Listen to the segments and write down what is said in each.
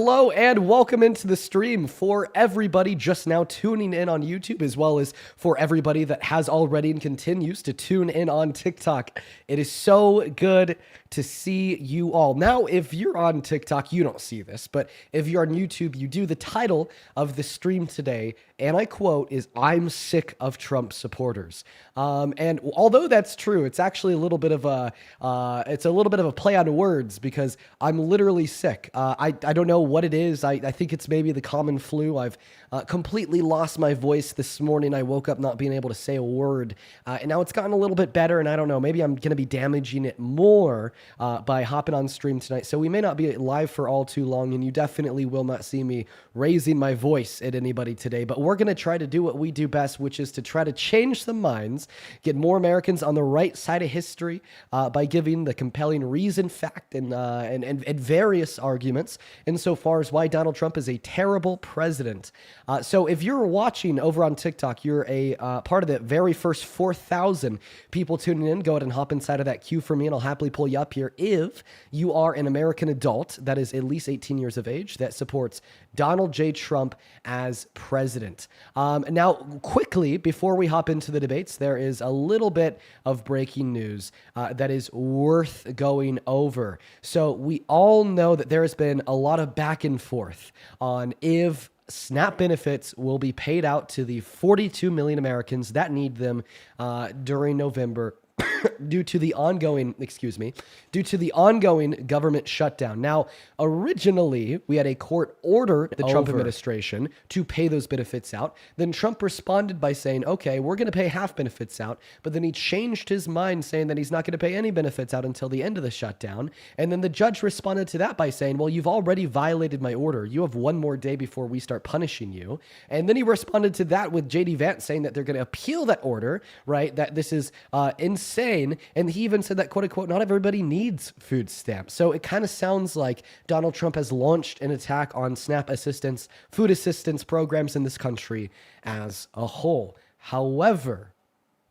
Hello and welcome into the stream for everybody just now tuning in on YouTube, as well as for everybody that has already and continues to tune in on TikTok. It is so good to see you all. Now, if you're on TikTok, you don't see this, but if you're on YouTube, you do. The title of the stream today, and I quote, is "I'm sick of Trump supporters." And although that's true, it's actually a little bit of a play on words, because I'm literally sick. I don't know what it is. I think it's maybe the common flu. I've completely lost my voice this morning. I woke up not being able to say a word, and now it's gotten a little bit better. And I don't know, maybe I'm going to be damaging it more by hopping on stream tonight. So we may not be live for all too long, and you definitely will not see me raising my voice at anybody today. But we're going to try to do what we do best, which is to try to change some minds, get more Americans on the right side of history by giving the compelling reason, fact, and various arguments insofar as why Donald Trump is a terrible president. So if you're watching over on TikTok, you're a part of the very first 4,000 people tuning in. Go ahead and hop inside of that queue for me, and I'll happily pull you up here if you are an American adult that is at least 18 years of age that supports Donald J. Trump as president. Now, quickly, before we hop into the debates, there is a little bit of breaking news that is worth going over. So we all know that there has been a lot of back and forth on if SNAP benefits will be paid out to the 42 million Americans that need them during November due to the ongoing government shutdown. Now, originally, we had a court order the Trump administration to pay those benefits out. Then Trump responded by saying, okay, we're going to pay half benefits out. But then he changed his mind, saying that he's not going to pay any benefits out until the end of the shutdown. And then the judge responded to that by saying, well, you've already violated my order. You have one more day before we start punishing you. And then he responded to that with JD Vance saying that they're going to appeal that order, right? That this is insane. And he even said that, quote unquote, not everybody needs food stamps. So it kind of sounds like Donald Trump has launched an attack on SNAP assistance, food assistance programs in this country as a whole. However,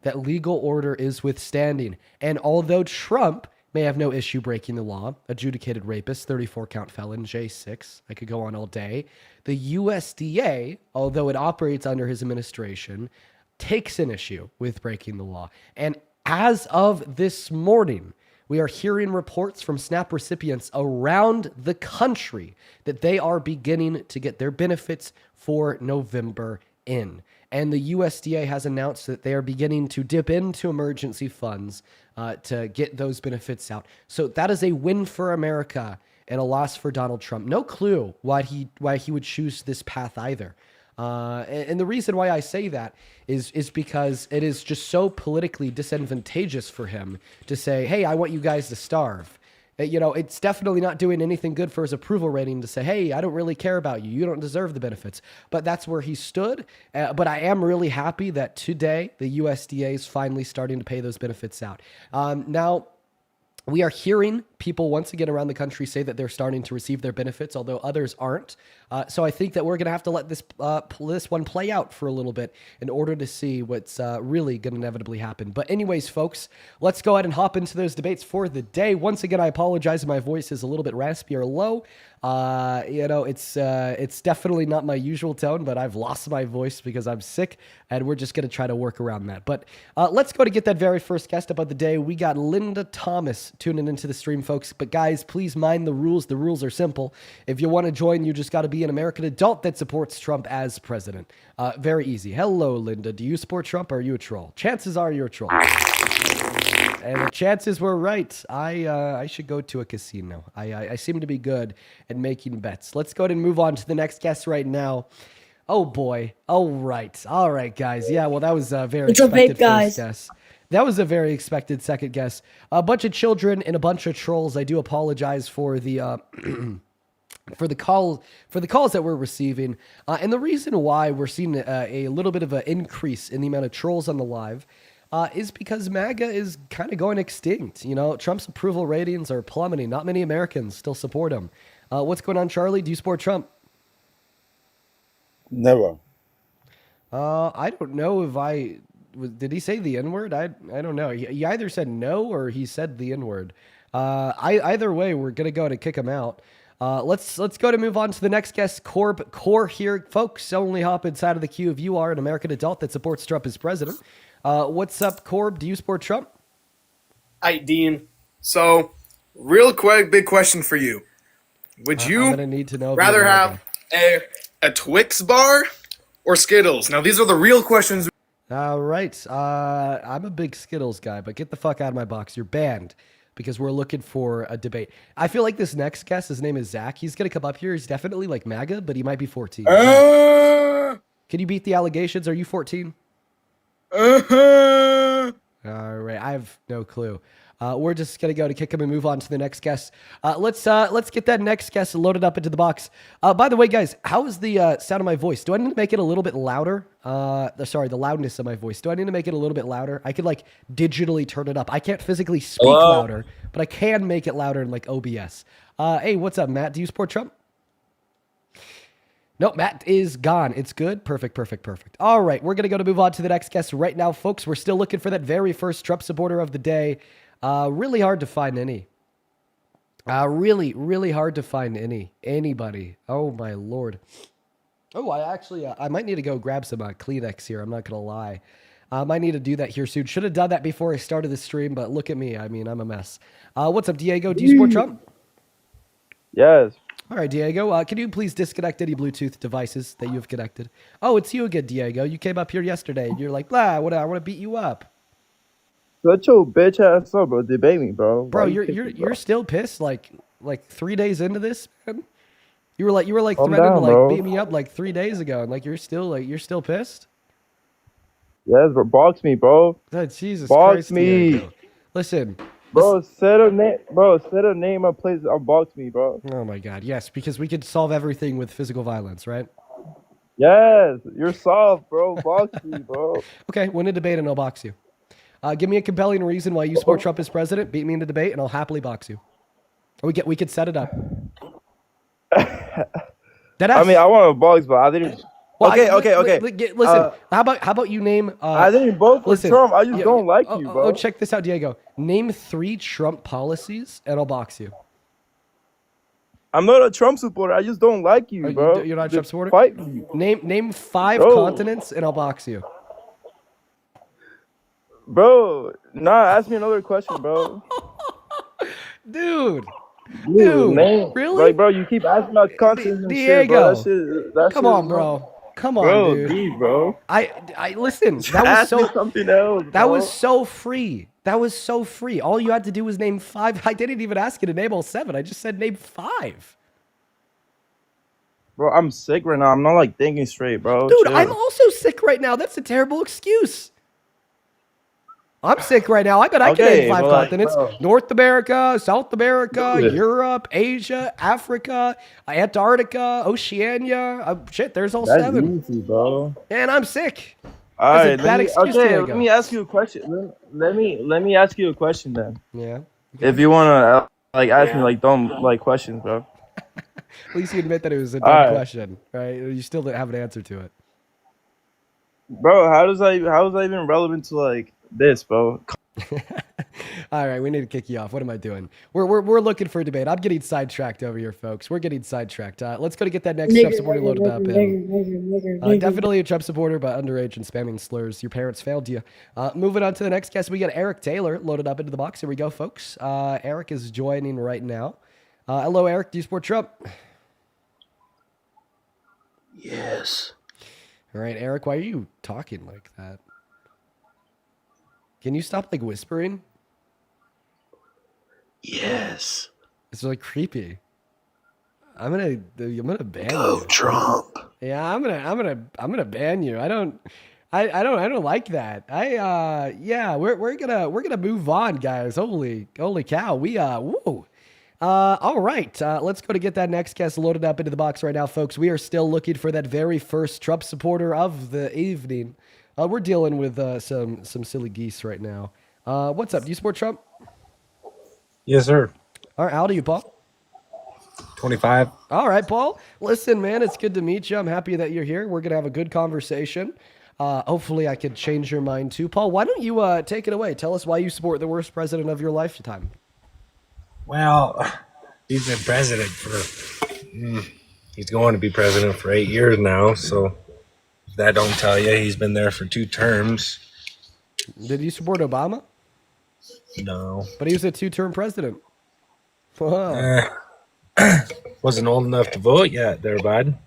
that legal order is withstanding. And although Trump may have no issue breaking the law, adjudicated rapist, 34 count felon, J6, I could go on all day, the USDA, although it operates under his administration, takes an issue with breaking the law. And as of this morning, we are hearing reports from SNAP recipients around the country that they are beginning to get their benefits for November in. And the USDA has announced that they are beginning to dip into emergency funds to get those benefits out. So that is a win for America and a loss for Donald Trump. No clue why he would choose this path either. And the reason why I say that is because it is just so politically disadvantageous for him to say, hey, I want you guys to starve. You know, it's definitely not doing anything good for his approval rating to say, hey, I don't really care about you. You don't deserve the benefits. But that's where he stood. But I am really happy that today the USDA is finally starting to pay those benefits out. Now, we are hearing people once again around the country say that they're starting to receive their benefits, although others aren't. So I think that we're going to have to let this one play out for a little bit in order to see what's really going to inevitably happen. But anyways, folks, let's go ahead and hop into those debates for the day. Once again, I apologize if my voice is a little bit raspy or low. It's definitely not my usual tone, but I've lost my voice because I'm sick, and we're just going to try to work around that. But let's go to get that very first guest up of the day. We got Linda Thomas tuning into the stream, folks. But guys, please mind the rules. The rules are simple. If you want to join, you just got to be an American adult that supports Trump as president. Very easy. Hello, Linda. Do you support Trump or are you a troll? Chances are you're a troll. And the chances were right. I should go to a casino. I seem to be good at making bets. Let's go ahead and move on to the next guest right now. Oh, boy. All right, guys. Yeah, well, that was a very expected first guess. That was a very expected second guess. A bunch of children and a bunch of trolls. I do apologize for the for the calls that we're receiving, and the reason why we're seeing a little bit of an increase in the amount of trolls on the live is because MAGA is kind of going extinct. You know, Trump's approval ratings are plummeting. Not many Americans still support him. What's going on, Charlie? Do you support Trump? Never. I don't know if I did. He say the N-word? I don't know. He either said no or he said the N-word. Either way, we're gonna go to kick him out. Let's go to move on to the next guest, Corb Core here. Folks, only hop inside of the queue if you are an American adult that supports Trump as president. What's up, Corb? Do you support Trump? Hi, Dean. So, real quick, big question for you. Would you I'm gonna need to know rather have a Twix bar or Skittles? Now, these are the real questions. All right. I'm a big Skittles guy, but get the fuck out of my box. You're banned because we're looking for a debate. I feel like this next guest, his name is Zach. He's going to come up here. He's definitely like MAGA, but he might be 14. Can you beat the allegations? Are you 14? All right. I have no clue. We're just going to go to kick him and move on to the next guest. Let's get that next guest loaded up into the box. By the way, guys, how is the sound of my voice? Do I need to make it a little bit louder? The loudness of my voice. Do I need to make it a little bit louder? I could like digitally turn it up. I can't physically speak louder, but I can make it louder in like OBS. Hey, what's up, Matt? Do you support Trump? Nope, Matt is gone. It's good. Perfect. All right, we're going to go to move on to the next guest right now, folks. We're still looking for that very first Trump supporter of the day. Really hard to find any. Really hard to find anybody. Oh my Lord. Oh, I might need to go grab some Kleenex here. I'm not gonna lie. I might need to do that here soon. Should have done that before I started the stream, but look at me. I mean, I'm a mess. What's up, Diego? Do you support Trump? Yes. All right, Diego. Can you please disconnect any Bluetooth devices that you have connected? Oh, it's you again, Diego. You came up here yesterday. And you're like, blah. I want to beat you up. Shut your bitch ass up, bro. Debate me, bro. Bro, you're still pissed. Like 3 days into this, man. You were like threatening to like beat me up like 3 days ago, and like you're still pissed. Yes, bro. Box me, bro. Oh, Jesus box Christ, me. Diego. Listen, bro. Set a name, bro. Set a name, a place. Box me, bro. Oh my God, yes, because we could solve everything with physical violence, right? Yes, you're soft, bro. Box me, bro. Okay, win a debate and I'll box you. Give me a compelling reason why you support Trump as president. Beat me in a debate, and I'll happily box you. Or we could set it up. I mean, I want to box, but I didn't. Well, okay. Listen, how about you name? I didn't vote for Trump. I just don't like you, bro. Oh, check this out, Diego. Name 3 Trump policies, and I'll box you. I'm not a Trump supporter. I just don't like you, bro. You're not a Trump supporter? Fight me. Name 5 continents, and I'll box you. Bro, ask me another question, bro. Dude, man, really? Like, bro, you keep asking about continents and Diego, shit, bro. Come on, bro. Come on, dude. Bro. I listen. That was so something else. That was so free. All you had to do was name 5. I didn't even ask you to name all 7. I just said name 5. Bro, I'm sick right now. I'm not like thinking straight, bro. Dude, I'm also sick right now. That's a terrible excuse. I'm sick right now. I bet I can name 5 continents. North America, South America, Europe, Asia, Africa, Antarctica, Oceania. Shit, there's all 7. Easy, bro. And I'm sick. All right, let me ask you a question. Let me ask you a question then. Yeah. Okay. If you wanna ask me like dumb questions, bro. At least you admit that it was a dumb question, right? You still didn't have an answer to it. Bro, how is that even relevant to like this, bro? All right, we need to kick you off. What am I doing? We're looking for a debate. I'm getting sidetracked over here, folks. We're getting sidetracked. Let's go to get that next Trump supporter loaded up. Definitely a Trump supporter, but underage and spamming slurs. Your parents failed you. Moving on to the next guest, we got Eric Taylor loaded up into the box. Here we go, folks. Eric is joining right now. Hello, Eric. Do you support Trump? Yes. All right, Eric. Why are you talking like that? Can you stop like whispering? Yes. It's really creepy. I'm gonna ban Go you. Trump. Yeah, I'm gonna ban you. I don't like that. We're gonna move on, guys. Holy cow. Whoa. All right. Let's go to get that next guest loaded up into the box right now, folks. We are still looking for that very first Trump supporter of the evening. We're dealing with some silly geese right now. What's up? Do you support Trump? Yes, sir. All right. How old are you, Paul? 25. All right, Paul. Listen, man, it's good to meet you. I'm happy that you're here. We're going to have a good conversation. Hopefully I could change your mind too. Paul, why don't you take it away? Tell us why you support the worst president of your lifetime. Well, He's been president he's going to be president for 8 years now. So if that don't tell you, he's been there for 2 terms. Did you support Obama? No. But he was a 2-term president. Wow. Wasn't old enough to vote yet there, bud.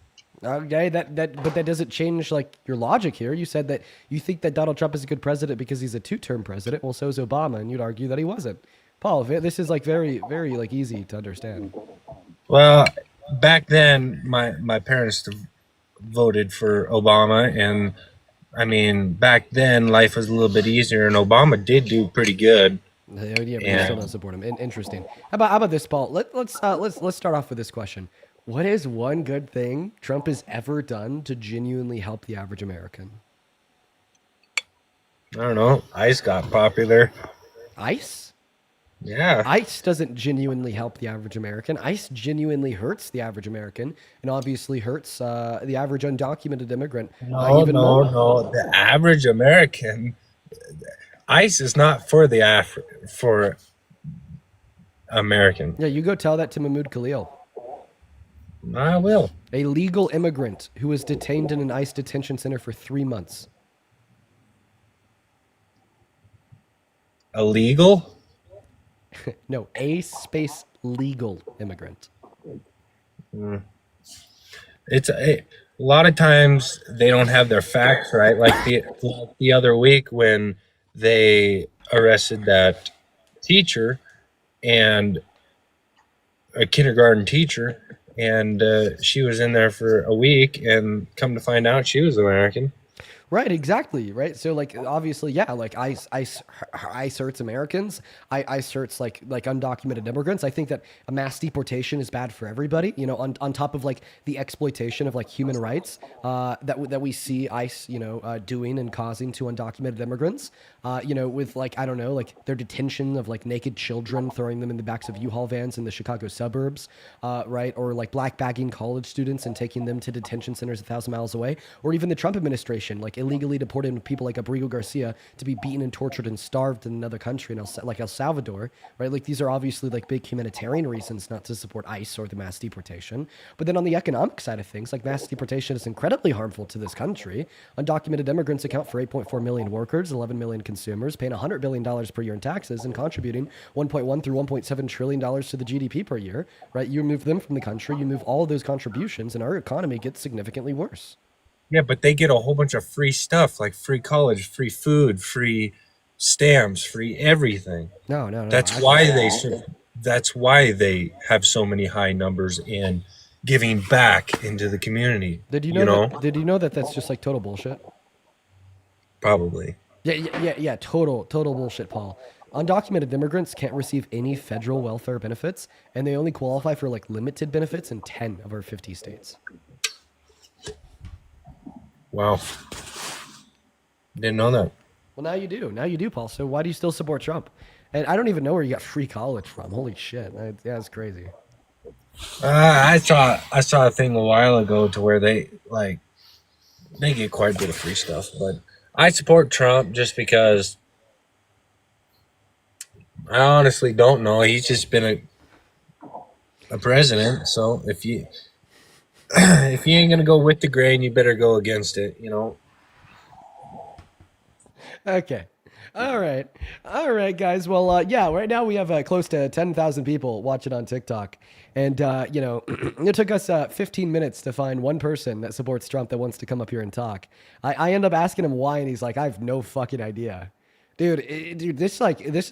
Okay, but that doesn't change like your logic here. You said that you think that Donald Trump is a good president because he's a 2-term president. Well, so is Obama, and you'd argue that he wasn't. Paul, this is like very, very like easy to understand. Well, back then, my parents voted for Obama, and I mean, back then life was a little bit easier, and Obama did do pretty good. Yeah, but you still don't support him. Interesting. How about this, Paul? Let's start off with this question. What is one good thing Trump has ever done to genuinely help the average American? I don't know. ICE got popular. ICE? Yeah. ICE doesn't genuinely help the average American. ICE genuinely hurts the average American and obviously hurts the average undocumented immigrant. No. The average American, ICE is not for for American. Yeah, you go tell that to Mahmoud Khalil. I will. A legal immigrant who was detained in an ICE detention center for 3 months. Illegal? No, a space legal immigrant. It's a lot of times they don't have their facts right. Like the other week when they arrested that teacher and a kindergarten teacher, and she was in there for a week, and come to find out she was American. Right, exactly. Right. So like obviously, yeah, like ICE hurts Americans. ICE hurts like undocumented immigrants. I think that a mass deportation is bad for everybody, you know, on top of like the exploitation of like human rights that we see ICE, you know, doing and causing to undocumented immigrants. You know, with like, I don't know, like their detention of like naked children, throwing them in the backs of U-Haul vans in the Chicago suburbs, right? Or like black bagging college students and taking them to detention centers 1,000 miles away. Or even the Trump administration, like illegally deporting people like Abrigo Garcia to be beaten and tortured and starved in another country, like El Salvador, right? Like these are obviously like big humanitarian reasons not to support ICE or the mass deportation. But then on the economic side of things, like mass deportation is incredibly harmful to this country. Undocumented immigrants account for 8.4 million workers, 11 million consumers, paying $100 billion per year in taxes and contributing $1.1 through $1.7 trillion to the GDP per year, right? You remove them from the country, you move all of those contributions, and our economy gets significantly worse. Yeah, but they get a whole bunch of free stuff, like free college, free food, free stamps, free everything. No. That's why they have so many high numbers in giving back into the community. Did you know? Did you know that that's just like total bullshit? Probably. Yeah. Total bullshit, Paul. Undocumented immigrants can't receive any federal welfare benefits, and they only qualify for like limited benefits in 10 of our 50 states. Wow. Didn't know that. Well, now you do. Now you do, Paul. So why do you still support Trump? And I don't even know where you got free college from. Holy shit. Yeah, it's crazy. I saw a thing a while ago to where they get quite a bit of free stuff, but I support Trump just because I honestly don't know. He's just been a president, so if you ain't gonna go with the grain, you better go against it, you know. Okay. All right, guys. Well, yeah, right now we have close to 10,000 people watching on TikTok. And, you know, it took us 15 minutes to find one person that supports Trump that wants to come up here and talk. I end up asking him why, and he's like, I have no fucking idea. Dude, this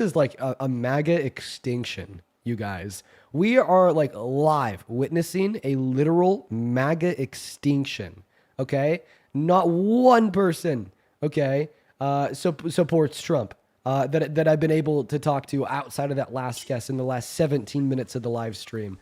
is like a MAGA extinction, you guys. We are like live witnessing a literal MAGA extinction, okay? Not one person, okay, supports Trump that I've been able to talk to outside of that last guest in the last 17 minutes of the live stream.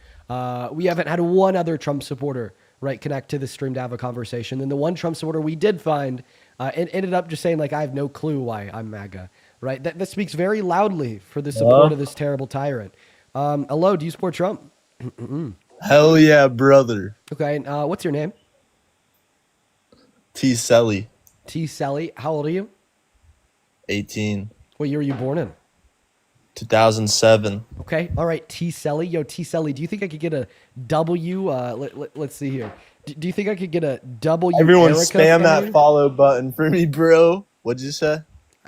We haven't had one other Trump supporter, right, connect to the stream to have a conversation. And the one Trump supporter we did find ended up just saying, like, I have no clue why I'm MAGA, right? That speaks very loudly for the support of this terrible tyrant. Hello, do you support Trump? Hell yeah, brother. Okay, what's your name? T. Selly. T. Sally. How old are you? 18. What year were you born in? 2007. Okay. All right. T Selly. Yo, T Selly, do you think I could get a W? Let's see here. Do you think I could get a W? Everyone Erica spam from that you? follow button for me, bro. What'd you say?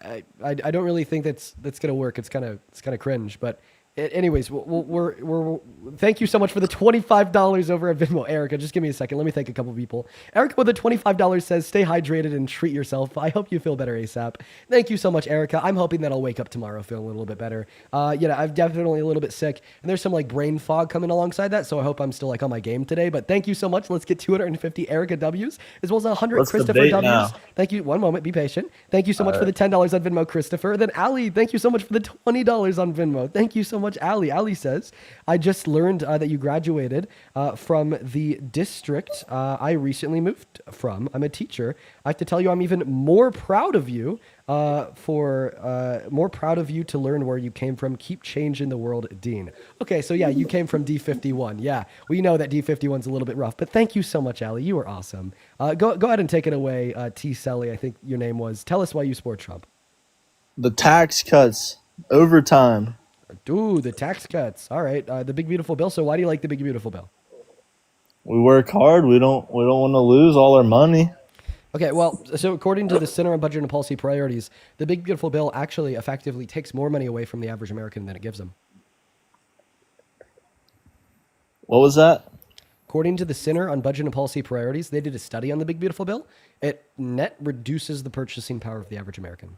I don't really think that's gonna work. It's kind of cringe. But anyways, we're thank you so much for the $25 over at Venmo, Erica. Just give me a second. Let me thank a couple people. Erica with the $25 says, "Stay hydrated and treat yourself. I hope you feel better ASAP." Thank you so much, Erica. I'm hoping that I'll wake up tomorrow feeling a little bit better. Yeah, I'm definitely a little bit sick, and there's some like brain fog coming alongside that. So I hope I'm still like on my game today. But thank you so much. Let's get 250 Erica W's as well as 100 Let's Christopher debate W's. now. Thank you. One moment. Be patient. Thank you so much for the $10 on Venmo, Christopher. Then Ali, thank you so much for the $20 on Venmo. Thank you so much, Ali. Ali says, "I just learned that you graduated from the district I recently moved from. I'm a teacher. I have to tell you, I'm even more proud of you more proud of you to learn where you came from. Keep changing the world, Dean." Okay, so yeah, you came from D51. Yeah, we know that D51's a little bit rough, but thank you so much, Ali. You were awesome. Go ahead and take it away, T. Selly, I think your name was. Tell us why you support Trump. The tax cuts, overtime. Dude, the tax cuts. All right, the big beautiful bill. So why do you like the big beautiful bill? We work hard. We don't want to lose all our money. Okay, well, so according to the Center on Budget and Policy Priorities, the big beautiful bill actually effectively takes more money away from the average American than it gives them. What was that? According to the Center on Budget and Policy Priorities, they did a study on the big beautiful bill. It net reduces the purchasing power of the average American.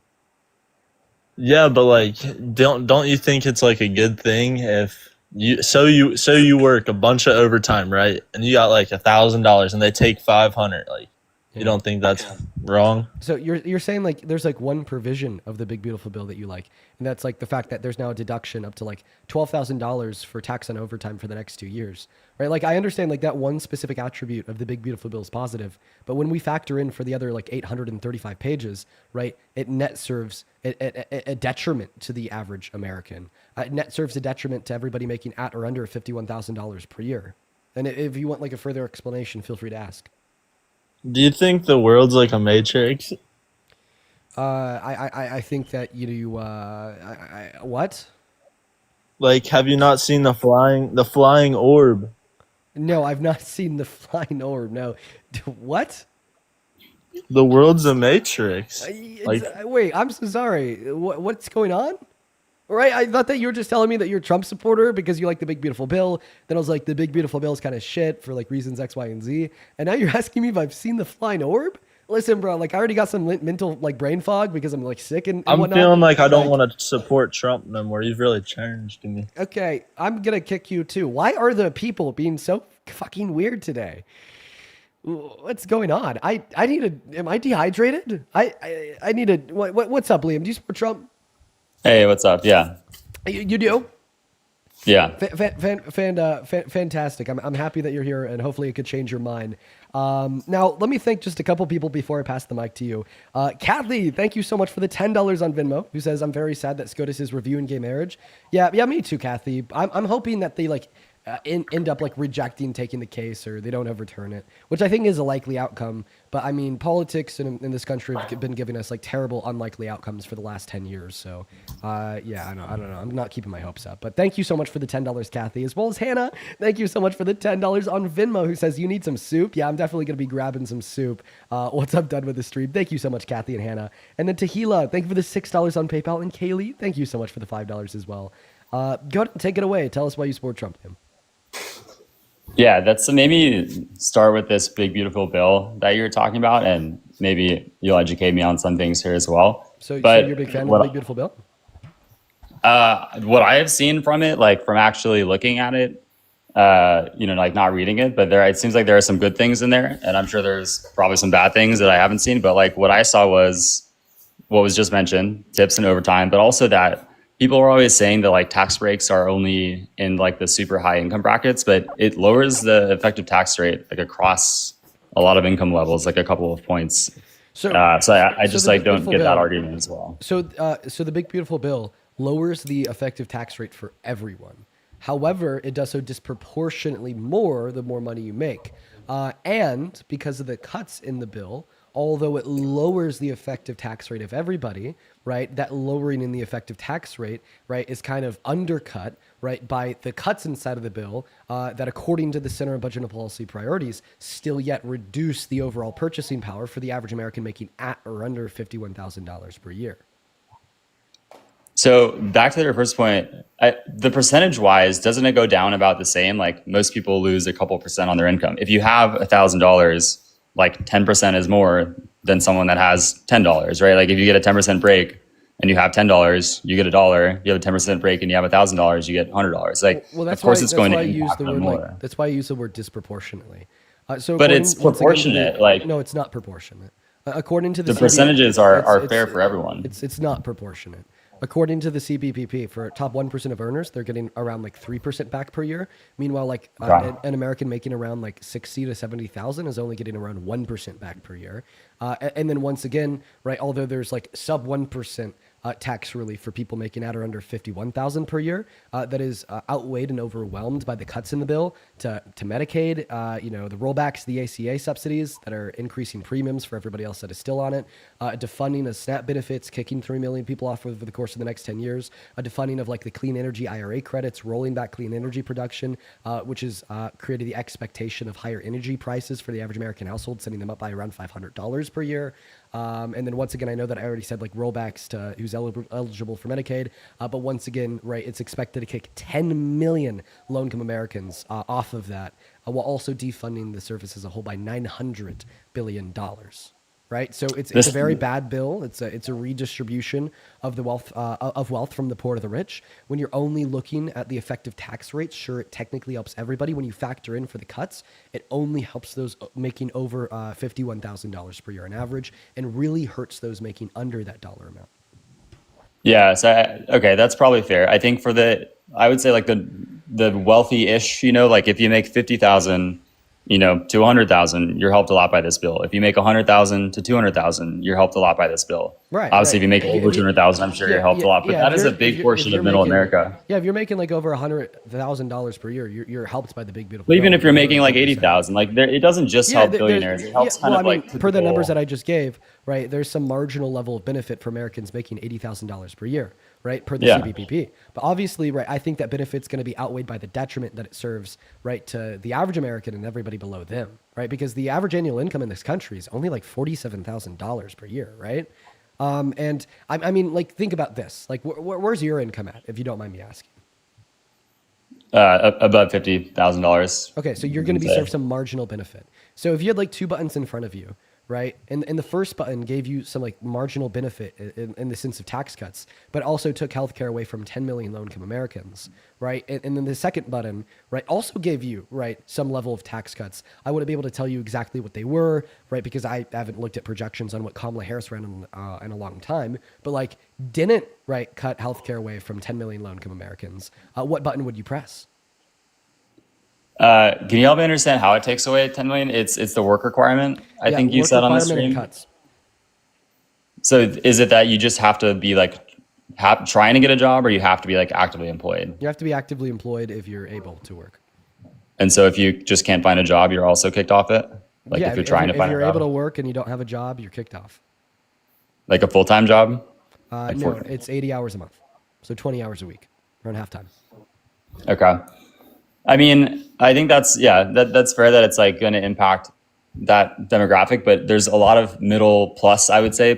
Yeah, but like, don't you think it's like a good thing if you work a bunch of overtime, right? And you got like $1,000, and they take 500. Like, you don't think that's wrong? So you're saying like there's like one provision of the big beautiful bill that you like, and that's like the fact that there's now a deduction up to like $12,000 for tax on overtime for the next 2 years, right? Like I understand like that one specific attribute of the big beautiful bill is positive, but when we factor in for the other like 835 pages, right, it net serves a detriment to the average American. It net serves a detriment to everybody making at or under $51,000 per year. And if you want like a further explanation, feel free to ask. Do you think the world's like a matrix? I think that what? Like, have you not seen the flying orb? No, I've not seen the flying orb. No, what? The world's a matrix. Like, Wait, I'm so sorry. What's going on? Right? I thought that you were just telling me that you're a Trump supporter because you like the big beautiful bill. Then I was like, the big beautiful bill is kind of shit for like reasons X, Y, and Z. And now you're asking me if I've seen the flying orb? Listen, bro, like I already got some mental like brain fog because I'm like sick and I'm whatnot. feeling like I don't want to support Trump no more. You've really changed me. Okay, I'm gonna kick you too. Why are the people being so fucking weird today? What's going on? I need a. Am I dehydrated? I need a. What's up, Liam? Do you support Trump? Hey, what's up? Yeah. You do? Yeah. Fantastic. I'm happy that you're here, and hopefully it could change your mind. Now, let me thank just a couple people before I pass the mic to you. Kathy, thank you so much for the $10 on Venmo, who says, "I'm very sad that SCOTUS is reviewing gay marriage." Yeah, me too, Kathy. I'm hoping that they like end up like rejecting taking the case, or they don't overturn it, which I think is a likely outcome. But I mean, politics in this country have been giving us like terrible, unlikely outcomes for the last 10 years. So, yeah, I don't know. I'm not keeping my hopes up. But thank you so much for the $10, Kathy, as well as Hannah. Thank you so much for the $10 on Venmo, who says, "You need some soup." Yeah, I'm definitely going to be grabbing some soup once I'm done with the stream. Thank you so much, Kathy and Hannah. And then Tahila, thank you for the $6 on PayPal. And Kaylee, thank you so much for the $5 as well. Go ahead and take it away. Tell us why you support Trump, Tim. Yeah, that's maybe start with this big, beautiful bill that you're talking about, and maybe you'll educate me on some things here as well. So you're a big fan of the big, beautiful bill? What I have seen from it, like from actually looking at it, like not reading it, but it seems like there are some good things in there, and I'm sure there's probably some bad things that I haven't seen. But like what I saw was what was just mentioned, tips and overtime, but also that people are always saying that like tax breaks are only in like the super high income brackets, but it lowers the effective tax rate like across a lot of income levels, like a couple of points. So I just like don't get that argument as well. So the big beautiful bill lowers the effective tax rate for everyone. However, it does so disproportionately more the more money you make. And because of the cuts in the bill, although it lowers the effective tax rate of everybody, right, that lowering in the effective tax rate, right, is kind of undercut, right, by the cuts inside of the bill that, according to the Center on Budget and Policy Priorities, still yet reduce the overall purchasing power for the average American making at or under $51,000 per year. So back to your first point, the percentage wise, doesn't it go down about the same? Like most people lose a couple percent on their income. If you have $1,000, like 10% is more than someone that has $10, right? Like if you get a 10% break and you have $10, you get $1. You have a 10% break and you have $1,000, you get $100. Like, well, that's of course why, it's going to use impact the them word more. like, that's why I use the word disproportionately. But it's proportionate. No, it's not proportionate. According to the percentages are fair for everyone. It's not proportionate. According to the CBPP, for top 1% of earners, they're getting around like 3% back per year. Meanwhile, like an American making around like 60 to 70,000 is only getting around 1% back per year. And then once again, right, although there's like sub 1% tax relief for people making at or under 51,000 per year, that is outweighed and overwhelmed by the cuts in the bill to Medicaid, the rollbacks, the ACA subsidies that are increasing premiums for everybody else that is still on it, defunding of SNAP benefits, kicking 3 million people off over the course of the next 10 years, a defunding of like the clean energy IRA credits, rolling back clean energy production, which has created the expectation of higher energy prices for the average American household, sending them up by around $500 per year. And then once again, I know that I already said like rollbacks to who's eligible for Medicaid, but once again, right, it's expected to kick 10 million low-income Americans off of that, while also defunding the service as a whole by $900 billion. Right, so it's a very bad bill. It's a redistribution of the wealth from the poor to the rich. When you're only looking at the effective tax rate, sure, it technically helps everybody. When you factor in for the cuts, it only helps those making over $51,000 per year on average, and really hurts those making under that dollar amount. Yeah, so okay, that's probably fair. I think I would say like the wealthy-ish, like if you make 50,000. To 100,000, you're helped a lot by this bill. If you make 100,000 to 200,000, you're helped a lot by this bill. Right. Obviously, if you make over 200,000, I'm sure you're helped a lot. But that is a big portion of middle America. Yeah, if you're making like over $100,000 per year, you're helped by the big beautiful. But even if you're making like 80,000, like it doesn't just help billionaires. It helps per the numbers that I just gave, right? There's some marginal level of benefit for Americans making $80,000 per year, right, per the CBPP. But obviously, right, I think that benefit's going to be outweighed by the detriment that it serves, right, to the average American and everybody below them, right? Because the average annual income in this country is only like $47,000 per year, right? And I mean, like, think about this. Like, where's your income at, if you don't mind me asking? Above $50,000. Okay, so you're going to be served some marginal benefit. So if you had like two buttons in front of you, right? And the first button gave you some like marginal benefit in the sense of tax cuts, but also took healthcare away from 10 million low-income Americans, right? And then the second button, right, also gave you, right, some level of tax cuts. I wouldn't be able to tell you exactly what they were, right, because I haven't looked at projections on what Kamala Harris ran in a long time, but like didn't, right, cut healthcare away from 10 million low-income Americans. What button would you press? Can you help me understand how it takes away 10 million? It's the work requirement. I think you said on the stream. Cuts. So is it that you just have to be like trying to get a job, or you have to be like actively employed? You have to be actively employed if you're able to work. And so if you just can't find a job, you're also kicked off it? Like yeah, if you're trying to find a job? If you're able to work and you don't have a job, you're kicked off. Like a full-time job? No, it's 80 hours a month. So 20 hours a week, around halftime. Okay. I mean, I think that's fair that it's like going to impact that demographic, but there's a lot of middle plus, I would say,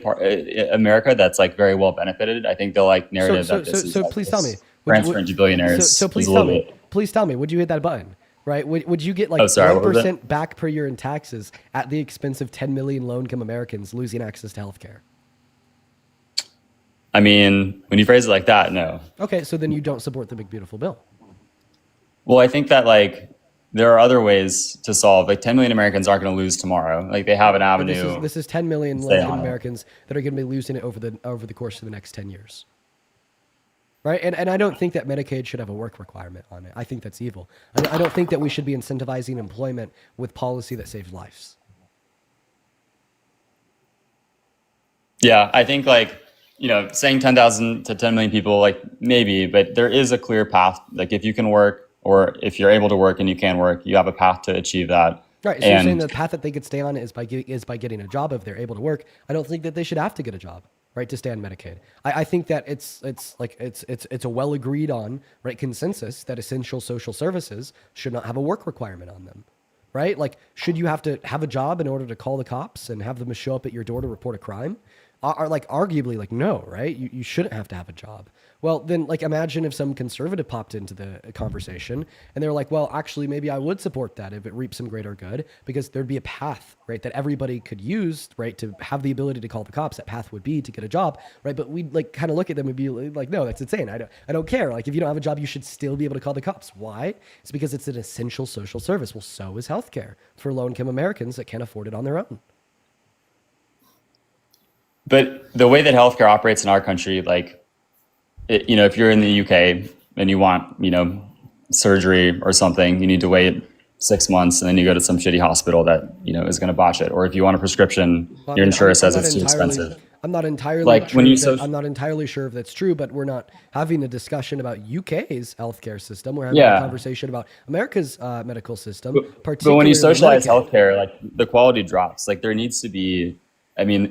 America that's like very well benefited. I think the like narrative So please tell me. Transferring to billionaires. So please tell me. Please tell me. Would you hit that button? Right? Would you get like 1% back per year in taxes at the expense of 10 million low-income Americans losing access to healthcare? I mean, when you phrase it like that, no. Okay, so then you don't support the big beautiful bill. Well, I think that like there are other ways to solve. Like 10 million Americans aren't going to lose tomorrow. Like they have an avenue. This is 10 million low-income Americans that are going to be losing it over the course of the next 10 years. Right? And I don't think that Medicaid should have a work requirement on it. I think that's evil. I don't think that we should be incentivizing employment with policy that saves lives. Yeah, I think like, saying 10,000 to 10 million people, like maybe, but there is a clear path. Like if you can work, or if you're able to work and you can work, you have a path to achieve that. Right. So you're saying the path that they could stay on is by getting a job if they're able to work. I don't think that they should have to get a job, right, to stay on Medicaid. I think that it's a well agreed on, right, consensus that essential social services should not have a work requirement on them, right? Like, should you have to have a job in order to call the cops and have them show up at your door to report a crime? Are like arguably like no, right? You shouldn't have to have a job. Well, then like imagine if some conservative popped into the conversation and they're like, well, actually, maybe I would support that if it reaps some greater good, because there'd be a path, right, that everybody could use, right, to have the ability to call the cops. That path would be to get a job, right? But we'd like kind of look at them and be like, no, that's insane. I don't care. Like if you don't have a job, you should still be able to call the cops. Why? It's because it's an essential social service. Well, so is healthcare for low-income Americans that can't afford it on their own. But the way that healthcare operates in our country, like, if you're in the UK and you want, surgery or something, you need to wait 6 months and then you go to some shitty hospital that, is going to botch it. Or if you want a prescription, your insurer says it's too expensive. I'm not entirely like I'm not entirely sure if that's true, but we're not having a discussion about UK's healthcare system. We're having a conversation about America's medical system. But when you socialize healthcare, like the quality drops. Like there needs to be. I mean,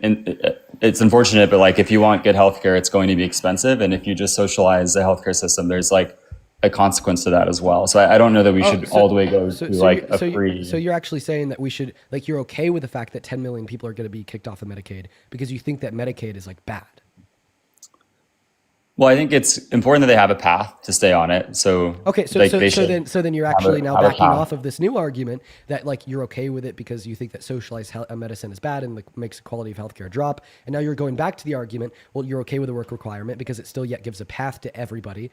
it's unfortunate, but like if you want good healthcare, it's going to be expensive. And if you just socialize the healthcare system, there's like a consequence to that as well. So I don't know that we should all the way go to free. So you're actually saying that we should, like, you're okay with the fact that 10 million people are going to be kicked off of Medicaid because you think that Medicaid is like bad. Well, I think it's important that they have a path to stay on it. So okay, so then you're actually now backing off of this new argument that like you're okay with it because you think that socialized medicine is bad and like makes the quality of healthcare drop. And now you're going back to the argument, well, you're okay with the work requirement because it still yet gives a path to everybody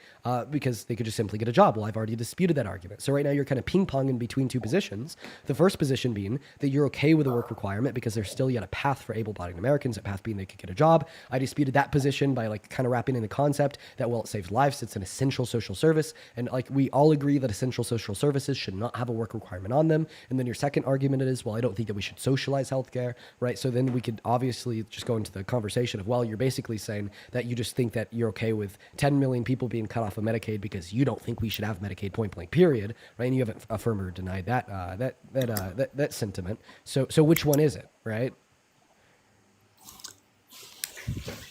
because they could just simply get a job. Well, I've already disputed that argument. So right now you're kind of ping-ponging between two positions. The first position being that you're okay with the work requirement because there's still yet a path for able-bodied Americans, a path being they could get a job. I disputed that position by like kind of wrapping in the concept that, well, it saves lives, it's an essential social service, and like we all agree that essential social services should not have a work requirement on them. And then your second argument is, well, I don't think that we should socialize healthcare, right? So then we could obviously just go into the conversation of, well, you're basically saying that you just think that you're okay with 10 million people being cut off of Medicaid because you don't think we should have Medicaid, point blank, period, right? And you haven't affirmed or denied that sentiment. So which one is it, right?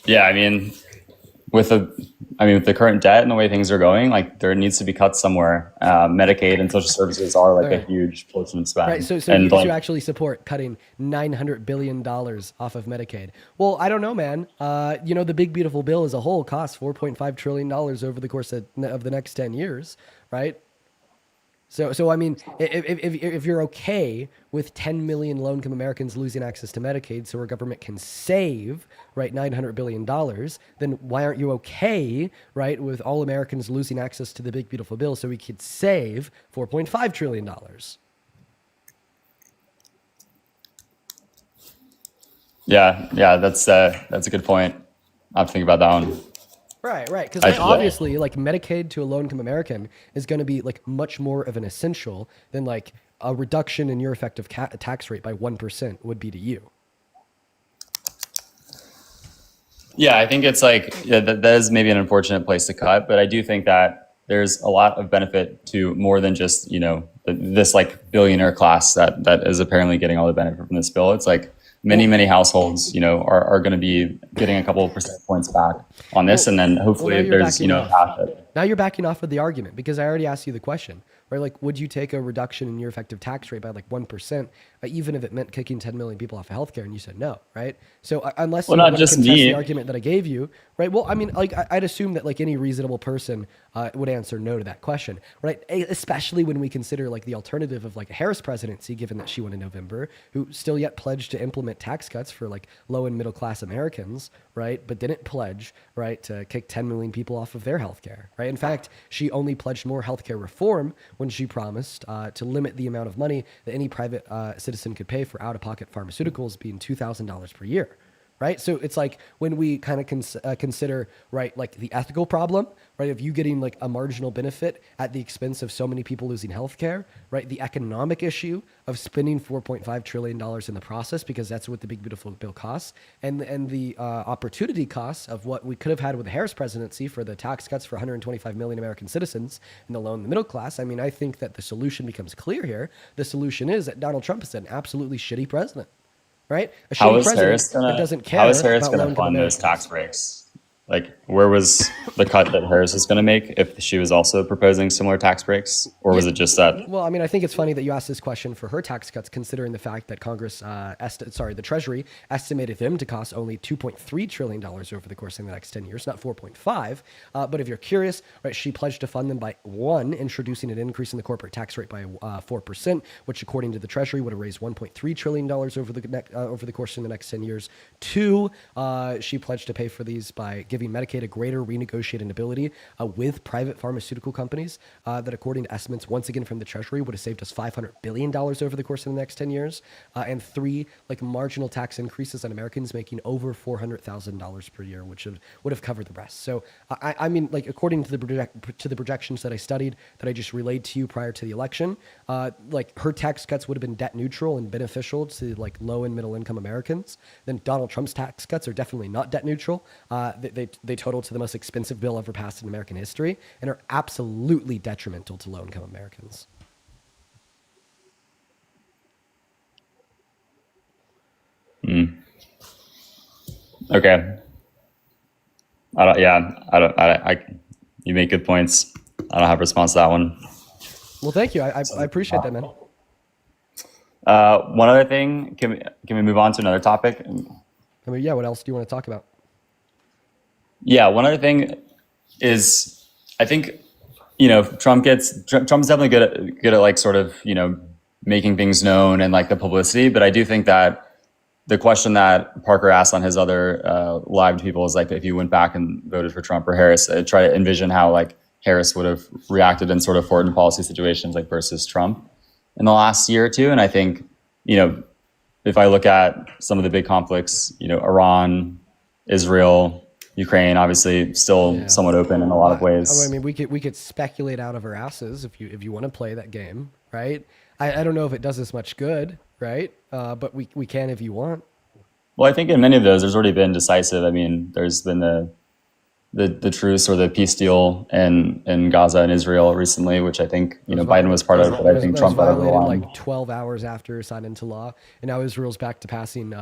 Yeah, I mean, with the current debt and the way things are going, like there needs to be cuts somewhere. Medicaid and social services are like a huge portion of spend. Right. So you actually support cutting $900 billion off of Medicaid. Well, I don't know, man. The big beautiful bill as a whole costs $4.5 trillion over the course of the next 10 years, right? So I mean, if you're okay with 10 million low-income Americans losing access to Medicaid so our government can save, right, $900 billion, then why aren't you okay, right, with all Americans losing access to the big beautiful bill so we could save $4.5 trillion? Yeah, that's a good point. I have to think about that one. Right. Because obviously, like Medicaid to a low-income American is going to be like much more of an essential than like a reduction in your effective tax rate by 1% would be to you. Yeah, I think it's like that is maybe an unfortunate place to cut, but I do think that there's a lot of benefit to more than just this like billionaire class that is apparently getting all the benefit from this bill. It's like many households, are going to be getting a couple of percent points back on this, and then hopefully there's half it. Now you're backing off of the argument because I already asked you the question, right? Like, would you take a reduction in your effective tax rate by like 1%, even if it meant kicking 10 million people off of healthcare? And you said no, right? So unless you not just me, the argument that I gave you, right? Well, I mean, like I'd assume that like any reasonable person would answer no to that question, right? Especially when we consider like the alternative of like a Harris presidency, given that she won in November, who still yet pledged to implement tax cuts for like low and middle class Americans, right? But didn't pledge, right, to kick 10 million people off of their healthcare, right? In fact, she only pledged more healthcare reform when she promised to limit the amount of money that any private citizen could pay for out-of-pocket pharmaceuticals being $2,000 per year, right? So it's like when we kind of consider, right, like the ethical problem, right, of you getting like a marginal benefit at the expense of so many people losing healthcare, right? The economic issue of spending $4.5 trillion in the process, because that's what the big beautiful bill costs, and the opportunity costs of what we could have had with the Harris presidency for the tax cuts for 125 million American citizens and the low and the middle class. I mean, I think that the solution becomes clear here. The solution is that Donald Trump is an absolutely shitty president. Right? A How shitty is president Harris gonna? that doesn't care How is Harris about gonna low-income fund those Americans. tax breaks? Like, where was the cut that Harris is going to make if she was also proposing similar tax breaks, or was it just that? Well, I mean, I think it's funny that you asked this question for her tax cuts, considering the fact that the Treasury estimated them to cost only $2.3 trillion over the course of the next 10 years, not 4.5. But if you're curious, right, she pledged to fund them by one, introducing an increase in the corporate tax rate by 4%, which, according to the Treasury, would have raised $1.3 trillion over the course of the next 10 years. Two, she pledged to pay for these by giving Medicaid a greater renegotiating ability with private pharmaceutical companies that, according to estimates, once again from the Treasury, would have saved us $500 billion over the course of the next 10 years. And three, like marginal tax increases on Americans making over $400,000 per year, which would have covered the rest. So, I mean, like according to the projections that I studied, that I just relayed to you prior to the election, like her tax cuts would have been debt neutral and beneficial to like low and middle income Americans. Then Donald Trump's tax cuts are definitely not debt neutral. They total to the most expensive bill ever passed in American history and are absolutely detrimental to low-income Americans. Okay. You make good points. I don't have a response to that one. Well, thank you. I appreciate that, man. One other thing, can we move on to another topic? I mean, yeah, what else do you want to talk about? Yeah, one other thing is, I think, Trump's definitely good at like sort of, making things known and like the publicity. But I do think that the question that Parker asked on his other live to people is like, if you went back and voted for Trump or Harris, try to envision how like Harris would have reacted in sort of foreign policy situations like versus Trump in the last year or two. And I think, if I look at some of the big conflicts, Iran, Israel, Ukraine, obviously still somewhat open in a lot of ways. I mean, we could speculate out of our asses if you want to play that game, right? I don't know if it does us much good, right? But we can if you want. Well, I think in many of those, there's already been decisive. I mean, there's been the truce or the peace deal in Gaza and Israel recently, which I think Biden was part of, but I think Trump got over the line. Like 12 hours after it signed into law, and now Israel's back to passing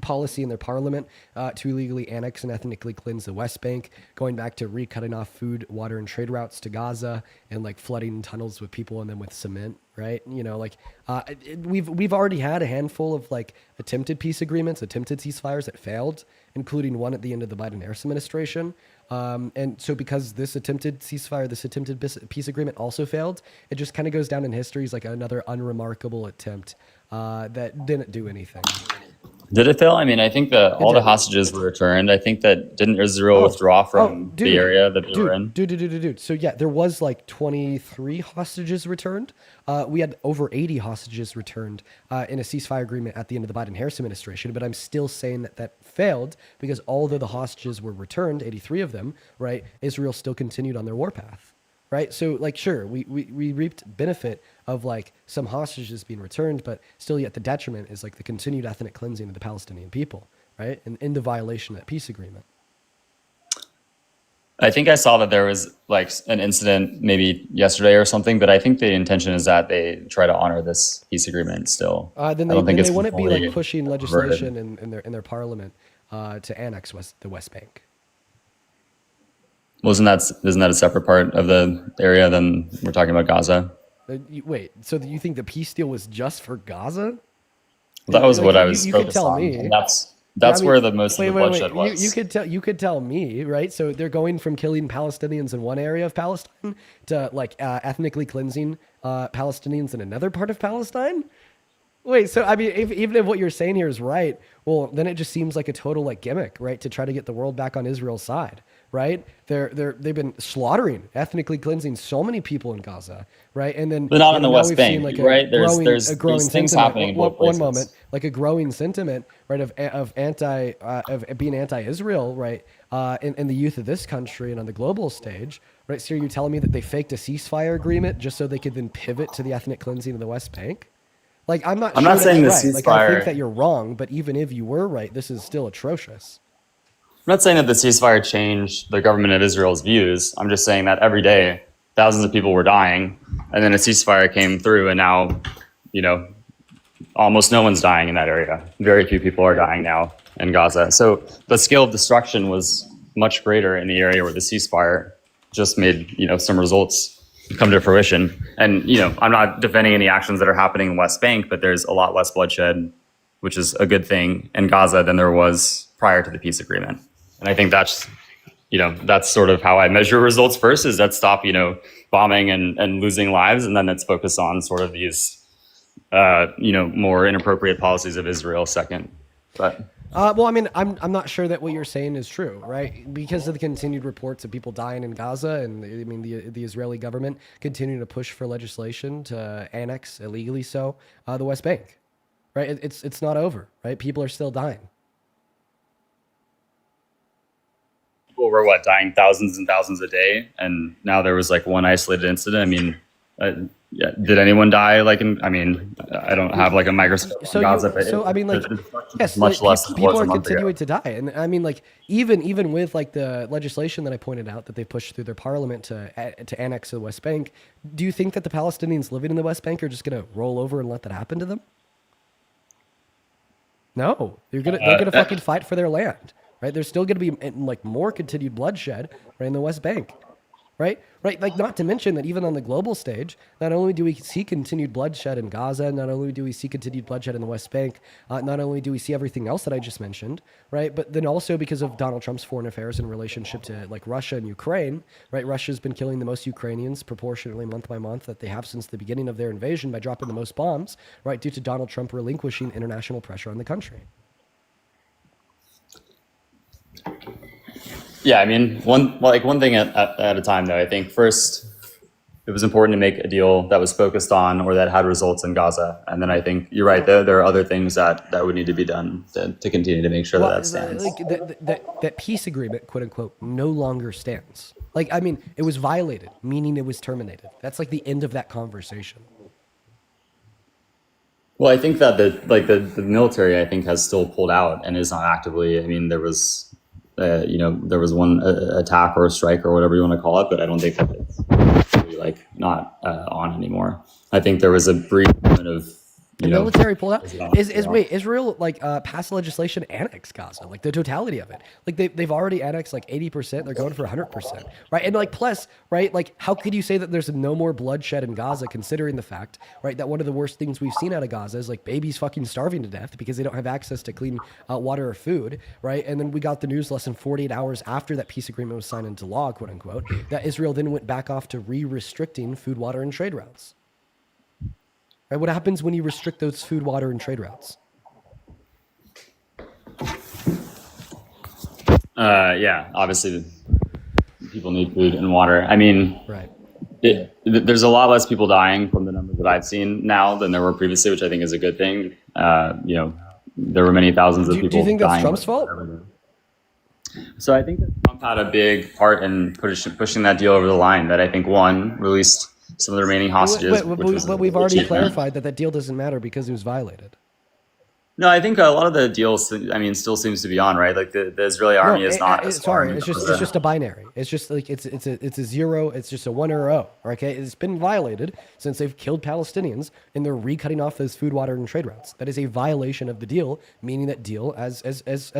policy in their parliament to illegally annex and ethnically cleanse the West Bank, going back to recutting off food, water, and trade routes to Gaza, and like flooding tunnels with people and then with cement. Right, we've already had a handful of like attempted peace agreements, attempted ceasefires that failed, including one at the end of the Biden-Harris administration. And so because this attempted ceasefire, this attempted peace agreement also failed, it just kind of goes down in history as like another unremarkable attempt that didn't do anything. Did it fail? I mean, I think all the hostages were returned. I think that didn't Israel withdraw from the area that they were in? Dude. So yeah, there was like 23 hostages returned. We had over 80 hostages returned in a ceasefire agreement at the end of the Biden-Harris administration. But I'm still saying that failed because although the hostages were returned, 83 of them, right, Israel still continued on their warpath. Right. So like, sure, we reaped benefit of like some hostages being returned, but still yet the detriment is like the continued ethnic cleansing of the Palestinian people. Right. And in the violation of that peace agreement. I think I saw that there was like an incident maybe yesterday or something, but I think the intention is that they try to honor this peace aggrement still. Then they wouldn't be like pushing legislation in their parliament to annex the West Bank. Isn't that a separate part of the area than we're talking about Gaza? Wait, so you think the peace deal was just for Gaza? That was what I was you focused could tell on. me. And that's where the most of the bloodshed was. You could tell me, right? So they're going from killing Palestinians in one area of Palestine to like ethnically cleansing Palestinians in another part of Palestine. Wait, so I mean, even if what you're saying here is right, well, then it just seems like a total like gimmick, right? To try to get the world back on Israel's side, right? They've been slaughtering, ethnically cleansing so many people in Gaza, right? And then But not in now the West we've Bank, seen like right? There's a growing things sentiment. happening in both One places. moment, like a growing sentiment, right, of being anti-Israel, right, in the youth of this country and on the global stage, right? So you're telling me that they faked a ceasefire agreement just so they could then pivot to the ethnic cleansing of the West Bank? Like, I'm not saying the that's right. Like, I think ceasefire. that you're wrong, but even if you were right, this is still atrocious. I'm not saying that the ceasefire changed the government of Israel's views. I'm just saying that every day thousands of people were dying, and then a ceasefire came through, and now, almost no one's dying in that area. Very few people are dying now in Gaza. So the scale of destruction was much greater in the area where the ceasefire just made some results come to fruition. And I'm not defending any actions that are happening in West Bank, but there's a lot less bloodshed, which is a good thing, in Gaza than there was prior to the peace agreement. And I think that's sort of how I measure results. First is that stop bombing and losing lives, and then let's focus on sort of these more inappropriate policies of Israel second. But Well, I mean, I'm not sure that what you're saying is true, right? Because of the continued reports of people dying in Gaza, and I mean the Israeli government continuing to push for legislation to annex illegally the West Bank, right? It's not over, right? People are still dying. people were dying thousands and thousands a day, and now there was like one isolated incident. I mean, yeah, did anyone die? I don't have like a microscope on Gaza, but I mean, like, yes, much less than it people was a are month ago. continuing to die, and I mean, like, even with like the legislation that I pointed out that they pushed through their parliament to annex the West Bank, do you think that the Palestinians living in the West Bank are just going to roll over and let that happen to them? No, they're gonna fucking fight for their land, right? There's still gonna be like more continued bloodshed right in the West Bank, right? Like, not to mention that even on the global stage, not only do we see continued bloodshed in Gaza, not only do we see continued bloodshed in the West Bank, not only do we see everything else that I just mentioned, right? But then also because of Donald Trump's foreign affairs in relationship to like Russia and Ukraine, right? Russia's been killing the most Ukrainians proportionately month by month that they have since the beginning of their invasion by dropping the most bombs, right? Due to Donald Trump relinquishing international pressure on the country. Yeah, I mean, one thing at a time, though. I think first, it was important to make a deal that was focused on or that had results in Gaza. And then I think you're right, there are other things that would need to be done to continue to make sure that stands. That peace agreement, quote unquote, no longer stands. Like, I mean, it was violated, meaning it was terminated. That's like the end of that conversation. Well, I think that the military, I think, has still pulled out and is not actively. I mean, there was there was one attack or a strike or whatever you want to call it, but I don't think that it's really not on anymore. I think there was a brief moment of the military pulled out. Israel passed legislation to annex Gaza, like the totality of it. Like they've already annexed like 80%. They're going for 100%, right? And like plus, right? Like how could you say that there's no more bloodshed in Gaza, considering the fact, right, that one of the worst things we've seen out of Gaza is like babies fucking starving to death because they don't have access to clean water or food, right? And then we got the news less than 48 hours after that peace agreement was signed into law, quote unquote, that Israel then went back off to restricting food, water, and trade routes. Right, what happens when you restrict those food, water, and trade routes? Yeah, obviously, people need food and water. I mean, right. There's a lot less people dying from the numbers that I've seen now than there were previously, which I think is a good thing. There were many thousands of people. Do you think that's dying Trump's fault? So I think that Trump had a big part in pushing that deal over the line. That I think released some of the remaining hostages. But we've already clarified that deal doesn't matter because it was violated. No, I think a lot of the deals, still seems to be on, right? Like the Israeli army is not. It's just a binary. It's just like it's a zero. It's just a 1 or a 0. Okay, it's been violated since they've killed Palestinians and they're recutting off those food, water, and trade routes. That is a violation of the deal, meaning that deal has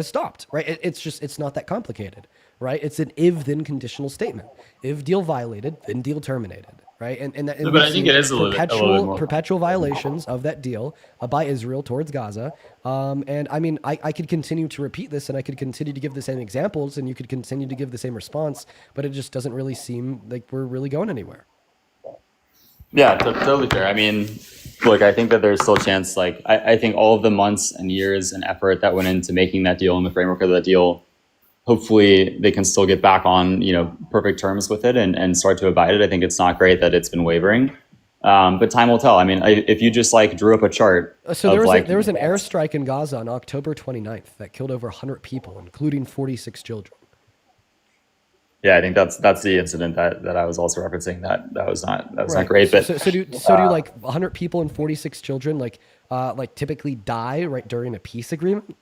stopped. Right? It's not that complicated. Right? It's an if-then conditional statement. If deal violated, then deal terminated. Right, but I think it is a little bit more perpetual violations of that deal by Israel towards Gaza. And I mean, I could continue to repeat this, and I could continue to give the same examples, and you could continue to give the same response, but it just doesn't really seem like we're really going anywhere. Yeah, totally fair. I mean, look, I think that there's still a chance. Like, I think all of the months and years and effort that went into making that deal and the framework of that deal, hopefully they can still get back on, perfect terms with it and start to abide it. I think it's not great that it's been wavering. But time will tell. I mean, if you just like drew up a chart. So there was an airstrike in Gaza on October 29th that killed over 100 people, including 46 children. Yeah, I think that's the incident that I was also referencing. That was not great. But so do like 100 people and 46 children like typically die right during a peace agreement?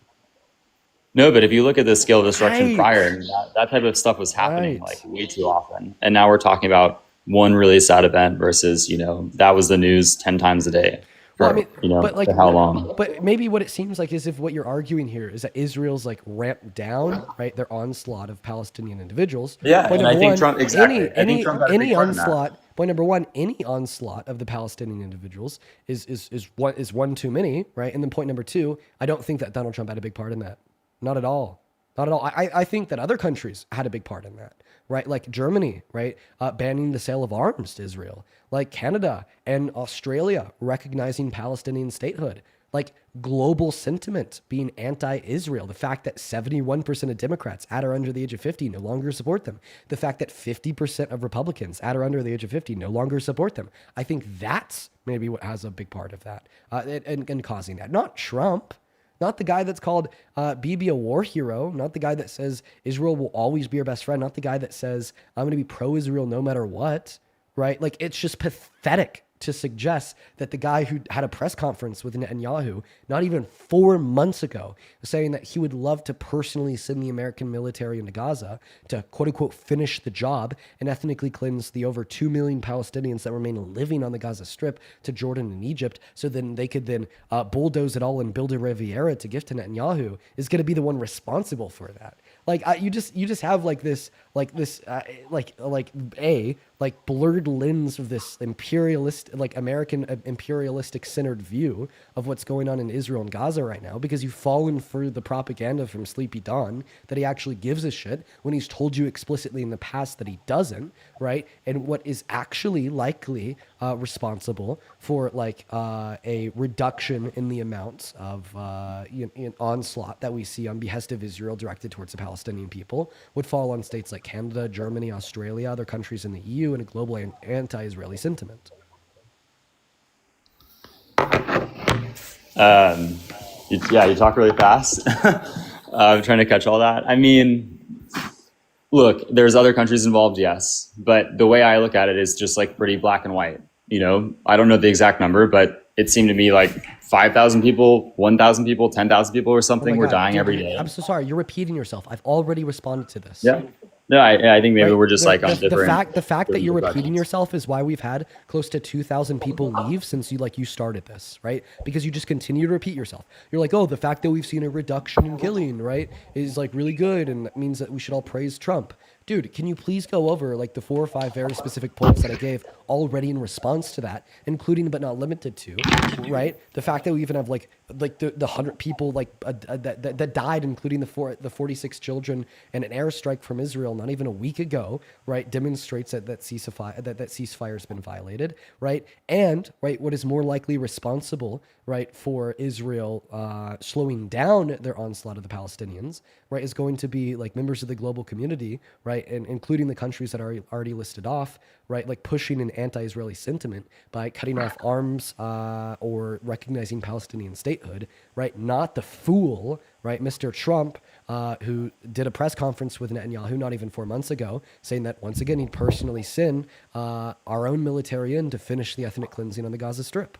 No, but if you look at the scale of destruction prior, that type of stuff was happening like way too often. And now we're talking about one really sad event versus, that was the news 10 times a day. For, but like, for how long? But maybe what it seems like is if what you're arguing here is that Israel's like ramped down, right, their onslaught of Palestinian individuals. Yeah, and I think Trump exactly. Any onslaught. Point number one, any onslaught of the Palestinian individuals is one too many, right? And then point number two, I don't think that Donald Trump had a big part in that. Not at all. Not at all. I think that other countries had a big part in that, right? Like Germany, right? Banning the sale of arms to Israel. Like Canada and Australia recognizing Palestinian statehood. Like global sentiment being anti-Israel. The fact that 71% of Democrats at or under the age of 50 no longer support them. The fact that 50% of Republicans at or under the age of 50 no longer support them. I think that's maybe what has a big part of that and causing that. Not Trump. Not the guy that's called Bibi a war hero. Not the guy that says Israel will always be our best friend. Not the guy that says I'm going to be pro-Israel no matter what, right? Like, it's just pathetic to suggest that the guy who had a press conference with Netanyahu not even 4 months ago saying that he would love to personally send the American military into Gaza to quote unquote finish the job and ethnically cleanse the over 2 million Palestinians that remain living on the Gaza Strip to Jordan and Egypt so then they could then bulldoze it all and build a Riviera to give to Netanyahu is going to be the one responsible for that. Like you just have this blurred lens of this imperialist, like American imperialistic centered view of what's going on in Israel and Gaza right now, because you've fallen for the propaganda from Sleepy Don that he actually gives a shit when he's told you explicitly in the past that he doesn't, right? And what is actually likely responsible for a reduction in the amounts of onslaught that we see on behest of Israel directed towards the Palestinian people would fall on states like Canada, Germany, Australia, other countries in the EU, and a global anti-Israeli sentiment. You talk really fast. I'm trying to catch all that. I mean, look, there's other countries involved, yes, but the way I look at it is just like pretty black and white. I don't know the exact number, but it seemed to me like 5,000 people, 1,000 people, 10,000 people or something were dying every day. I'm so sorry. You're repeating yourself. I've already responded to this. Yeah. No, I think maybe we're just on different. The fact that you're repeating yourself is why we've had close to 2,000 people leave since you started this, right? Because you just continue to repeat yourself. You're like, oh, the fact that we've seen a reduction in killing, right, is like really good, and that means that we should all praise Trump. Dude, can you please go over like the 4 or 5 very specific points that I gave already in response to that, including but not limited to, right? The fact that we even have like the 100 people that died, including the 46 children, and an airstrike from Israel not even a week ago, right, demonstrates that ceasefire has been violated, right? And right, what is more likely responsible, right, for Israel slowing down their onslaught of the Palestinians, right, is going to be like members of the global community, right, and including the countries that are already listed off, right, like pushing an anti-Israeli sentiment by cutting off arms or recognizing Palestinian statehood, right? Not the fool, right, Mr. Trump, who did a press conference with Netanyahu not even 4 months ago, saying that once again he'd personally send our own military in to finish the ethnic cleansing on the Gaza Strip.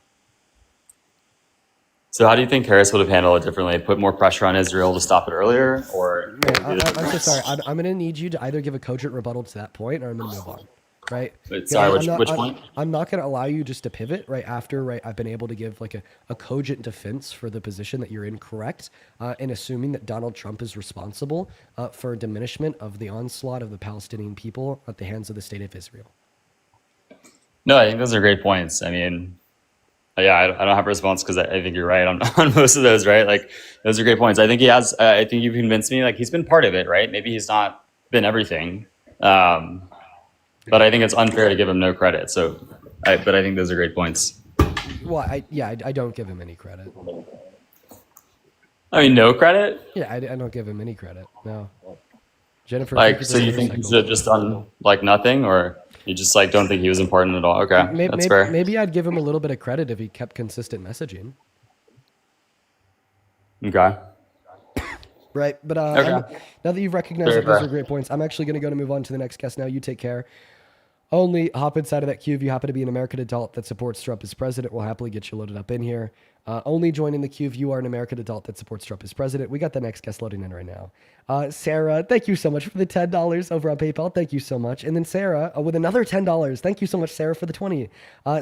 So how do you think Harris would have handled it differently? Put more pressure on Israel to stop it earlier? Or I'm so sorry. I'm going to need you to either give a cogent rebuttal to that point or I'm going to move on. Right. Wait, sorry, which point? I'm not going to allow you just to pivot right after, right, I've been able to give like a cogent defense for the position that you're incorrect and assuming that Donald Trump is responsible for diminishment of the onslaught of the Palestinian people at the hands of the state of Israel. No, I think those are great points. I mean, yeah, I don't have a response because I think you're right on most of those, right? Like, those are great points. I think he has, I think you've convinced me, like, he's been part of it, right? Maybe he's not been everything. But I think it's unfair to give him no credit. So But I think those are great points. Well, I don't give him any credit. I mean, no credit. Yeah, I don't give him any credit. No. Jennifer, Like, so you think he should have just done like nothing, or you just like don't think he was important at all? Okay, that's fair. Maybe I'd give him a little bit of credit if he kept consistent messaging. Okay. Right, but Okay. now that you've recognized that those are great points, I'm actually going to move on to the next guest now. You take care. Only hop inside of that queue if you happen to be an American adult that supports Trump as president. We'll happily get you loaded up in here. Only join in the queue if you are an American adult that supports Trump as president. We got the next guest loading in right now. Sarah, thank you so much for the $10 over on PayPal. Thank you so much. And then Sarah with another $10. Thank you so much, Sarah, for the 20.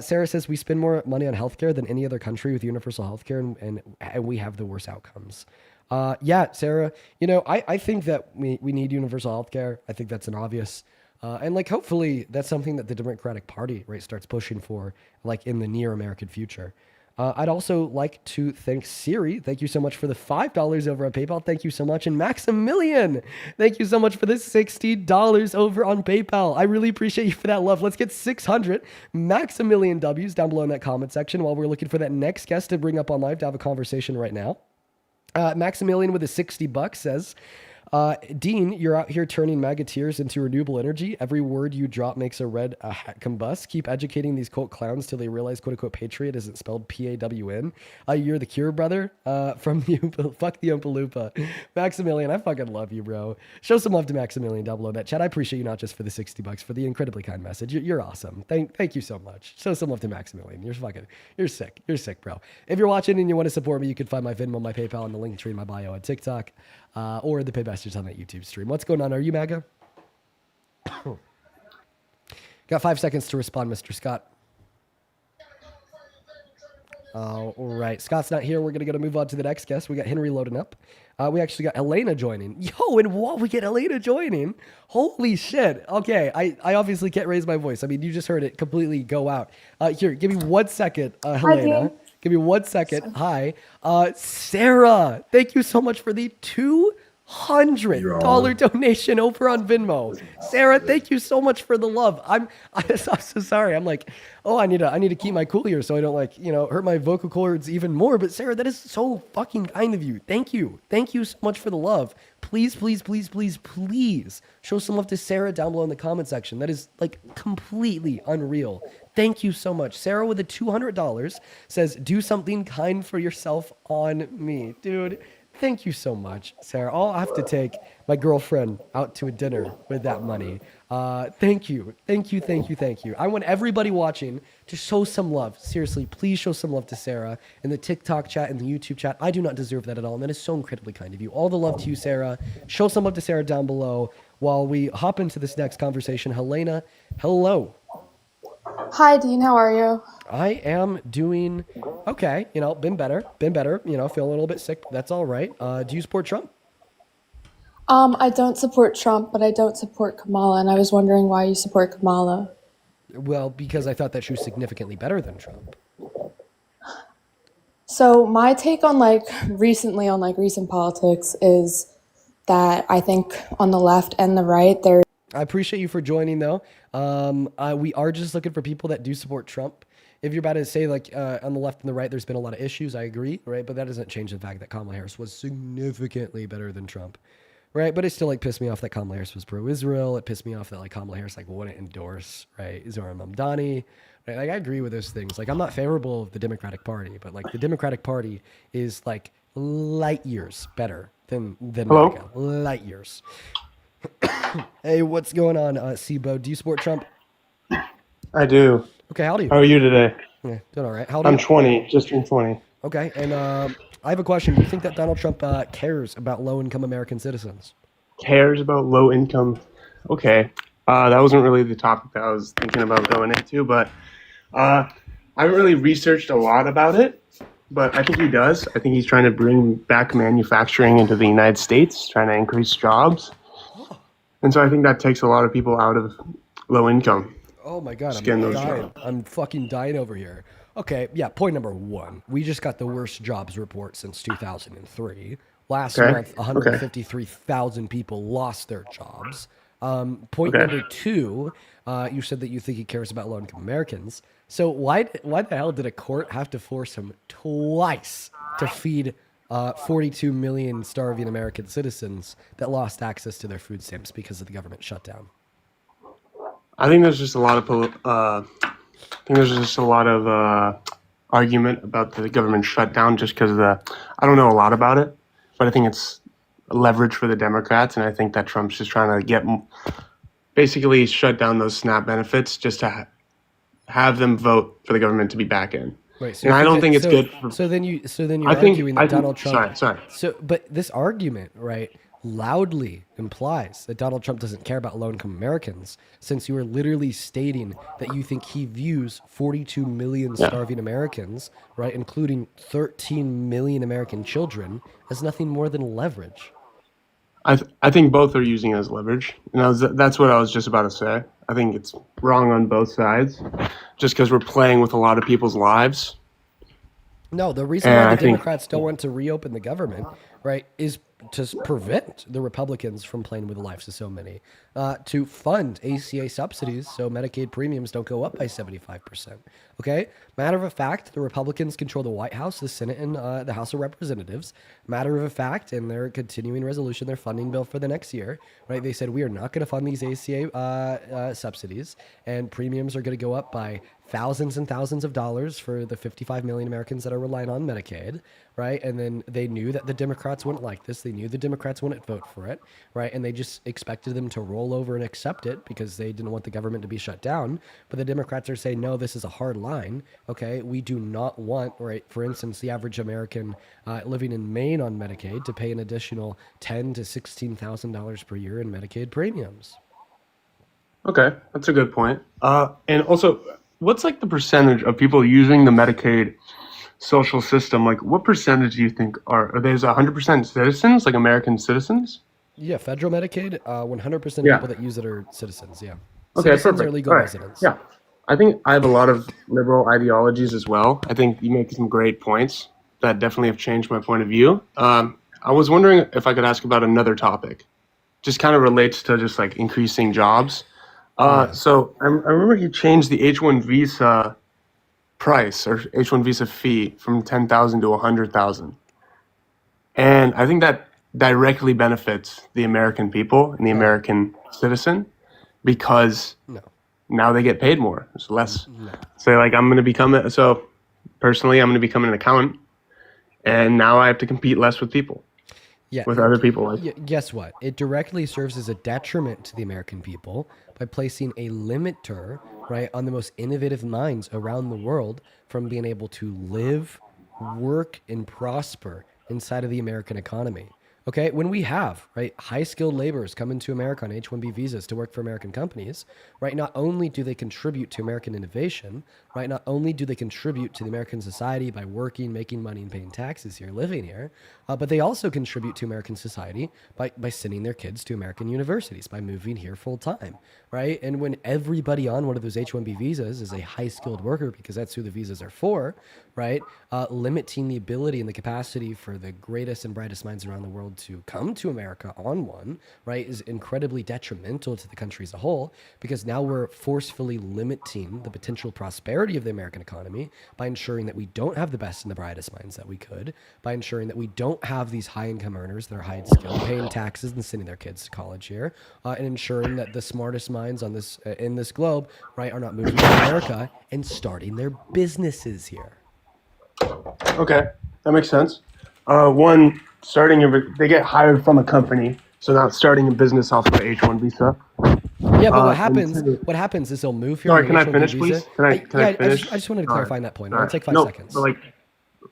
Sarah says we spend more money on healthcare than any other country with universal healthcare, and we have the worst outcomes. Yeah, Sarah, I think that we need universal healthcare. I think that's an obvious. And like, hopefully that's something that the Democratic Party, right, starts pushing for, like in the near American future. I'd also like to thank Siri. Thank you so much for the $5 over on PayPal. Thank you so much. And Maximilian, thank you so much for the $60 over on PayPal. I really appreciate you for that love. Let's get 600 Maximilian W's down below in that comment section while we're looking for that next guest to bring up on live to have a conversation right now. Maximilian with a $60 says, Dean, you're out here turning MAGA tears into renewable energy. Every word you drop makes a red hat combust. Keep educating these cult clowns till they realize "quote unquote" patriot isn't spelled P-A-W-N. You're the cure, brother. From the fuck the Oompa Loompa. Maximilian, I fucking love you, bro. Show some love to Maximilian down below that chat. I appreciate you not just for the $60, for the incredibly kind message. You're awesome. Thank you so much. Show some love to Maximilian. You're sick. You're sick, bro. If you're watching and you want to support me, you can find my Venmo, my PayPal, and the link tree in my bio on TikTok. Or the Paybasters on that YouTube stream. What's going on? Are you MAGA? Got 5 seconds to respond, Mr. Scott. All right. Scott's not here. We're going to move on to the next guest. We got Henry loading up. We actually got Elena joining. Yo, and what? We get Elena joining? Holy shit. Okay. I obviously can't raise my voice. I mean, you just heard it completely go out. Here, give me 1 second, Helena. Give me 1 second. Hi. Sarah, thank you so much for the $200 donation over on Venmo. Sarah, thank you so much for the love. I'm so sorry. I'm like, oh, I need to keep my cool here so I don't hurt my vocal cords even more. But Sarah, that is so fucking kind of you. Thank you. Thank you so much for the love. Please, please, please, please, please show some love to Sarah down below in the comment section. That is like completely unreal. Thank you so much. Sarah with the $200 says, do something kind for yourself on me. Dude, thank you so much, Sarah. I'll have to take my girlfriend out to a dinner with that money. Thank you. Thank you, thank you, thank you. I want everybody watching to show some love. Seriously, please show some love to Sarah in the TikTok chat and the YouTube chat. I do not deserve that at all, and that is so incredibly kind of you. All the love to you, Sarah. Show some love to Sarah down below while we hop into this next conversation. Helena, hello. Hi, Dean. How are you? I am doing okay. Been better. Feeling a little bit sick. But that's all right. Do you support Trump? I don't support Trump, but I don't support Kamala, and I was wondering why you support Kamala. Well, because I thought that she was significantly better than Trump. So my take on recent politics is that I think on the left and the right, I appreciate you for joining, though. We are just looking for people that do support Trump. If you're about to say, on the left and the right, there's been a lot of issues, I agree, right? But that doesn't change the fact that Kamala Harris was significantly better than Trump, right? But it still, pissed me off that Kamala Harris was pro-Israel. It pissed me off that, Kamala Harris, wouldn't endorse, right, Zohar Mamdani. Right? I agree with those things. I'm not favorable of the Democratic Party, but, the Democratic Party is, light years better than MAGA. Light years. Hey, what's going on, Sibo? Do you support Trump? I do. Okay, how old are you? How are you today? Yeah, doing all right. How old are I'm you? 20, just turned 20. Okay, and I have a question. Do you think that Donald Trump cares about low-income American citizens? Cares about low income? Okay. That wasn't really the topic that I was thinking about going into, but I haven't really researched a lot about it, but I think he does. I think he's trying to bring back manufacturing into the United States, trying to increase jobs. And so I think that takes a lot of people out of low income. Oh my God, Just getting I'm those dying. jobs. I'm fucking dying over here. Okay, yeah, point number one. We just got the worst jobs report since 2003. Last month, 153,000 people lost their jobs. Point Okay. number two, you said that you think he cares about low-income Americans. So why the hell did a court have to force him twice to feed 42 million starving American citizens that lost access to their food stamps because of the government shutdown? I think there's just a lot of argument about the government shutdown just because of I don't know a lot about it, but I think it's leverage for the Democrats, and I think that Trump's just trying to basically shut down those SNAP benefits just to have them vote for the government to be back in. Right. And I don't think it's good. So then you're arguing that Donald Trump. Sorry. So, but this argument, right, loudly implies that Donald Trump doesn't care about low-income Americans, since you are literally stating that you think he views 42 million starving Americans, right, including 13 million American children, as nothing more than leverage. I think both are using it as leverage, and that's what I was just about to say. I think it's wrong on both sides, just because we're playing with a lot of people's lives. No, the reason why the Democrats don't want to reopen the government, right, is to prevent the Republicans from playing with the lives of so many, to fund ACA subsidies so Medicaid premiums don't go up by 75%. Okay? Matter of fact, the Republicans control the White House, the Senate, and the House of Representatives. Matter of fact, in their continuing resolution, their funding bill for the next year, right, they said we are not going to fund these ACA subsidies, and premiums are going to go up by thousands and thousands of dollars for the 55 million Americans that are relying on Medicaid, right? And then they knew that the Democrats wouldn't like this. They knew the Democrats wouldn't vote for it, right? And they just expected them to roll over and accept it because they didn't want the government to be shut down. But the Democrats are saying, no, this is a hard line, okay? We do not want, right, for instance, the average American living in Maine on Medicaid to pay an additional $10,000 to $16,000 per year in Medicaid premiums. Okay, that's a good point. And also, what's like the percentage of people using the Medicaid social system? Like, what percentage do you think are there's 100% citizens, like American citizens? Yeah, federal Medicaid, 100% of people that use it are citizens, yeah. Okay, Citizens perfect. are legal All right. residents. Yeah, I think I have a lot of liberal ideologies as well. I think you make some great points that definitely have changed my point of view. I was wondering if I could ask about another topic, just kind of relates to just like increasing jobs. So I remember he changed the H-1 visa price or H-1 visa fee from 10,000 to 100,000, and I think that directly benefits the American people and the American citizen because now they get paid more. It's less. Say like I'm going to become personally I'm going to become an accountant, and now I have to compete less with people. With other people. Guess what? It directly serves as a detriment to the American people by placing a limiter, right, on the most innovative minds around the world from being able to live, work, and prosper inside of the American economy. Okay, when we have, right, high-skilled laborers come into America on H-1B visas to work for American companies, right, not only do they contribute to American innovation, right, not only do they contribute to the American society by working, making money, and paying taxes here, living here, but they also contribute to American society by sending their kids to American universities, by moving here full-time, right? And when everybody on one of those H-1B visas is a high-skilled worker, because that's who the visas are for, right, limiting the ability and the capacity for the greatest and brightest minds around the world to come to America on one, right, is incredibly detrimental to the country as a whole, because now we're forcefully limiting the potential prosperity of the American economy by ensuring that we don't have the best and the brightest minds that we could, by ensuring that we don't have these high-income earners that are high skilled, paying taxes and sending their kids to college here, and ensuring that the smartest minds on this in this globe, right, are not moving to America and starting their businesses here. Okay, that makes sense. They get hired from a company, so not starting a business off of an H-1 visa. Yeah, but what happens is they'll move here. Sorry, can I finish, please? Can I finish? I just wanted to clarify that point. It'll take 5 seconds.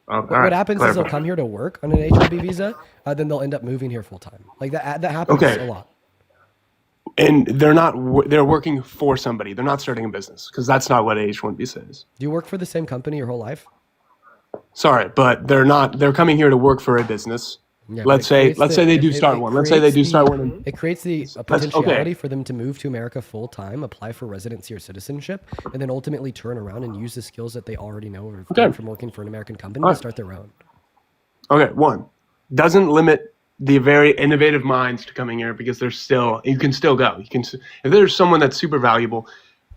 But what happens is they'll come here to work on an H-1B visa, then they'll end up moving here full time. Like that happens a lot. And they're working for somebody. They're not starting a business because that's not what H-1 visa is. Do you work for the same company your whole life? Sorry, but they're coming here to work for a business. Yeah, let's say they do start one. Let's say they do start one. It creates the potentiality for them to move to America full time, apply for residency or citizenship, and then ultimately turn around and use the skills that they already know from working for an American company to start their own. Okay, one doesn't limit the very innovative minds to coming here because you can still go. If there's someone that's super valuable,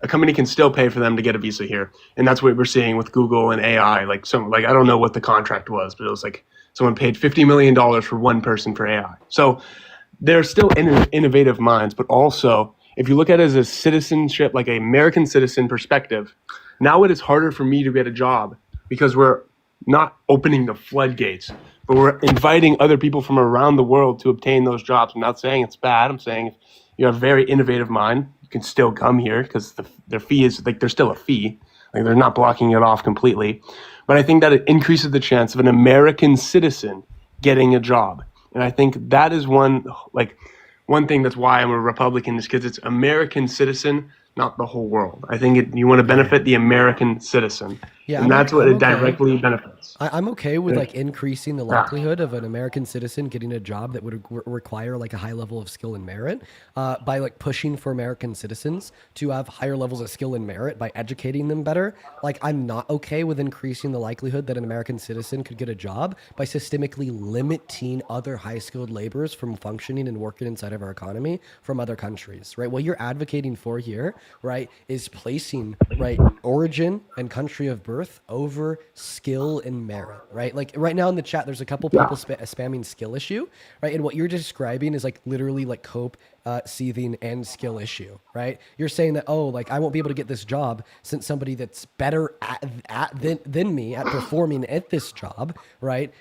a company can still pay for them to get a visa here. And that's what we're seeing with Google and AI. I don't know what the contract was, but it was like someone paid $50 million for one person for AI. So they're still innovative minds, but also if you look at it as a citizenship, like an American citizen perspective, now it is harder for me to get a job because we're not opening the floodgates, but we're inviting other people from around the world to obtain those jobs. I'm not saying it's bad. I'm saying if you have a very innovative mind, you can still come here because their fee is like there's still a fee. Like they're not blocking it off completely. But I think that it increases the chance of an American citizen getting a job. And I think that is one thing that's why I'm a Republican, is because it's American citizen, not the whole world. I think you want to benefit the American citizen. Yeah, and that's what it directly benefits. I'm okay with like increasing the likelihood of an American citizen getting a job that would require like a high level of skill and merit by like pushing for American citizens to have higher levels of skill and merit by educating them better. Like I'm not okay with increasing the likelihood that an American citizen could get a job by systemically limiting other high skilled laborers from functioning and working inside of our economy from other countries, right? What you're advocating for here, right, is placing right origin and country of birth over skill and merit, right? Like right now in the chat, there's a couple people spamming skill issue, right? And what you're describing is like literally like cope, seething and skill issue, right? You're saying that, oh, like I won't be able to get this job since somebody that's better than me at performing at this job, right,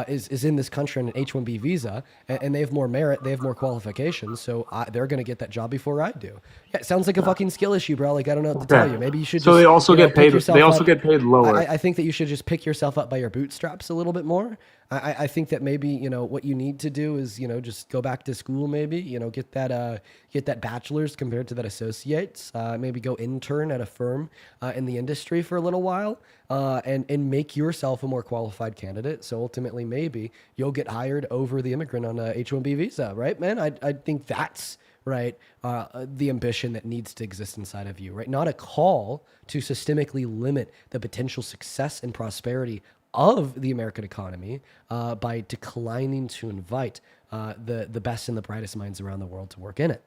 is in this country on an H-1B visa, and they have more merit, they have more qualifications, so they're going to get that job before I do. Yeah, it sounds like a fucking skill issue, bro. Like I don't know what to tell you. Maybe you should. So they also get paid. They also get paid lower. I think that you should just pick yourself up by your bootstraps a little bit more. I think that maybe, what you need to do is, just go back to school, maybe, get that bachelor's compared to that associate's, maybe go intern at a firm in the industry for a little while and make yourself a more qualified candidate. So ultimately, maybe you'll get hired over the immigrant on a H-1B visa, right, man? I think that's right, the ambition that needs to exist inside of you, right? Not a call to systemically limit the potential success and prosperity of the American economy by declining to invite the best and the brightest minds around the world to work in it,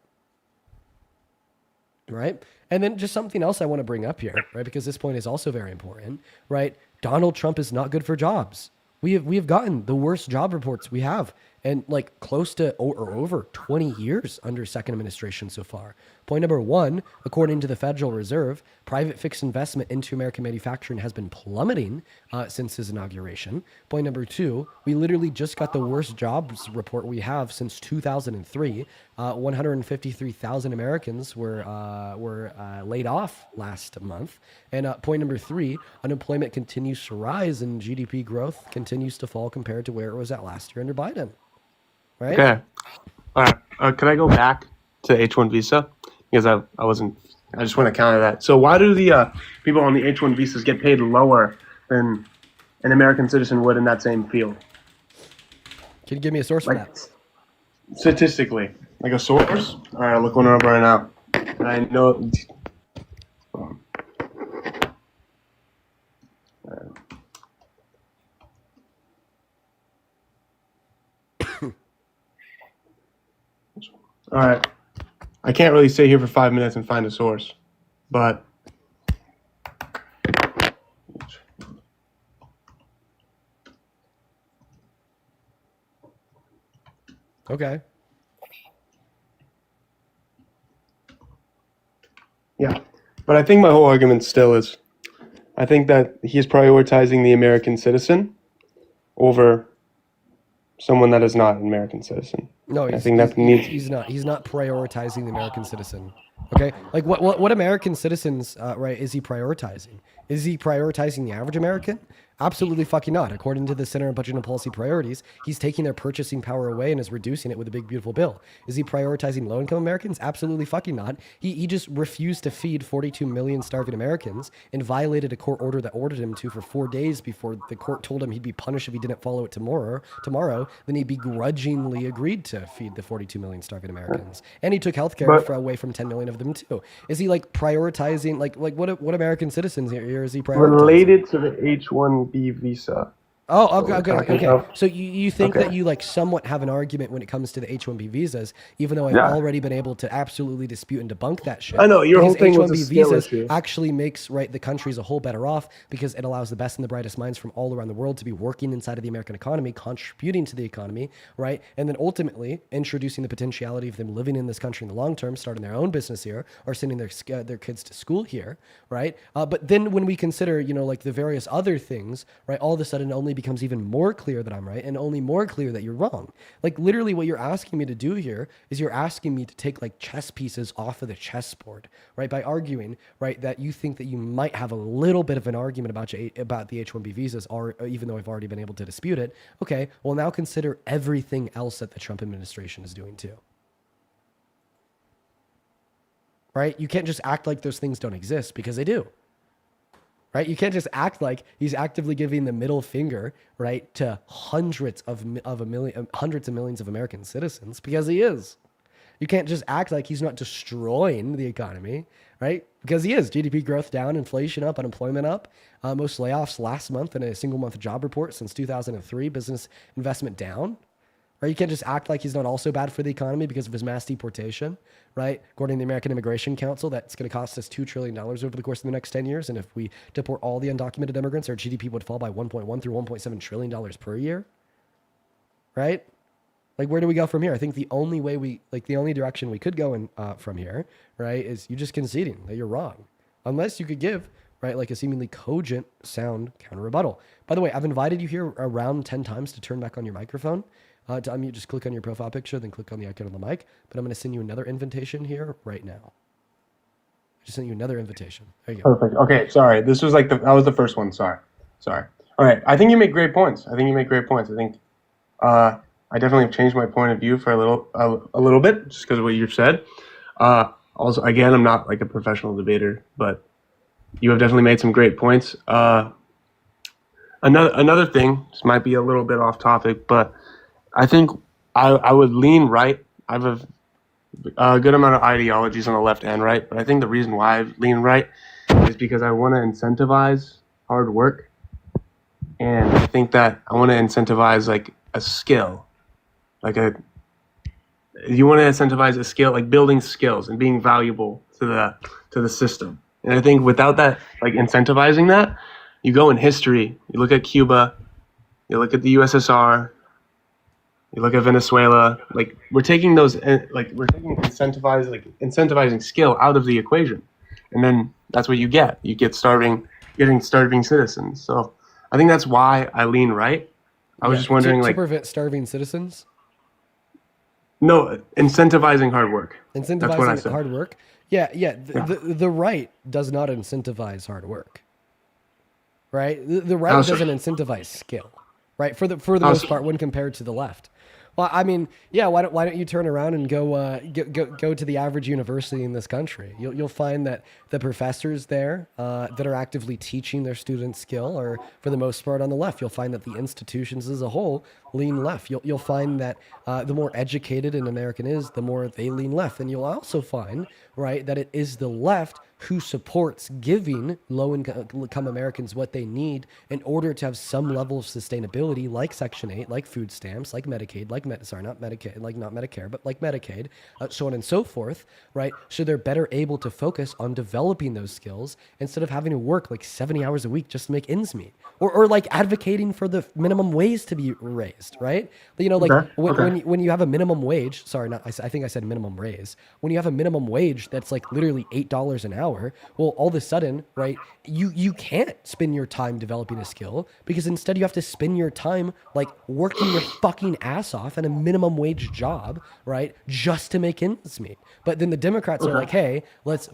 right? And then just something else I want to bring up here, right? Because this point is also very important, right? Donald Trump is not good for jobs. We have gotten the worst job reports we have, and like close to or over 20 years under second administration so far. Point number one, according to the Federal Reserve, private fixed investment into American manufacturing has been plummeting since his inauguration. Point number two, we literally just got the worst jobs report we have since 2003. 153,000 Americans were laid off last month. And point number three, unemployment continues to rise and GDP growth continues to fall compared to where it was at last year under Biden. Right? Okay. All right. Could I go back to H-1 visa? Because I just want to counter that. So why do the people on the H-1 visas get paid lower than an American citizen would in that same field? Can you give me a source for that? Statistically, like a source? All right, I'll look one up right now. And I know. All right. I can't really stay here for 5 minutes and find a source, but okay. Yeah, but I think my whole argument still is, I think that he's prioritizing the American citizen over someone that is not an American citizen. No, I think that needs. He's not. He's not prioritizing the American citizen. Okay, like what American citizens, right? Is he prioritizing? Is he prioritizing the average American? Absolutely fucking not. According to the Center on Budget and Policy Priorities, he's taking their purchasing power away and is reducing it with a big, beautiful bill. Is he prioritizing low-income Americans? Absolutely fucking not. He just refused to feed 42 million starving Americans and violated a court order that ordered him to for 4 days before the court told him he'd be punished if he didn't follow it tomorrow. Then he begrudgingly agreed to feed the 42 million starving Americans. And he took healthcare away from 10 million of them too. Is he like prioritizing, like what American citizens here is he prioritizing? Related to the H-1B visa, Oh, what we're okay. talking Okay. about. So you think Okay. that you like somewhat have an argument when it comes to the H-1B visas, even though I've Yeah. already been able to absolutely dispute and debunk that shit. I know your Because whole thing was a H-1B skill visas issue. actually makes the country as a whole better off because it allows the best and the brightest minds from all around the world to be working inside of the American economy, contributing to the economy, right? And then ultimately introducing the potentiality of them living in this country in the long term, starting their own business here, or sending their kids to school here, right? But then when we consider, like the various other things, right, all of a sudden it only becomes even more clear that I'm right and only more clear that you're wrong. Like literally what you're asking me to do here is you're asking me to take like chess pieces off of the chessboard, right? By arguing, right, that you think that you might have a little bit of an argument about the H-1B visas, or even though I've already been able to dispute it. Okay, well now consider everything else that the Trump administration is doing too. Right? You can't just act like those things don't exist because they do. Right? You can't just act like he's actively giving the middle finger, right, to hundreds of millions of American citizens, because he is. You can't just act like he's not destroying the economy, right? Because he is. GDP growth down, inflation up, unemployment up. Most layoffs last month in a single month job report since 2003. Business investment down. Right? You can't just act like he's not also bad for the economy because of his mass deportation, right? According to the American Immigration Council, that's going to cost us $2 trillion over the course of the next 10 years. And if we deport all the undocumented immigrants, our GDP would fall by $1.1 through $1.7 trillion per year, right? Like, where do we go from here? I think the only direction we could go in from here, right, is you just conceding that you're wrong. Unless you could give, right, like a seemingly cogent, sound counter rebuttal. By the way, I've invited you here around 10 times to turn back on your microphone. To unmute, just click on your profile picture, then click on the icon on the mic. But I'm going to send you another invitation here right now. I just sent you another invitation. There you go. Perfect. Okay, sorry. This was that was the first one. Sorry. All right. I think you make great points. I think I definitely have changed my point of view for a little bit just because of what you've said. Also, again, I'm not like a professional debater, but you have definitely made some great points. Another thing, this might be a little bit off topic, but I think I would lean right. I have a good amount of ideologies on the left and right, but I think the reason why I lean right is because I want to incentivize hard work, and I think that I want to incentivize like a skill, you want to incentivize a skill, like building skills and being valuable to the system. And I think without that, like incentivizing that, you go in history, you look at Cuba, you look at the USSR, you look at Venezuela, like we're taking incentivizing skill out of the equation. And then that's what you get. You get starving citizens. So I think that's why I lean right. I was just wondering, to prevent starving citizens? No, incentivizing hard work. Incentivizing That's what I said. hard work? Yeah. The right does not incentivize hard work. Right? The right doesn't incentivize skill. Right? For the most part, when compared to the left. Well, I mean, yeah. Why don't you turn around and go to the average university in this country? You'll find that the professors there that are actively teaching their students skill are, for the most part, on the left. You'll find that the institutions as a whole lean left. You'll find that the more educated an American is, the more they lean left. And you'll also find, right, that it is the left who supports giving low-income Americans what they need in order to have some level of sustainability, like Section 8, like food stamps, like Medicaid, not Medicare, but like Medicaid, so on and so forth, right? So they're better able to focus on developing those skills instead of having to work like 70 hours a week just to make ends meet. Or like advocating for the minimum wage to be raised, right? When you have a minimum wage, I think I said minimum raise. When you have a minimum wage that's like literally $8 an hour, well, all of a sudden, right, you can't spend your time developing a skill because instead you have to spend your time like working your fucking ass off at a minimum wage job, right, just to make ends meet. But then the Democrats are like, hey, let's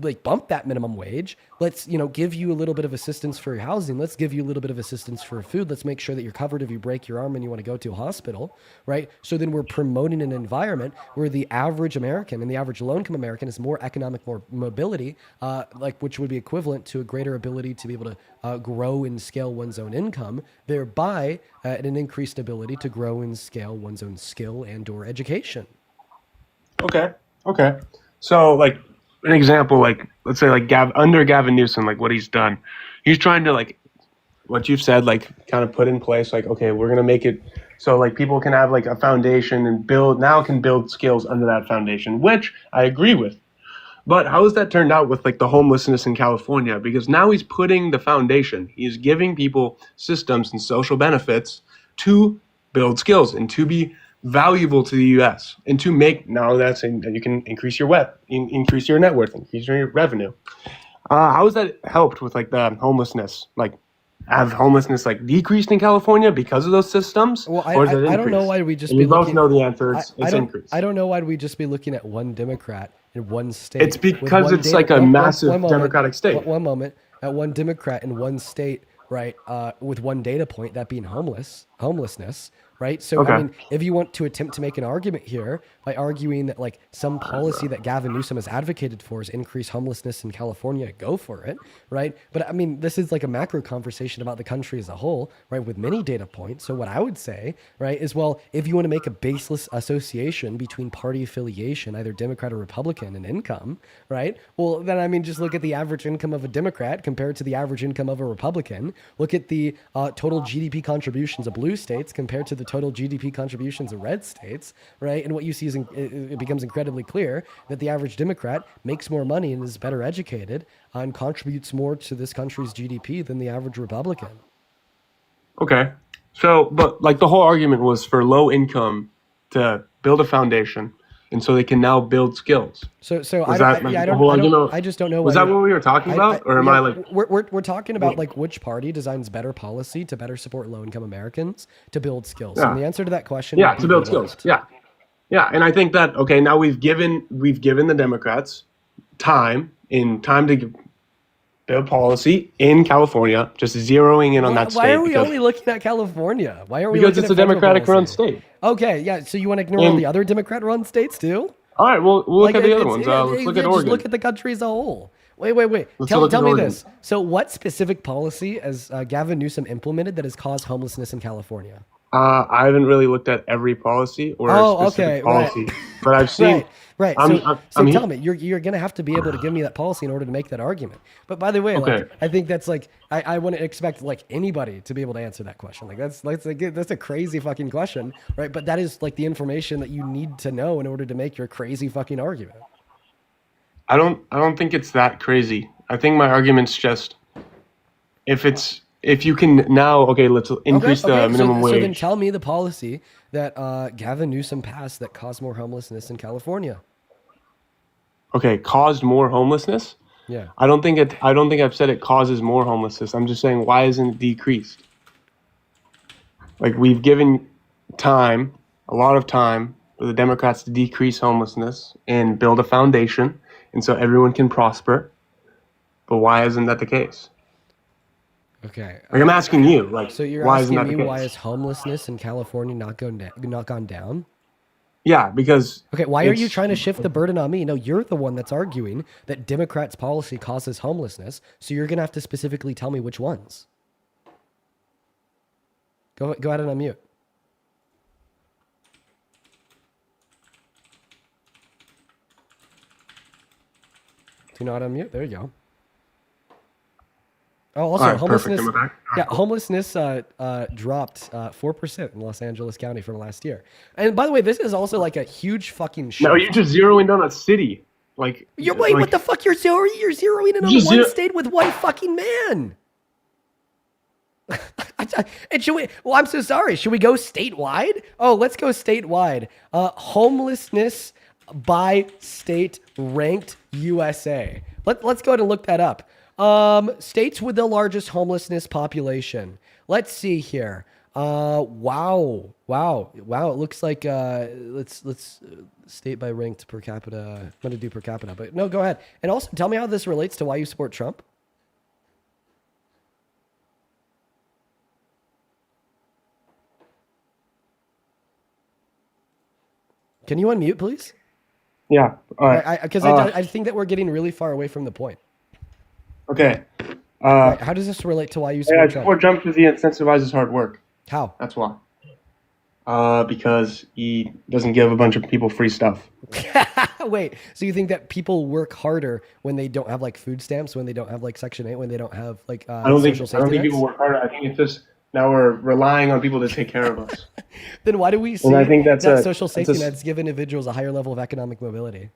like bump that minimum wage. Let's, give you a little bit of assistance for your housing. Let's give you a little bit of assistance for food. Let's make sure that you're covered if you break your arm and you want to go to a hospital, right? So then we're promoting an environment where the average American and the average low-income American has more economic mobility, which would be equivalent to a greater ability to be able to grow and scale one's own income, thereby an increased ability to grow and scale one's own skill and or education. Okay. So, like, an example, like, let's say, like, under Gavin Newsom, like, what he's done, he's trying to, like, what you've said, like kind of put in place, like, okay, we're going to make it so like people can have like a foundation and can build skills under that foundation, which I agree with. But how has that turned out with like the homelessness in California? Because now he's putting the foundation. He's giving people systems and social benefits to build skills and to be valuable to the U.S. and to make you can increase your increase your net worth, increase your revenue. How has that helped with like the homelessness? Like, have homelessness like decreased in California because of those systems? Well, or is it I don't know why we just. And be you both looking, know the answer. It's increased. I don't know why we just be looking at one Democrat in one state. It's because it's like a massive Democratic state. One moment, at one Democrat in one state, right? With one data point, that being homelessness, right? So Okay. I mean, if you want to attempt to make an argument here by arguing that like some policy that Gavin Newsom has advocated for is increase homelessness in California, go for it, right? But I mean, this is like a macro conversation about the country as a whole, right? With many data points. So what I would say, right, is well, if you want to make a baseless association between party affiliation, either Democrat or Republican, and income, right? Well, then I mean, just look at the average income of a Democrat compared to the average income of a Republican. Look at the total GDP contributions of blue states compared to the total GDP contributions of red states, right? And what you see is it becomes incredibly clear that the average Democrat makes more money and is better educated and contributes more to this country's GDP than the average Republican. Okay. So, but like the whole argument was for low income to build a foundation, and so they can now build skills. So Was I just don't know. Was that what we were talking about, or am I like? We're talking about like which party designs better policy to better support low income Americans to build skills. Yeah. And the answer to that question, Yeah, would be to build the skills. left. Yeah, and I think that now we've given the Democrats time to build policy in California, just zeroing in on that state. Why are we only looking at California? Why are we? Because looking it's a at federal Democratic-run policy? state. Okay, yeah. So you want to ignore all the other Democrat-run states too? All right, well, we'll look at the other it's- ones. yeah, Let's look at just Oregon. look at the country as a whole. Wait. Let's Tell look at me Oregon. this. So what specific policy has Gavin Newsom implemented that has caused homelessness in California? I haven't really looked at every policy or a specific policy, but I've seen. Right. I'm Tell me, you're going to have to be able to give me that policy in order to make that argument. But by the way, Okay. like, I think that's like, I wouldn't expect like anybody to be able to answer that question. Like that's a crazy fucking question, right? But that is like the information that you need to know in order to make your crazy fucking argument. I don't think it's that crazy. I think my argument's just if you can now, let's increase the minimum wage. So then tell me the policy that Gavin Newsom passed that caused more homelessness in California. Okay, caused more homelessness? Yeah. I don't think I've said it causes more homelessness. I'm just saying, why isn't it decreased? Like, we've given a lot of time for the Democrats to decrease homelessness and build a foundation, and so everyone can prosper. But why isn't that the case? Okay. Like, I'm asking you, like, So you're why isn't asking that me the why case? is homelessness in California not gone down? Yeah, because Okay, why are you trying to shift the burden on me? No, you're the one that's arguing that Democrats' policy causes homelessness, so you're going to have to specifically tell me which ones. Go ahead and unmute. Do you know how to unmute? There you go. Oh, also, All right, homelessness. perfect. Am I back? Yeah, homelessness dropped 4% in Los Angeles County from last year. And by the way, this is also like a huge fucking shift. No, you're just zeroing in on a city. Like, Wait, what the fuck? You're zeroing in on one state with one fucking man. And should we? Well, I'm so sorry. Should we go statewide? Oh, let's go statewide. Homelessness by state ranked USA. Let's go ahead and look that up. States with the largest homelessness population. Let's see here. Wow. It looks like let's state by ranked per capita. I'm gonna do per capita, but no, go ahead. And also tell me how this relates to why you support Trump. Can you unmute, please? Yeah. All right. Because I think that we're getting really far away from the point. Okay. How does this relate to why you I support Trump? support Trump because he incentivizes hard work. How? That's why. because he doesn't give a bunch of people free stuff. Wait, so you think that people work harder when they don't have like food stamps, when they don't have like Section 8, when they don't have like I don't think social people work harder. I think it's just now we're relying on people to take care of us. Then why do we see And I think that's that a- social that's a safety s- nets give individuals a higher level of economic mobility?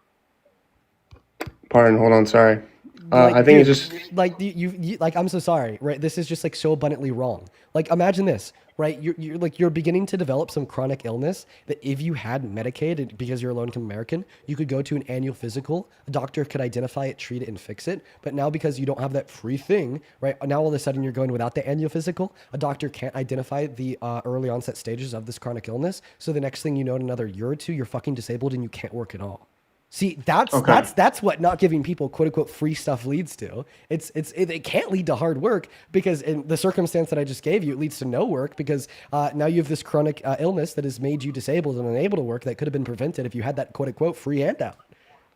Pardon, hold on, sorry. Like, I think dude, it's just like you like I'm so sorry, right? This is just like so abundantly wrong. Like imagine this, right? You're beginning to develop some chronic illness that if you had Medicaid because you're a low-income American, you could go to an annual physical, a doctor could identify it, treat it, and fix it. But now because you don't have that free thing, right? Now all of a sudden you're going without the annual physical. A doctor can't identify the early onset stages of this chronic illness. So the next thing you know, in another year or two, you're fucking disabled and you can't work at all. See, that's what not giving people quote unquote free stuff leads to. It can't lead to hard work because in the circumstance that I just gave you, it leads to no work because now you have this chronic illness that has made you disabled and unable to work that could have been prevented if you had that quote unquote free handout.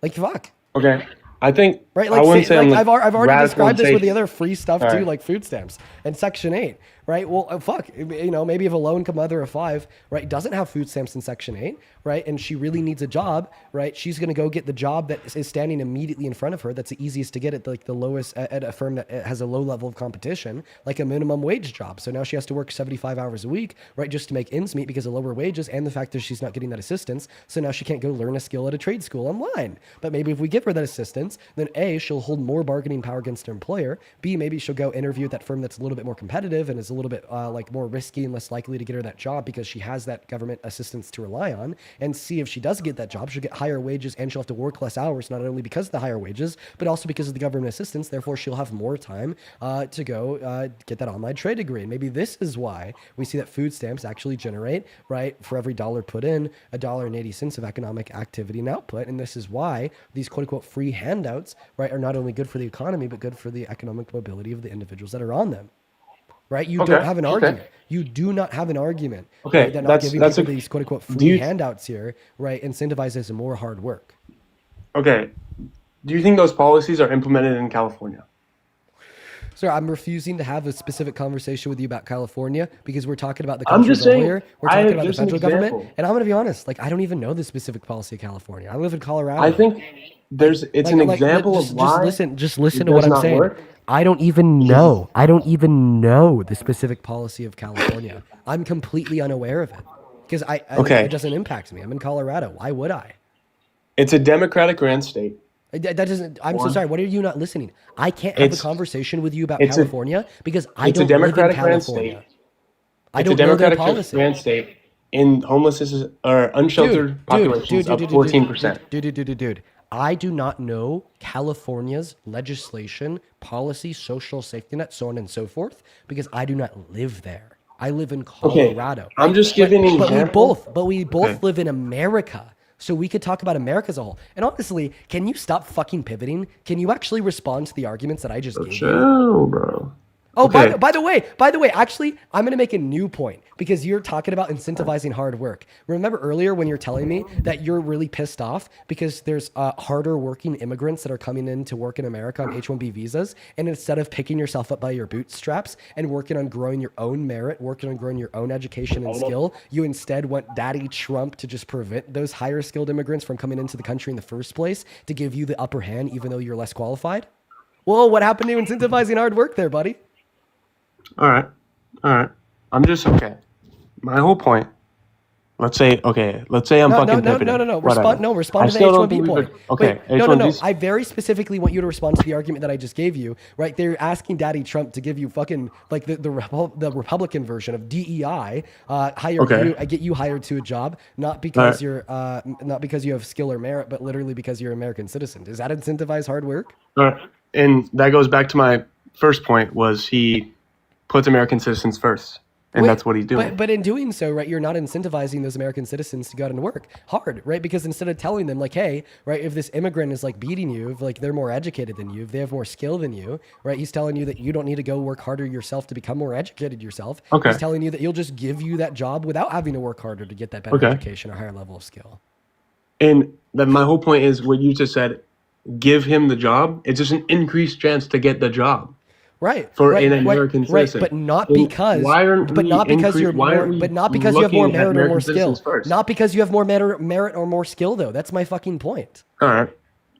Like fuck. okay. I think Right, I wouldn't say I'm I've already radical described and this with say- the other free stuff too, Sorry. like food stamps and Section 8, right? Well, fuck, you know, maybe if a low-income mother of 5, right, doesn't have food stamps in Section 8, right, and she really needs a job, right, she's going to go get the job that is standing immediately in front of her. That's the easiest to get at like the lowest at a firm that has a low level of competition, like a minimum wage job. So now she has to work 75 hours a week, right, just to make ends meet because of lower wages and the fact that she's not getting that assistance. So now she can't go learn a skill at a trade school online. But maybe if we give her that assistance, then A, she'll hold more bargaining power against her employer. B, maybe she'll go interview at that firm that's a little bit more competitive and is a little bit like more risky and less likely to get her that job because she has that government assistance to rely on. And C, if she does get that job, she'll get higher wages and she'll have to work less hours, not only because of the higher wages, but also because of the government assistance. Therefore, she'll have more time to go get that online trade degree. And maybe this is why we see that food stamps actually generate, right, for every dollar put in, $1.80 of economic activity and output. And this is why these quote unquote free handouts, right, are not only good for the economy, but good for the economic mobility of the individuals that are on them. Right? You don't have an argument. You do not have an argument. Okay, right, that not that's- giving that's people a- these quote unquote do free you- handouts here, right, incentivizes more hard work. Okay. Do you think those policies are implemented in California? Sir, I'm refusing to have a specific conversation with you about California because we're talking about the I'm country just as a whole saying, here. We're talking about the just an federal government. example. And I'm going to be honest, like, I don't even know the specific policy of California. I live in Colorado. I think it's an example of why just listen it to what does I'm not saying. work. I don't even know. I don't even know the specific policy of California. I'm completely unaware of it because Okay. it doesn't impact me. I'm in Colorado. Why would I? It's a Democratic-ran state. That doesn't. I'm so sorry. What are you not listening? I can't have a It's- conversation with you about it's a- California because I It's a don't live in Democratic-ran California. state. I It's a don't know their Democratic-ran policy. state, and homelessness or unsheltered populations up 14%. Dude. I do not know California's legislation, policy, social safety net, so on and so forth, because I do not live there. I live in Colorado. I'm just giving an But example. we both Okay. live in America. So we could talk about America as a whole. And honestly, can you stop fucking pivoting? Can you actually respond to the arguments that I just gave you? Chill, bro. Oh, Okay. by the way, actually, I'm going to make a new point because you're talking about incentivizing hard work. Remember earlier when you're telling me that you're really pissed off because there's harder working immigrants that are coming in to work in America on H-1B visas, and instead of picking yourself up by your bootstraps and working on growing your own merit, working on growing your own education and skill, you instead want Daddy Trump to just prevent those higher skilled immigrants from coming into the country in the first place to give you the upper hand even though you're less qualified? Well, what happened to incentivizing hard work there, buddy? All right. I'm just okay. My whole point. Let's say I'm fucking pivoting. No. Whatever. Respond I to the still don't H-1B believe point. it. Okay. Wait, no. H-1Bs. I very specifically want you to respond to the argument that I just gave you. Right? They're asking Daddy Trump to give you fucking like the Republican version of DEI. Get you hired to a job, not because not because you have skill or merit, but literally because you're an American citizen. Does that incentivize hard work? And that goes back to my first point. Was he puts American citizens first, and that's what he's doing. But in doing so, right, you're not incentivizing those American citizens to go out and work hard, right? Because instead of telling them like, hey, right, if this immigrant is like beating you, if like they're more educated than you, if they have more skill than you, right, he's telling you that you don't need to go work harder yourself to become more educated yourself. Okay. He's telling you that he'll just give you that job without having to work harder to get that better education or higher level of skill. And then my whole point is what you just said. Give him the job. It's just an increased chance to get the job. Right. for right, an right, American citizen. Right, but not Then because why aren't but we not because you're why aren't more we but not because you have more looking at merit or more American skill. citizens first? Not because you have more merit or more skill though. That's my fucking point. All right.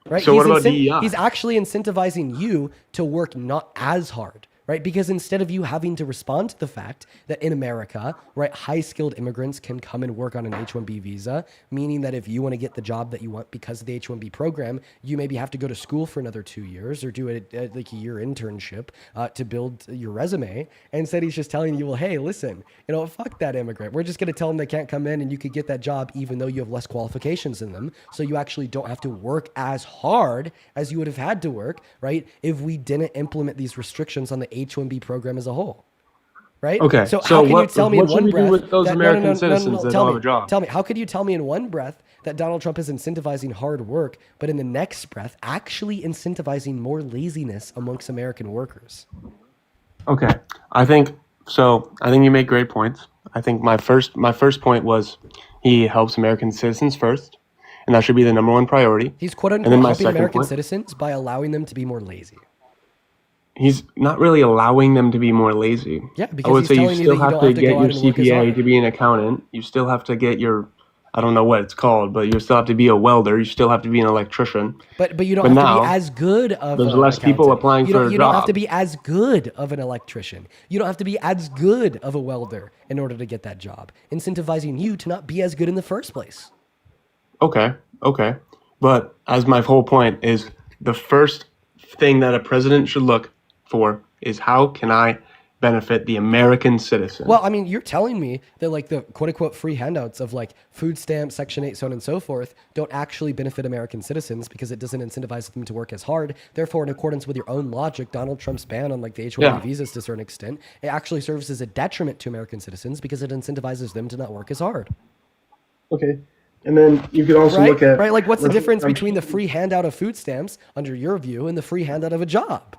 Right? So what about DEI? He's actually incentivizing you to work not as hard, right? Because instead of you having to respond to the fact that in America, right, high-skilled immigrants can come and work on an H-1B visa, meaning that if you want to get the job that you want because of the H-1B program, you maybe have to go to school for another 2 years or do like a year internship to build your resume. And instead, he's just telling you, well, hey, listen, fuck that immigrant. We're just going to tell them they can't come in and you could get that job even though you have less qualifications than them. So you actually don't have to work as hard as you would have had to work, right, if we didn't implement these restrictions on the H-1B program as a whole, right? Okay. So how can you tell me in one breath with those that American citizens that don't have a job? Tell me, how could you tell me in one breath that Donald Trump is incentivizing hard work, but in the next breath actually incentivizing more laziness amongst American workers? Okay. I think you make great points. I think my first point was he helps American citizens first, and that should be the number one priority. He's quote And unquote then my helping second American point- citizens by allowing them to be more lazy. He's not really allowing them to be more lazy. Yeah, because I would he's say you telling you still that you have don't to have to get go your out and work as CPA hard. to be an accountant. You still have to get your, I don't know what it's called, but you still have to be a welder. You still have to be an electrician. But you don't But have to now, be as good of there's an less people accountant. applying You for don't, a you don't have job. to be as good of an electrician. You don't have to be as good of a welder in order to get that job, incentivizing you to not be as good in the first place. Okay. But as my whole point is, the first thing that a president should look for is how can I benefit the American citizen? Well, I mean, you're telling me that like the quote unquote free handouts of like food stamps, Section 8, so on and so forth, don't actually benefit American citizens because it doesn't incentivize them to work as hard. Therefore, in accordance with your own logic, Donald Trump's ban on like the H-1B visas to a certain extent, it actually serves as a detriment to American citizens because it incentivizes them to not work as hard. Okay. And then you could also look at... Right, like what's the difference between the free handout of food stamps, under your view, and the free handout of a job?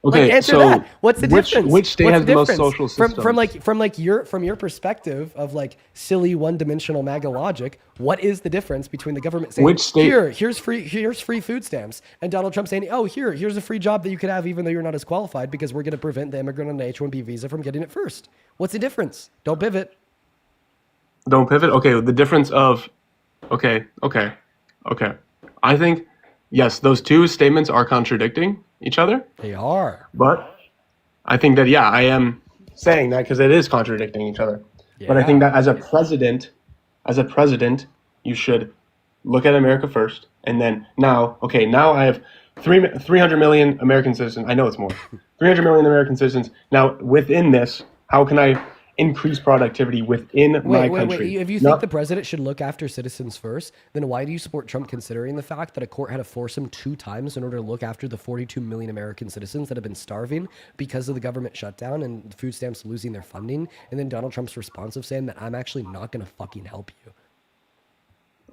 Okay, like, answer so that. What's the difference? Which state What's has the most difference? social systems? From your perspective of like silly one-dimensional MAGA logic, what is the difference between the government saying, Which state- here's free food stamps, and Donald Trump saying, oh, here's a free job that you could have even though you're not as qualified because we're going to prevent the immigrant on the H-1B visa from getting it first. What's the difference? Don't pivot. Don't pivot? Okay, the difference of... Okay. I think, yes, those two statements are contradicting each other. They are. But I think that, yeah, I am saying that because it is contradicting each other. Yeah. But I think that as a president, you should look at America first. And then now I have 300 million American citizens. I know it's more. 300 million American citizens. Now, within this, how can I increase productivity within my country? If you think the president should look after citizens first, then why do you support Trump considering the fact that a court had to force him 2 times in order to look after the 42 million American citizens that have been starving because of the government shutdown and food stamps losing their funding? And then Donald Trump's response of saying that I'm actually not going to fucking help you.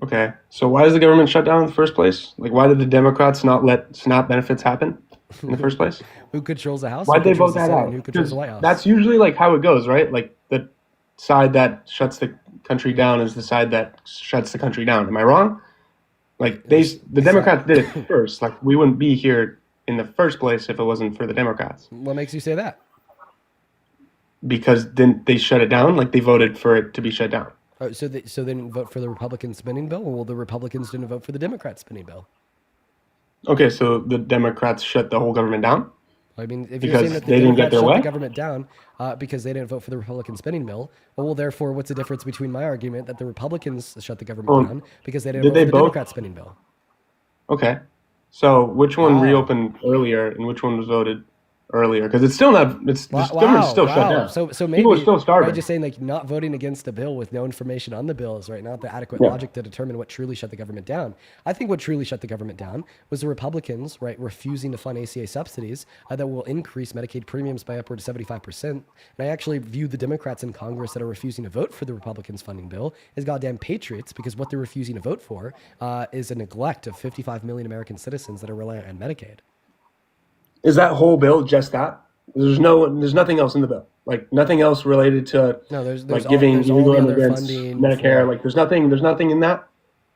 Okay, so why is the government shut down in the first place? Like, why did the Democrats not let SNAP benefits happen in the first place? Who controls the House? Why'd Who they vote controls the that Senate, out? and who controls the White House? That's usually like how it goes, right? Like the side that shuts the country down is the side that shuts the country down. Am I wrong? Like the Democrats did it first. Like we wouldn't be here in the first place if it wasn't for the Democrats. What makes you say that? Because then they shut it down. Like they voted for it to be shut down. Oh, so they didn't vote for the Republican spending bill, or well, the Republicans didn't vote for the Democrat spending bill? Okay, so the Democrats shut the whole government down? I mean, if Because you're saying that the they didn't get Democrats their shut way? the government down because they didn't vote for the Republican spending bill, well, therefore, what's the difference between my argument that the Republicans shut the government down because they didn't vote for the Democrat spending bill? Okay. So which one reopened earlier and which one was voted earlier? Because it's still not. This government's still shut down. So maybe people are still starving. Right, just saying like not voting against the bill with no information on the bill is right not the adequate logic to determine what truly shut the government down. I think what truly shut the government down was the Republicans, right, refusing to fund ACA subsidies that will increase Medicaid premiums by upward to 75%. And I actually view the Democrats in Congress that are refusing to vote for the Republicans funding bill as goddamn patriots because what they're refusing to vote for is a neglect of 55 million American citizens that are reliant on Medicaid. Is that whole bill just that? There's nothing else in the bill. Like nothing else related to there's like all- giving there's all illegal the other immigrants funding Medicare. for- Like there's nothing in that.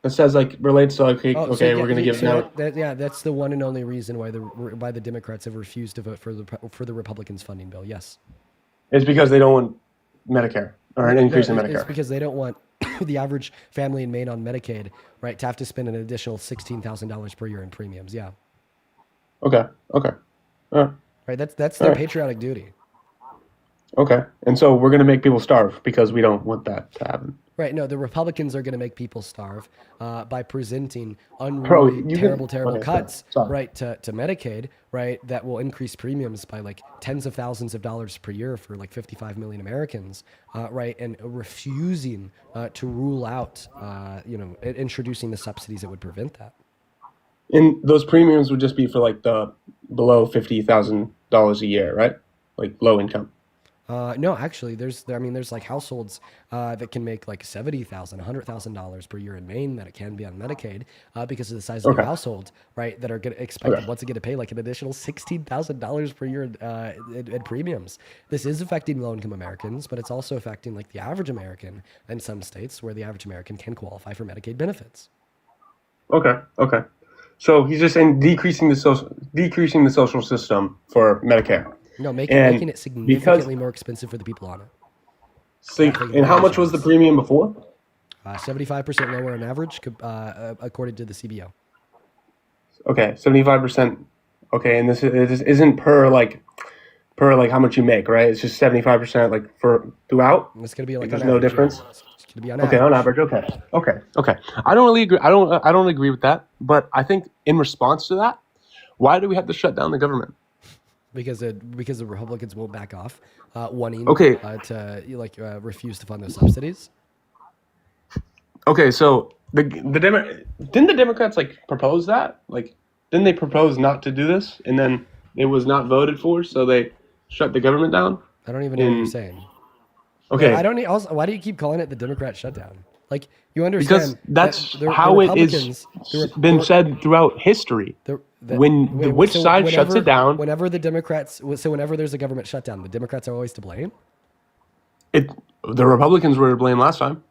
It says like relates to okay, Oh, okay, we're gonna give now. That's the one and only reason why the Democrats have refused to vote for the Republicans' funding bill. Yes, It's because they don't want Medicare or an increase in Medicare. It's because they don't want the average family in Maine on Medicaid, right, to have to spend an additional $16,000 per year in premiums. Yeah. Okay. Right. That's their patriotic duty. Okay. And so we're gonna make people starve because we don't want that to happen. Right. No, the Republicans are going to make people starve by presenting unruly, terrible cuts, right, to Medicaid, right, that will increase premiums by like tens of thousands of dollars per year for like 55 million Americans, right, and refusing to rule out, introducing the subsidies that would prevent that. And those premiums would just be for like the below $50,000 a year, right? Like low income. No, actually, there's like households that can make like $70,000, $100,000 per year in Maine that it can be on Medicaid because of the size of their household, right? That are going to expect once again to pay like an additional $16,000 per year in premiums. This is affecting low-income Americans, but it's also affecting like the average American in some states where the average American can qualify for Medicaid benefits. Okay. So he's just saying decreasing the social system for Medicare. No, making it significantly more expensive for the people on it. So, and how much was the premium before? 75% lower on average, according to the CBO. Okay, 75%. Okay, and this isn't per how much you make, right? It's just 75% like for throughout. It's gonna be like there's no difference. It's gonna be on average. On average. Okay. I don't really agree. I don't agree with that. But I think in response to that, why do we have to shut down the government? Because the Republicans won't back off, wanting to refuse to fund those subsidies. Okay, so didn't the Democrats like propose that? Like, didn't they propose not to do this, and then it was not voted for, so they shut the government down? I don't even know what you're saying. Okay, I don't. Also, why do you keep calling it the Democrat shutdown? Like, you understand? Because that's how it is been said throughout history. Which side shuts it down? Whenever there's a government shutdown, the Democrats are always to blame. The Republicans were to blame last time.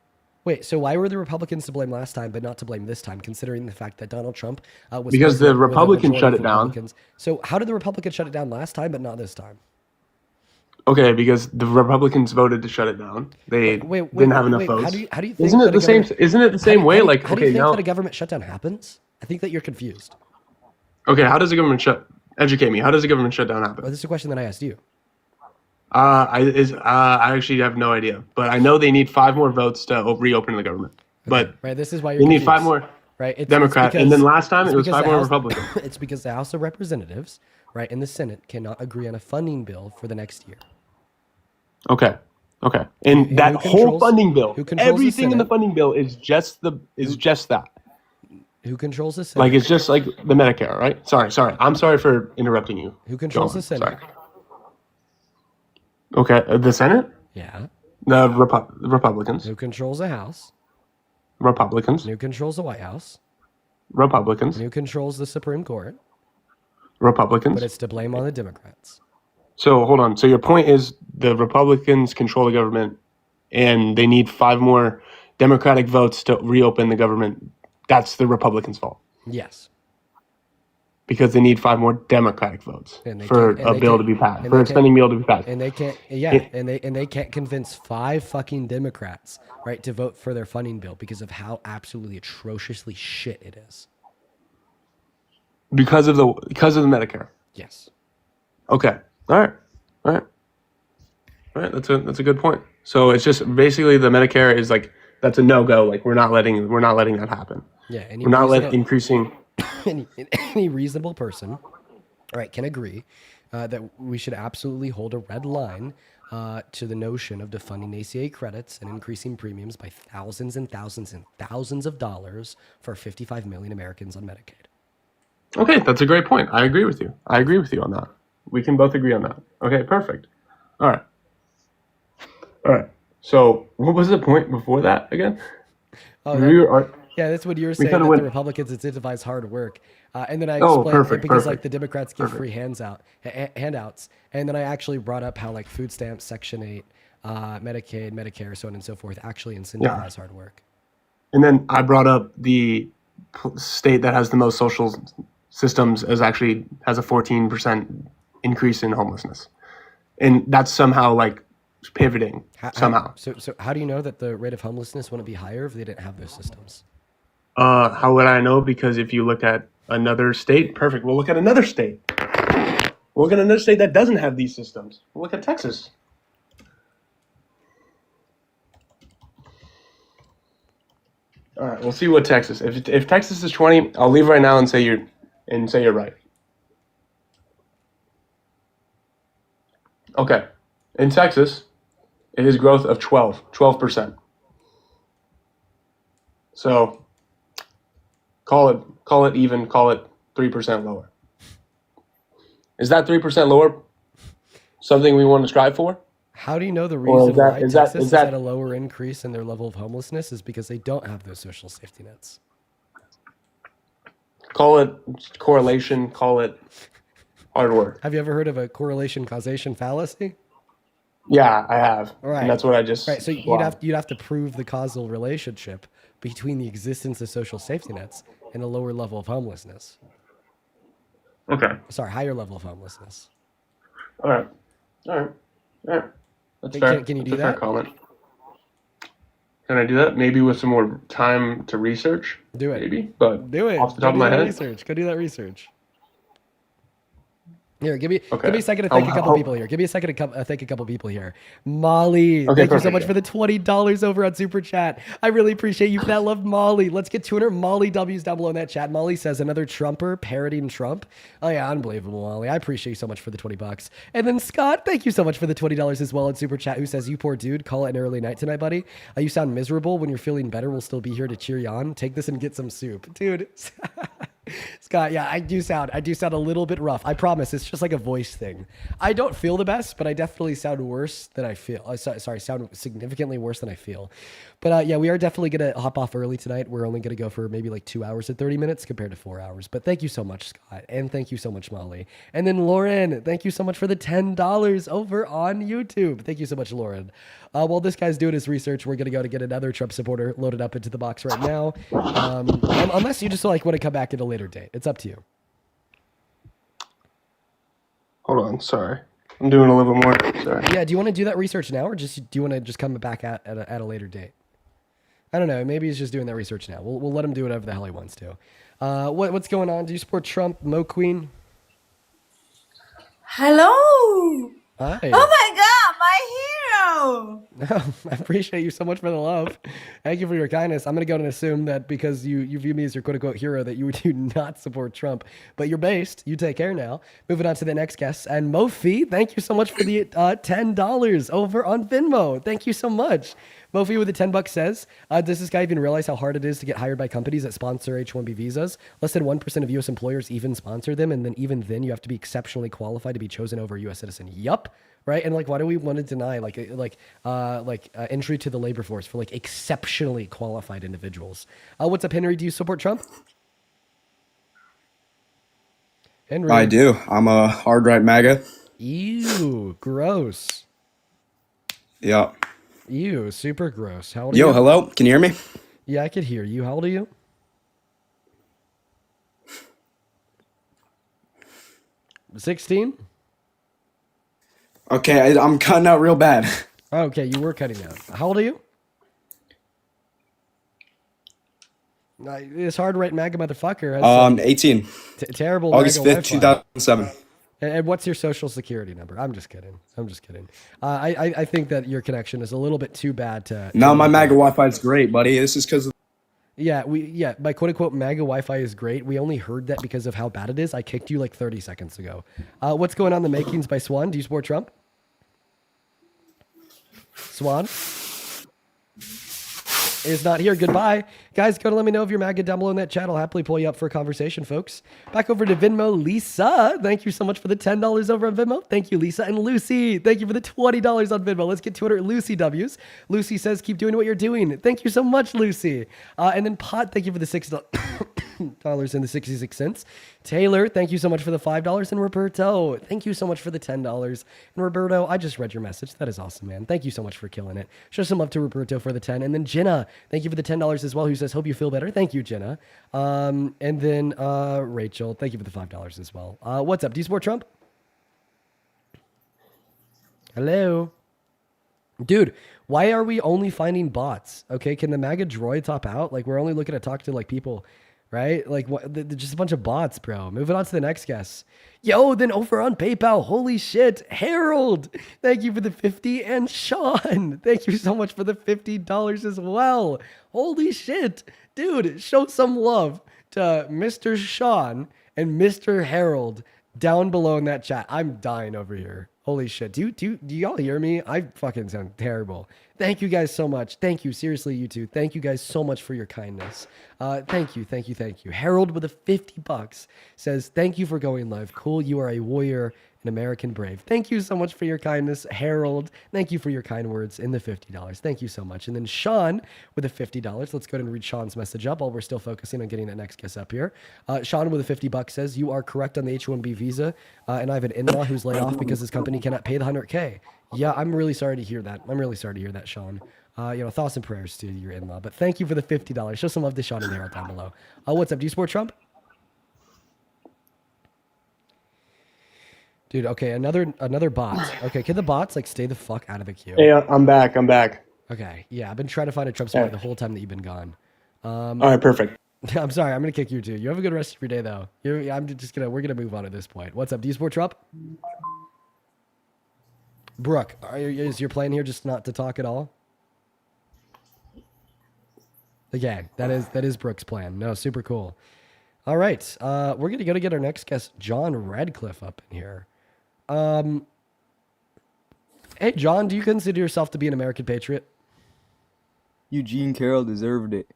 Wait, so why were the Republicans to blame last time, but not to blame this time, considering the fact that Donald Trump was because the Republicans shut it down. So how did the Republicans shut it down last time, but not this time? Okay, because the Republicans voted to shut it down. They didn't have enough votes. How do you think Isn't it the same? Isn't it the same way? Like, how do you think that a government shutdown happens? I think that you're confused. Okay, how does a government educate me? How does a government shutdown happen? Well, this is a question that I asked you. I actually have no idea, but I know they need 5 more votes to reopen the government. But right, this is why you're they need confused. 5 more. Right, Democrat, and then last time it was 5 more Republican. It's because the House of Representatives, right, and the Senate cannot agree on a funding bill for the next year. Okay. And that whole funding bill, everything in the funding bill is just that. Who controls the Senate? Like, it's just like the Medicare, right? Sorry. I'm sorry for interrupting you. Who controls the Senate? Sorry. Okay, the Senate? Yeah. The Republicans. Who controls the House? Republicans. Who controls the White House? Republicans. Who controls the Supreme Court? Republicans. But it's to blame on the Democrats. So hold on. So your point is the Republicans control the government, and they need 5 more Democratic votes to reopen the government. That's the Republicans' fault. Yes. Because they need 5 more Democratic votes for a bill to be passed, for a spending bill to be passed. And they can't. And they can't convince 5 fucking Democrats, right, to vote for their funding bill because of how absolutely atrociously shit it is. Because of the Medicare. Yes. Okay. All right. That's a good point. So it's just basically the Medicare is like that's a no-go. Like we're not letting that happen. Yeah. We're not increasing. Any reasonable person, right, can agree that we should absolutely hold a red line to the notion of defunding ACA credits and increasing premiums by thousands and thousands and thousands of dollars for 55 million Americans on Medicaid. Okay, that's a great point. I agree with you on that. We can both agree on that. Okay, perfect. All right. So what was the point before that again? Yeah, that's what you were saying, that the Republicans incentivize hard work. And then I explained because like the Democrats give free handouts. And then I actually brought up how like food stamps, Section 8, Medicaid, Medicare, so on and so forth actually incentivize hard work. And then I brought up the state that has the most social systems has a 14% increase in homelessness. And that's somehow like pivoting somehow. So how do you know that the rate of homelessness wouldn't be higher if they didn't have those systems? How would I know? Because if you look at another state, perfect. We'll look at another state. We'll look at another state that doesn't have these systems. We'll look at Texas. All right, we'll see what Texas. If Texas is 20, I'll leave right now and say you're right. Okay, in Texas, it is growth of 12%. So call it even, call it 3% lower. Is that 3% lower something we want to strive for? How do you know the reason why Texas is at a lower increase in their level of homelessness is because they don't have those social safety nets? Call it correlation, call it hard work. Have you ever heard of a correlation causation fallacy? Yeah, I have. All right. And that's what I just. Right. So you'd have to prove the causal relationship between the existence of social safety nets and a lower level of homelessness. Okay. Sorry, higher level of homelessness. All right. That's fair. Can you do That's a fair that? comment. Can I do that? Maybe with some more time to research. Do it. Maybe, but do it. Off the top of my head. Go do that research. Here, give me a second to Oh, thank a couple people here. Give me a second to thank a couple people here. Molly, thank you so much for the $20 over on Super Chat. I really appreciate you for that. Love Molly. Let's get 200 Molly W's down below in that chat. Molly says another Trumper parodying Trump. Oh yeah, unbelievable, Molly. I appreciate you so much for the $20. And then Scott, thank you so much for the $20 as well in Super Chat, who says, you poor dude, call it an early night tonight, buddy. You sound miserable. When you're feeling better, we'll still be here to cheer you on. Take this and get some soup. Dude. Scott, yeah, I do sound a little bit rough. I promise, it's just like a voice thing. I don't feel the best, but I definitely sound worse than I feel. Sound significantly worse than I feel. But yeah, we are definitely gonna hop off early tonight. We're only gonna go for maybe like 2 hours and 30 minutes compared to 4 hours. But thank you so much, Scott, and thank you so much, Molly. And then Lauren, thank you so much for the $10 over on YouTube. Thank you so much, Lauren. While this guy's doing his research, we're gonna go to get another Trump supporter loaded up into the box right now. Unless you just like want to come back at a later date, it's up to you. Hold on, sorry. I'm doing a little bit more. Sorry. Yeah, do you want to do that research now, or do you want to just come back at a later date? I don't know. Maybe he's just doing that research now. We'll let him do whatever the hell he wants to. What's going on? Do you support Trump, Mo Queen? Hello. Hi. Oh my God, my hero. I appreciate you so much for the love. Thank you for your kindness. I'm going to go and assume that because you view me as your quote-unquote hero that you do not support Trump. But you're based. You take care now. Moving on to the next guest. And Mofi, thank you so much for the $10 over on Venmo. Thank you so much. Mofi with the $10 says, does this guy even realize how hard it is to get hired by companies that sponsor H-1B visas? Less than 1% of U.S. employers even sponsor them. And then even then you have to be exceptionally qualified to be chosen over a U.S. citizen. Yup. Right. And like, why do we want to deny entry to the labor force for like exceptionally qualified individuals? What's up, Henry? Do you support Trump? Henry. I do. I'm a hard right MAGA. Ew, gross. Yeah. Ew, super gross. How old are you? Yo, hello? Can you hear me? Yeah, I could hear you. How old are you? 16? Okay, I'm cutting out real bad. Okay, you were cutting out. How old are you? This hard right MAGA motherfucker has 18. Terrible August MAGA 5th, 2007. And what's your social security number? I'm just kidding. I think that your connection is a little bit too bad to... No, my MAGA Wi-Fi is great, buddy. This is because... Yeah, my quote-unquote MAGA Wi-Fi is great. We only heard that because of how bad it is. I kicked you like 30 seconds ago. What's going on in the makings by Swan? Do you support Trump? Swan? Is not here. Goodbye. Guys, go to let me know if you're MAGA down below in that chat. I'll happily pull you up for a conversation, folks. Back over to Venmo. Lisa, thank you so much for the $10 over on Venmo. Thank you, Lisa. And Lucy, thank you for the $20 on Venmo. Let's get 200 Lucy W's. Lucy says, keep doing what you're doing. Thank you so much, Lucy. And then Pot, thank you for the $6. and 66 cents. Taylor, thank you so much for the $5. And Roberto, thank you so much for the $10. And Roberto, I just read your message. That is awesome, man. Thank you so much for killing it. Show some love to Roberto for the 10. And then Jenna, thank you for the $10 as well, who says, hope you feel better. Thank you, Jenna. And then Rachel, thank you for the $5 as well. What's up? Do you support Trump? Hello? Dude, why are we only finding bots? Okay, can the MAGA droid top out? Like, we're only looking to talk to, like, people, right? Like, what? Just a bunch of bots, bro. Moving on to the next guest. Yo, then over on PayPal, holy shit, Harold, thank you for the 50, and Sean, thank you so much for the $50 as well. Holy shit, dude, show some love to Mr. Sean and Mr. Harold down below in that chat. I'm dying over here. Holy shit. Do y'all hear me? I fucking sound terrible. Thank you guys so much. Thank you. Seriously, you two. Thank you guys so much for your kindness. Thank you. Harold with a $50 says, thank you for going live. Cool. You are a warrior, an American brave. Thank you so much for your kindness, Harold. Thank you for your kind words in the $50. Thank you so much. And then Sean with a $50. Let's go ahead and read Sean's message up while we're still focusing on getting the next guest up here. Sean with a $50 says, you are correct on the H-1B visa. And I have an in-law who's laid off because his company cannot pay the $100K. Yeah, I'm really sorry to hear that. Sean. Thoughts and prayers to your in-law. But thank you for the $50. Show some love to Sean and Harold down below. What's up? Do you support Trump? Dude, okay, another bot. Okay, can the bots like stay the fuck out of the queue? Hey, I'm back. Okay, yeah, I've been trying to find a Trump supporter the whole time that you've been gone. All right, perfect. I'm sorry, I'm gonna kick you too. You have a good rest of your day though. We're gonna move on at this point. What's up? Do you support Trump? Brooke, is your plan here just not to talk at all? Again, that is Brooke's plan. No, super cool. All right, we're gonna go to get our next guest, John Radcliffe, up in here. Hey, John, do you consider yourself to be an American patriot? Eugene Carroll deserved it.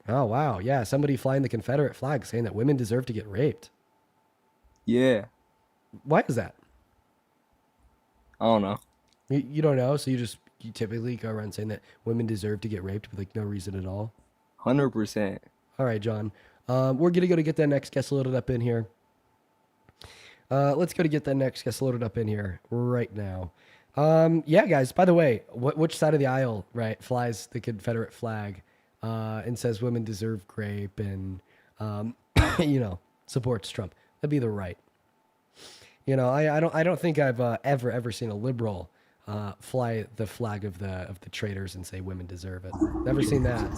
Oh, wow. Yeah, somebody flying the Confederate flag saying that women deserve to get raped. Yeah. Why is that? I don't know. You don't know, so you typically go around saying that women deserve to get raped with like no reason at all? 100%. All right, John. We're going to go to get that next guest loaded up in here. Let's go to get that next guest loaded up in here right now. Yeah, guys, by the way, which side of the aisle, right, flies the Confederate flag and says women deserve rape and, supports Trump? That'd be the right. I don't think I've ever seen a liberal fly the flag of the traitors and say women deserve it. Never seen that.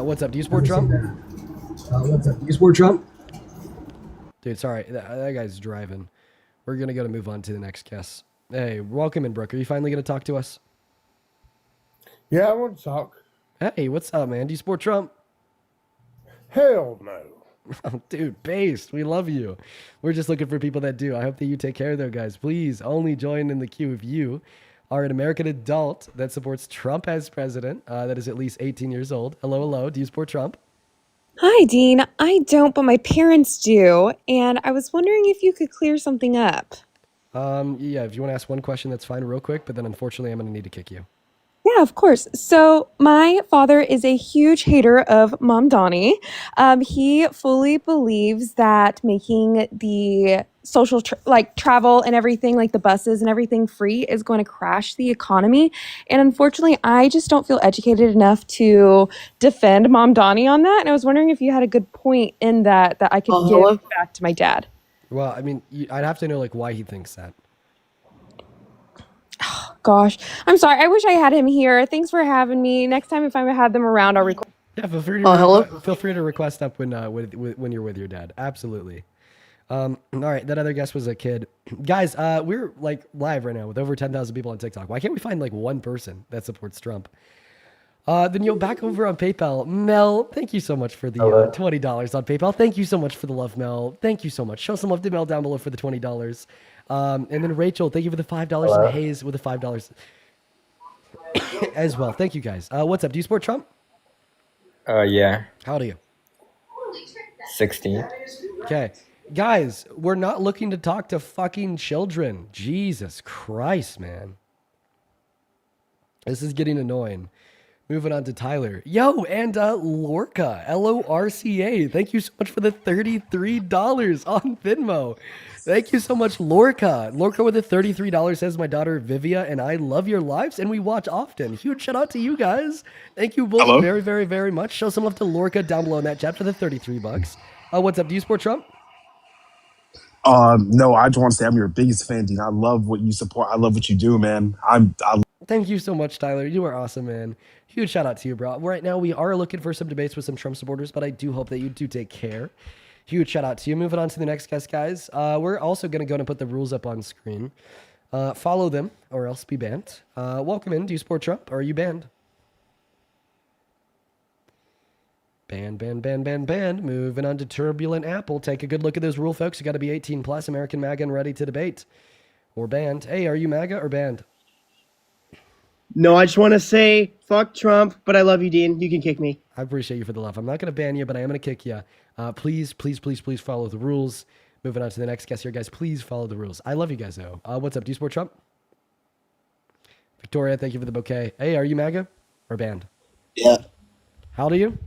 What's up? Do you support Trump? Dude, sorry, that guy's driving. We're gonna move on to the next guest. Hey, welcome in, Brooke. Are you finally gonna talk to us? Yeah, I want to talk. Hey, what's up, man? Do you support Trump? Hell no. Oh, dude, based. We love you. We're just looking for people that do. I hope that you take care of those guys. Please only join in the queue if you are an American adult that supports Trump as president, that is at least 18 years old. Hello. Do you support Trump? Hi, Dean. I don't, but my parents do. And I was wondering if you could clear something up. Yeah, if you want to ask one question, that's fine real quick. But then unfortunately, I'm going to need to kick you. Yeah, of course. So my father is a huge hater of Mom Donnie. He fully believes that making the social travel and everything, like the buses and everything, free is going to crash the economy. And unfortunately, I just don't feel educated enough to defend Mom Donnie on that. And I was wondering if you had a good point in that I could give back to my dad. Well, I mean, I'd have to know like why he thinks that. Oh, gosh, I'm sorry. I wish I had him here. Thanks for having me. Next time, if I have them around, I'll record. Yeah, feel free to request up when you're with your dad. Absolutely. All right, that other guest was a kid. Guys, we're like live right now with over 10,000 people on TikTok. Why can't we find like one person that supports Trump? Then back over on PayPal. Mel, thank you so much for the $20 on PayPal. Thank you so much for the love, Mel. Thank you so much. Show some love to Mel down below for the $20. And then Rachel, thank you for the $5. And Hayes with the $5 as well. Thank you guys. What's up? Do you support Trump? Yeah. How old are you? 16. Okay. Guys, we're not looking to talk to fucking children. Jesus Christ, man. This is getting annoying. Moving on to Tyler. Yo, and Lorca, Lorca. Thank you so much for the $33 on Venmo. Thank you so much, Lorca. Lorca with the $33 says, my daughter Vivia and I love your lives and we watch often. Huge shout out to you guys. Thank you both very, very, very much. Show some love to Lorca down below in that chat for the $33. What's up? Do you support Trump? No, I just want to say I'm your biggest fan, dude. I love what you support. I love what you do, man. Thank you so much, Tyler. You are awesome, man. Huge shout out to you, bro. Right now, we are looking for some debates with some Trump supporters, but I do hope that you do take care. Huge shout out to you. Moving on to the next guest, guys. We're also going to go and put the rules up on screen. Follow them or else be banned. Welcome in. Do you support Trump or are you banned? Banned, banned, banned, banned, banned. Moving on to Turbulent Apple. Take a good look at those rules, folks. You got to be 18 plus, American MAGA, and ready to debate. Or banned. Hey, are you MAGA or banned? No, I just want to say fuck Trump, but I love you, Dean. You can kick me. I appreciate you for the love. I'm not going to ban you, but I am going to kick you. Please, please, please, please follow the rules. Moving on to the next guest here, guys. Please follow the rules. I love you guys, though. What's up? Do you support Trump? Victoria, thank you for the bouquet. Hey, are you MAGA or banned? Yeah. How old are you?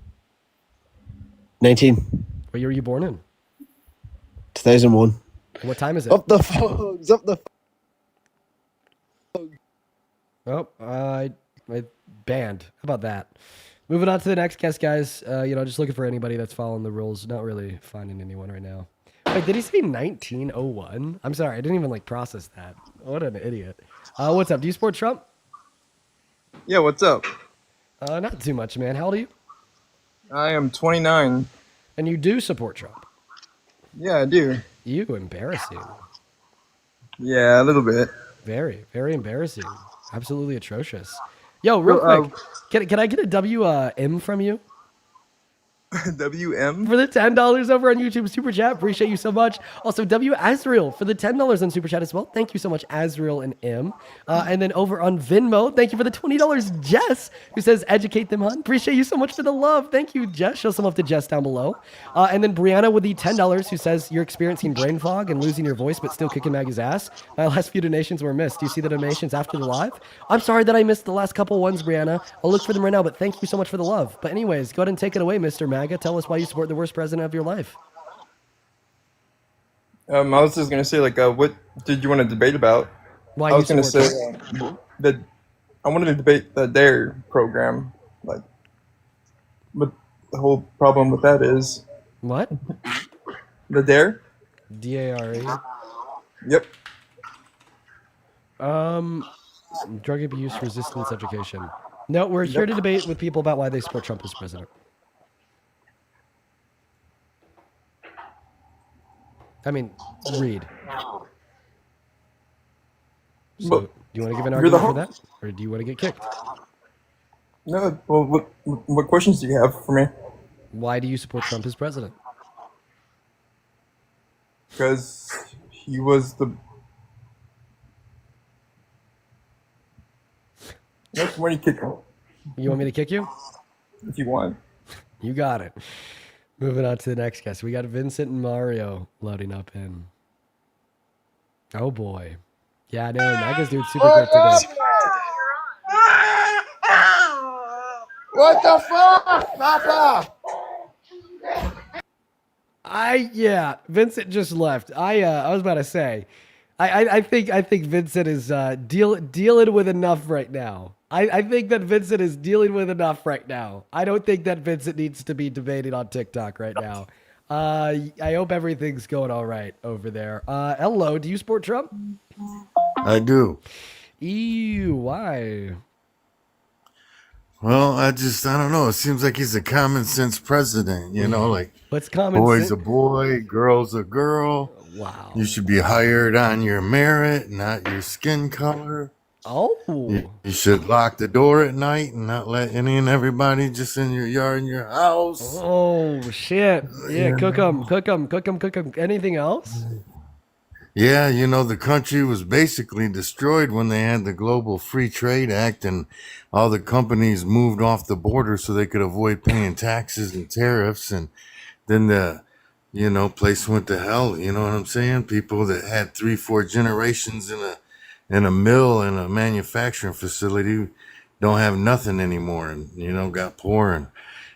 19. What year were you born in? 2001. What time is it? Up the phones, up the Oh, I banned. How about that? Moving on to the next guest, guys. Just looking for anybody that's following the rules. Not really finding anyone right now. Wait, did he say 1901? I'm sorry, I didn't even process that. What an idiot. What's up? Do you support Trump? Yeah, what's up? Not too much, man. How old are you? I am 29. And you do support Trump? Yeah, I do. You embarrassing. Yeah, a little bit. Very, very embarrassing. Absolutely atrocious. Yo, real quick, can I get a WM from you? WM? For the $10 over on YouTube Super Chat. Appreciate you so much. Also, W Azriel for the $10 on Super Chat as well. Thank you so much, Azriel and M. And then over on Venmo, thank you for the $20, Jess, who says, educate them, hun. Appreciate you so much for the love. Thank you, Jess. Show some love to Jess down below. And then Brianna with the $10, who says, you're experiencing brain fog and losing your voice, but still kicking Maggie's ass. My last few donations were missed. Do you see the donations after the live? I'm sorry that I missed the last couple ones, Brianna. I'll look for them right now, but thank you so much for the love. But anyways, go ahead and take it away, Mr. MAGA. Tell us why you support the worst president of your life. I was just gonna say, what did you want to debate about? Why I was you gonna say support that I wanted to debate the DARE program. But the whole problem with that is what? The DARE. DARE. Yep. Drug abuse resistance education. No, we're here to debate with people about why they support Trump as president. I mean, read. So, do you want to give an argument for that? Or do you want to get kicked? No, well, what questions do you have for me? Why do you support Trump as president? Because he was the... That's when you kick him. You want me to kick you? If you want. You got it. Moving on to the next guest. We got Vincent and Mario loading up in. Oh boy. Yeah, I know. MAGA's doing super quick today. What the fuck, Papa? Vincent just left. I was about to say, I think Vincent is dealing with enough right now. I think that Vincent is dealing with enough right now. I don't think that Vincent needs to be debating on TikTok right now. I hope everything's going all right over there. Hello, do you support Trump? I do. Ew, why? Well, I don't know. It seems like he's a common sense president, like what's common boy's sense? a boy, girl's a girl. Wow. You should be hired on your merit, not your skin color. Oh. You should lock the door at night and not let any and everybody just in your yard and your house. Oh, shit. Yeah, cook 'em. Anything else? Yeah, the country was basically destroyed when they had the Global Free Trade Act and all the companies moved off the border so they could avoid paying taxes and tariffs. And then the, place went to hell. You know what I'm saying? People that had 3-4 generations in a mill and a manufacturing facility don't have nothing anymore, and got poor,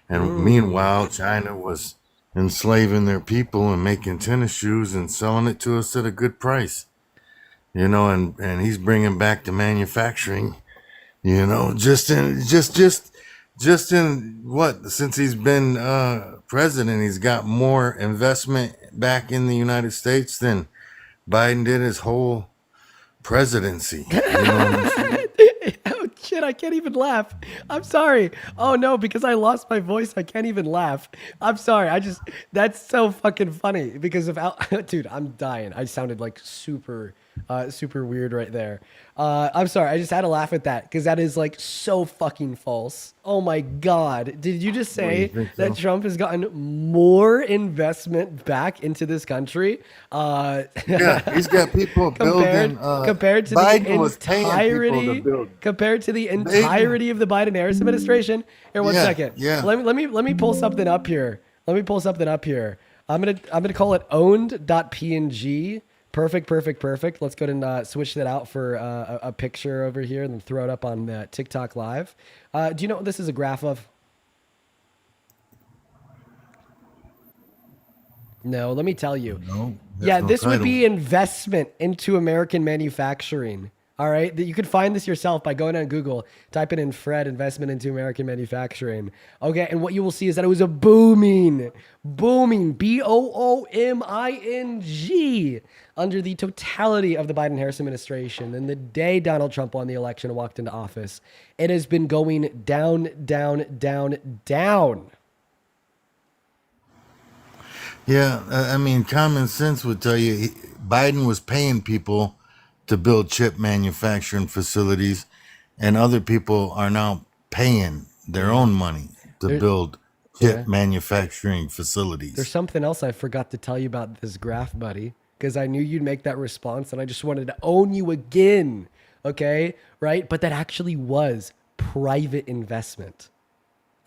and meanwhile China was enslaving their people and making tennis shoes and selling it to us at a good price. And he's bringing back the manufacturing. Just in what, since he's been president, he's got more investment back in the United States than Biden did his whole presidency. You know what I'm saying? Oh shit, I can't even laugh. I'm sorry. Oh no, because I lost my voice, I can't even laugh. I'm sorry. That's so fucking funny because of dude, I'm dying. I sounded like super weird right there. I'm sorry. I just had to laugh at that because that is like so fucking false. Oh my God. Did you just say that Trump has gotten more investment back into this country? Yeah, he's got people building. Compared to Biden was paying people to entirety, build. compared to the entirety of the Biden-Harris administration. Here, one second. Yeah. Let me pull something up here. I'm gonna call it owned.png. Perfect. Let's go ahead and switch that out for a picture over here and then throw it up on TikTok Live. Do you know what this is a graph of? No, let me tell you. No. Yeah, this would be investment into American manufacturing. All right, you could find this yourself by going on Google, typing in Fred investment into American manufacturing. Okay, and what you will see is that it was a booming, booming under the totality of the Biden-Harris administration. And the day Donald Trump won the election and walked into office, it has been going down. Yeah, I mean, common sense would tell you Biden was paying people to build chip manufacturing facilities, and other people are now paying their own money to build chip manufacturing facilities. There's something else I forgot to tell you about this graph, buddy, because I knew you'd make that response, and I just wanted to own you again, okay? Right? But that actually was private investment.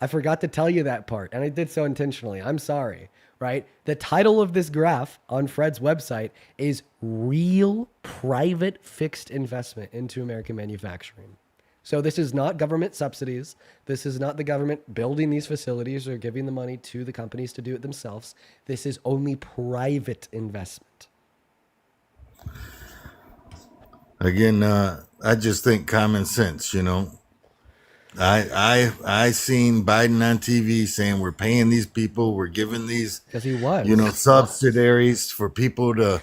I forgot to tell you that part, and I did so intentionally. I'm sorry. Right? The title of this graph on Fred's website is Real Private Fixed Investment into American Manufacturing. So this is not government subsidies. This is not the government building these facilities or giving the money to the companies to do it themselves. This is only private investment. Again, I just think common sense, I seen Biden on TV saying we're paying these people, we're giving these, because he was, subsidiaries for people to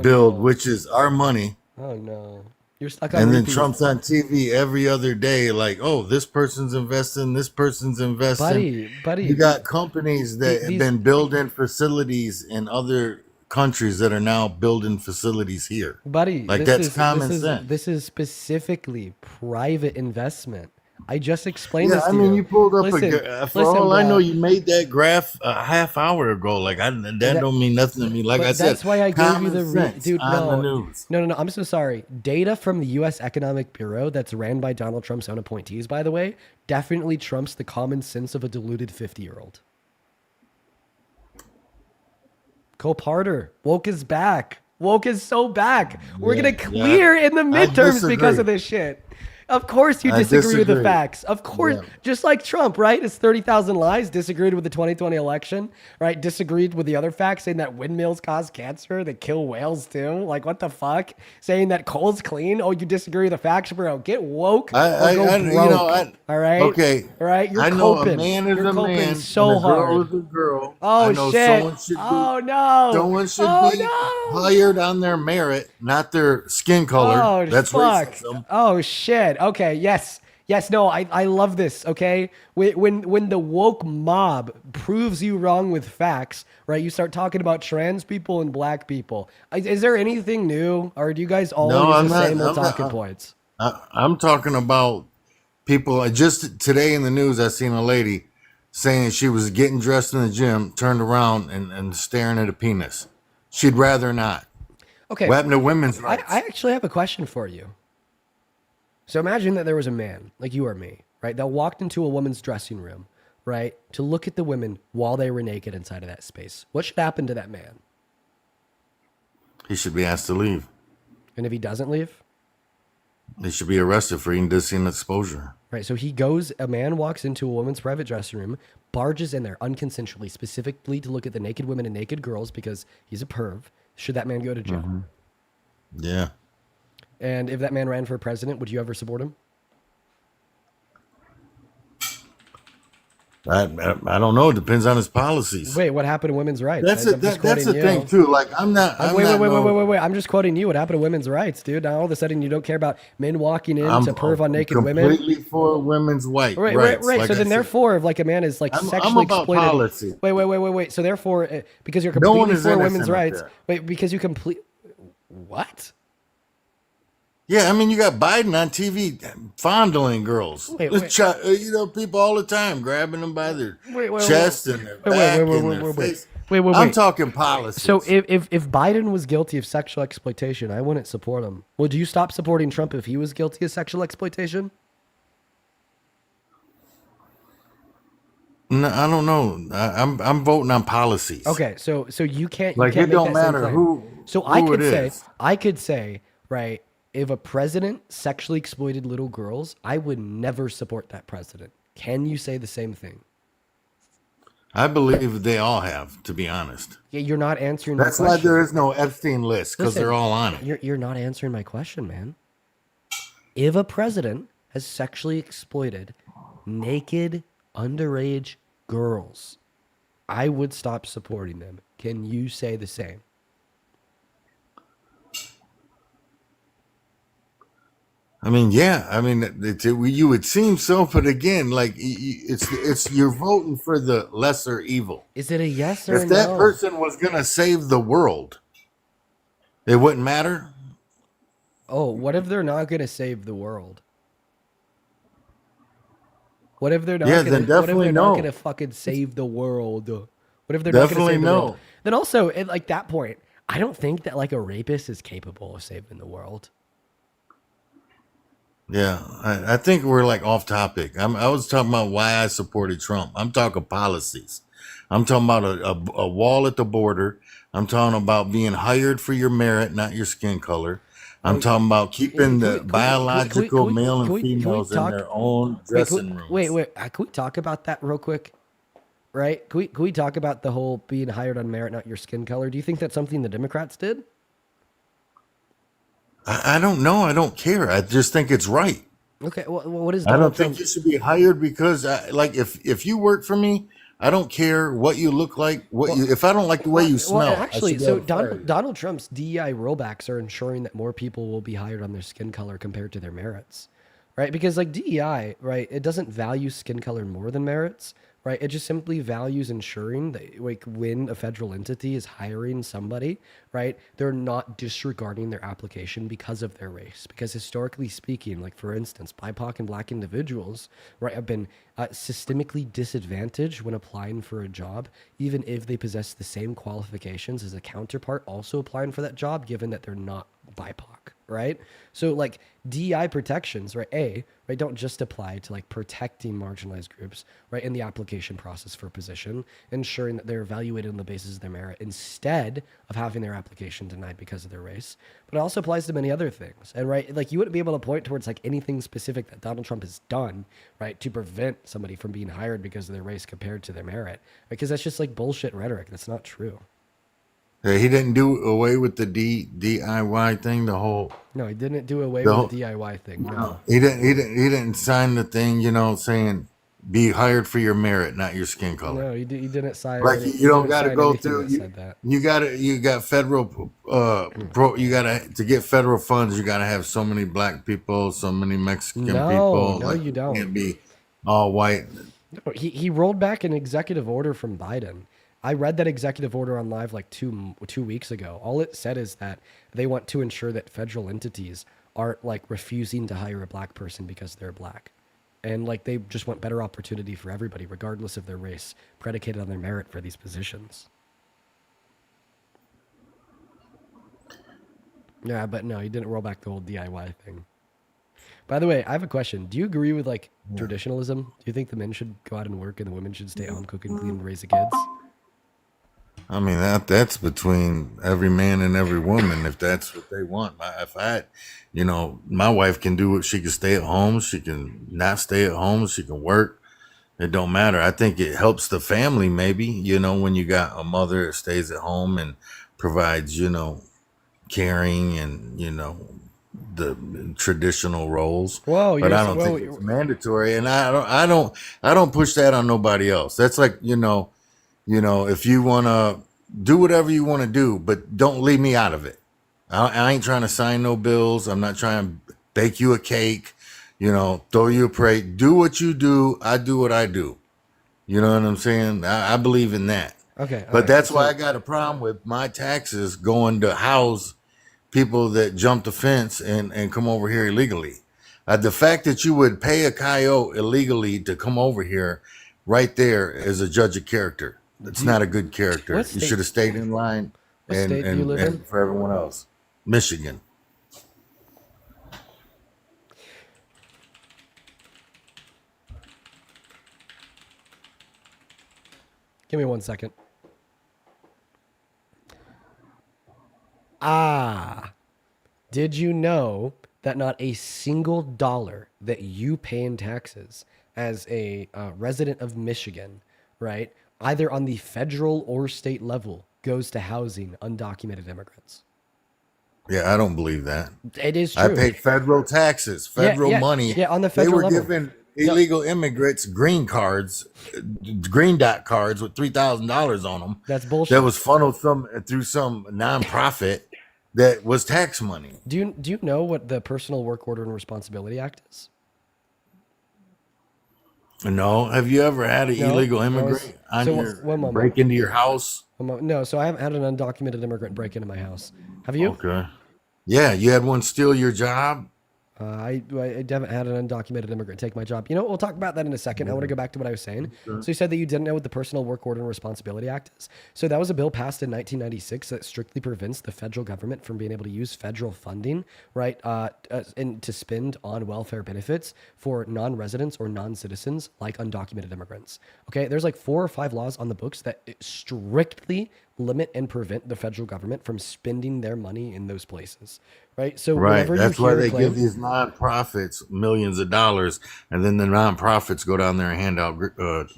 build, which is our money. Oh no, you're stuck on. And then repeat. Trump's on TV every other day, like, oh, this person's investing, this person's investing. Buddy, you got companies that have been building facilities in other countries that are now building facilities here, buddy. Like that's common sense. This is specifically private investment. I just explained this to you. You pulled up I know, you made that graph a half hour ago. Like that don't mean nothing to me. Like I said, that's why I gave you the dude. On the news. No. I'm so sorry. Data from the U.S. Economic Bureau that's ran by Donald Trump's own appointees, by the way, definitely trumps the common sense of a deluded 50-year-old. Cope harder. Woke is back. Woke is so back. We're gonna clear in the midterms because of this shit. Of course you disagree with the facts. Of course, just like Trump, right? It's 30,000 lies, disagreed with the 2020 election, right? Disagreed with the other facts, saying that windmills cause cancer, they kill whales too. Like, what the fuck? Saying that coal's clean. Oh, you disagree with the facts, bro. Get woke or go broke. All right? Okay. All right? You're I know coping. A man is You're a coping man so and a hard. girl is a girl. Oh, I know shit. Someone should be hired on their merit, not their skin color. Oh, that's fuck. racism. Oh, shit. Okay, yes. Yes, no, I love this, okay? When the woke mob proves you wrong with facts, right, you start talking about trans people and black people. Is there anything new, or do you guys all use the same old talking points? I'm talking about people. Just today in the news, I seen a lady saying she was getting dressed in the gym, turned around and staring at a penis. She'd rather not. Okay. What happened to women's rights? I actually have a question for you. So imagine that there was a man, like you or me, right, that walked into a woman's dressing room, right, to look at the women while they were naked inside of that space. What should happen to that man? He should be asked to leave. And if he doesn't leave? They should be arrested for indecent exposure. Right. So a man walks into a woman's private dressing room, barges in there unconsensually, specifically to look at the naked women and naked girls because he's a perv. Should that man go to jail? Mm-hmm. Yeah. And if that man ran for president, would you ever support him? I don't know. It depends on his policies. Wait, what happened to women's rights? That's the thing too. Like wait. I'm just quoting you. What happened to women's rights, dude? Now all of a sudden you don't care about men walking in to perv on naked women. Completely for women's rights. Right. Like so then, therefore, if like a man is like sexually exploited. Policy. Wait. So therefore, because you're completely for women's rights. Wait, because you what? Yeah, I mean, you got Biden on TV fondling girls. People all the time grabbing them by their chest and their back and their face. Wait. I'm talking policy. So if Biden was guilty of sexual exploitation, I wouldn't support him. Would you stop supporting Trump if he was guilty of sexual exploitation? No, I don't know. I'm voting on policies. Okay, so you can't it don't matter who. So I could say, right, if a president sexually exploited little girls, I would never support that president. Can you say the same thing? I believe they all have, to be honest. Yeah, you're not answering my question. That's why there is no Epstein list, because they're all on it. You're not answering my question, man. If a president has sexually exploited naked, underage girls, I would stop supporting them. Can you say the same? I mean, yeah. I mean, you would seem so, but again, like it's you're voting for the lesser evil. Is it a yes or a no? If that person was gonna save the world, it wouldn't matter. Oh, what if they're not gonna save the world? What if they're not? Yeah, then definitely not gonna fucking save the world? What if they're not gonna save the world? Then also, at like that point, I don't think that like a rapist is capable of saving the world. Yeah, I think we're like off topic. I was talking about why I supported Trump. I'm talking policies. I'm talking about a wall at the border. I'm talking about being hired for your merit, not your skin color. I'm talking about keeping the biological male and females in their own dressing rooms. Wait. Can we talk about that real quick? Right? Can we talk about the whole being hired on merit, not your skin color? Do you think that's something the Democrats did? I don't know. I don't care. I just think it's right. Okay. Well, what is? I don't think you should be hired because, if you work for me, I don't care what you look like. If I don't like the way you smell. Well, actually, so Donald Trump's DEI rollbacks are ensuring that more people will be hired on their skin color compared to their merits, right? Because like DEI, right, it doesn't value skin color more than merits. Right, it just simply values ensuring that, like, when a federal entity is hiring somebody, right, they're not disregarding their application because of their race. Because historically speaking, like for instance, BIPOC and Black individuals, right, have been systemically disadvantaged when applying for a job, even if they possess the same qualifications as a counterpart also applying for that job, given that they're not BIPOC, right? So like DEI protections, right, don't just apply to like protecting marginalized groups, right, in the application process for a position, ensuring that they're evaluated on the basis of their merit instead of having their application denied because of their race. But it also applies to many other things. And right, like you wouldn't be able to point towards like anything specific that Donald Trump has done, right, to prevent somebody from being hired because of their race compared to their merit. Because that's just like bullshit rhetoric. That's not true. He didn't do away with the DIY thing. No, he didn't do away with the DIY thing. No. He didn't sign the thing, saying be hired for your merit, not your skin color. No, he didn't sign. Like you don't got to go through. You got federal. To get federal funds, you got to have so many Black people, so many Mexican people. No, you don't. Can't be all white. No, he rolled back an executive order from Biden. I read that executive order on live like 2 weeks ago. All it said is that they want to ensure that federal entities aren't like refusing to hire a Black person because they're Black. And like they just want better opportunity for everybody, regardless of their race, predicated on their merit for these positions. Yeah, but no, he didn't roll back the whole DIY thing. By the way, I have a question. Do you agree with like traditionalism? Do you think the men should go out and work and the women should stay home, cook and clean and raise the kids? I mean, that's between every man and every woman if that's what they want. If I, my wife can do it. She can stay at home. She can not stay at home. She can work. It don't matter. I think it helps the family maybe, when you got a mother that stays at home and provides, caring and, the traditional roles. Whoa, But I don't think it's mandatory. And I don't push that on nobody else. That's like, if you want to do whatever you want to do, but don't leave me out of it. I ain't trying to sign no bills. I'm not trying to bake you a cake, throw you a parade. Do what you do. I do what I do. You know what I'm saying? I believe in that. Okay. But that's why I got a problem with my taxes going to house people that jump the fence and come over here illegally. The fact that you would pay a coyote illegally to come over here right there is a judge of character. It's not a good character. You should have stayed in line and for everyone else. Michigan. Give me 1 second. Did you know that not a single dollar that you pay in taxes as a resident of Michigan, right, either on the federal or state level, goes to housing undocumented immigrants? Yeah, I don't believe that. It is true. I pay federal taxes, federal money. Yeah, on the federal level. They were giving illegal immigrants green cards, green dot cards with $3,000 on them. That's bullshit. That was funneled through some nonprofit that was tax money. Do you know what the Personal Work Order and Responsibility Act is? No. Have you ever had an illegal immigrant break into your house? No, so I haven't had an undocumented immigrant break into my house. Have you? Okay. Yeah, you had one steal your job? I haven't had an undocumented immigrant take my job. We'll talk about that in a second. I want to go back to what I was saying. So you said that you didn't know what the Personal Work Order and Responsibility Act is. So that was a bill passed in 1996 that strictly prevents the federal government from being able to use federal funding, right, and to spend on welfare benefits for non-residents or non-citizens like undocumented immigrants. Okay, there's like 4 or 5 laws on the books that strictly limit and prevent the federal government from spending their money in those places, right? So that's why they give these nonprofits millions of dollars, and then the nonprofits go down there and hand out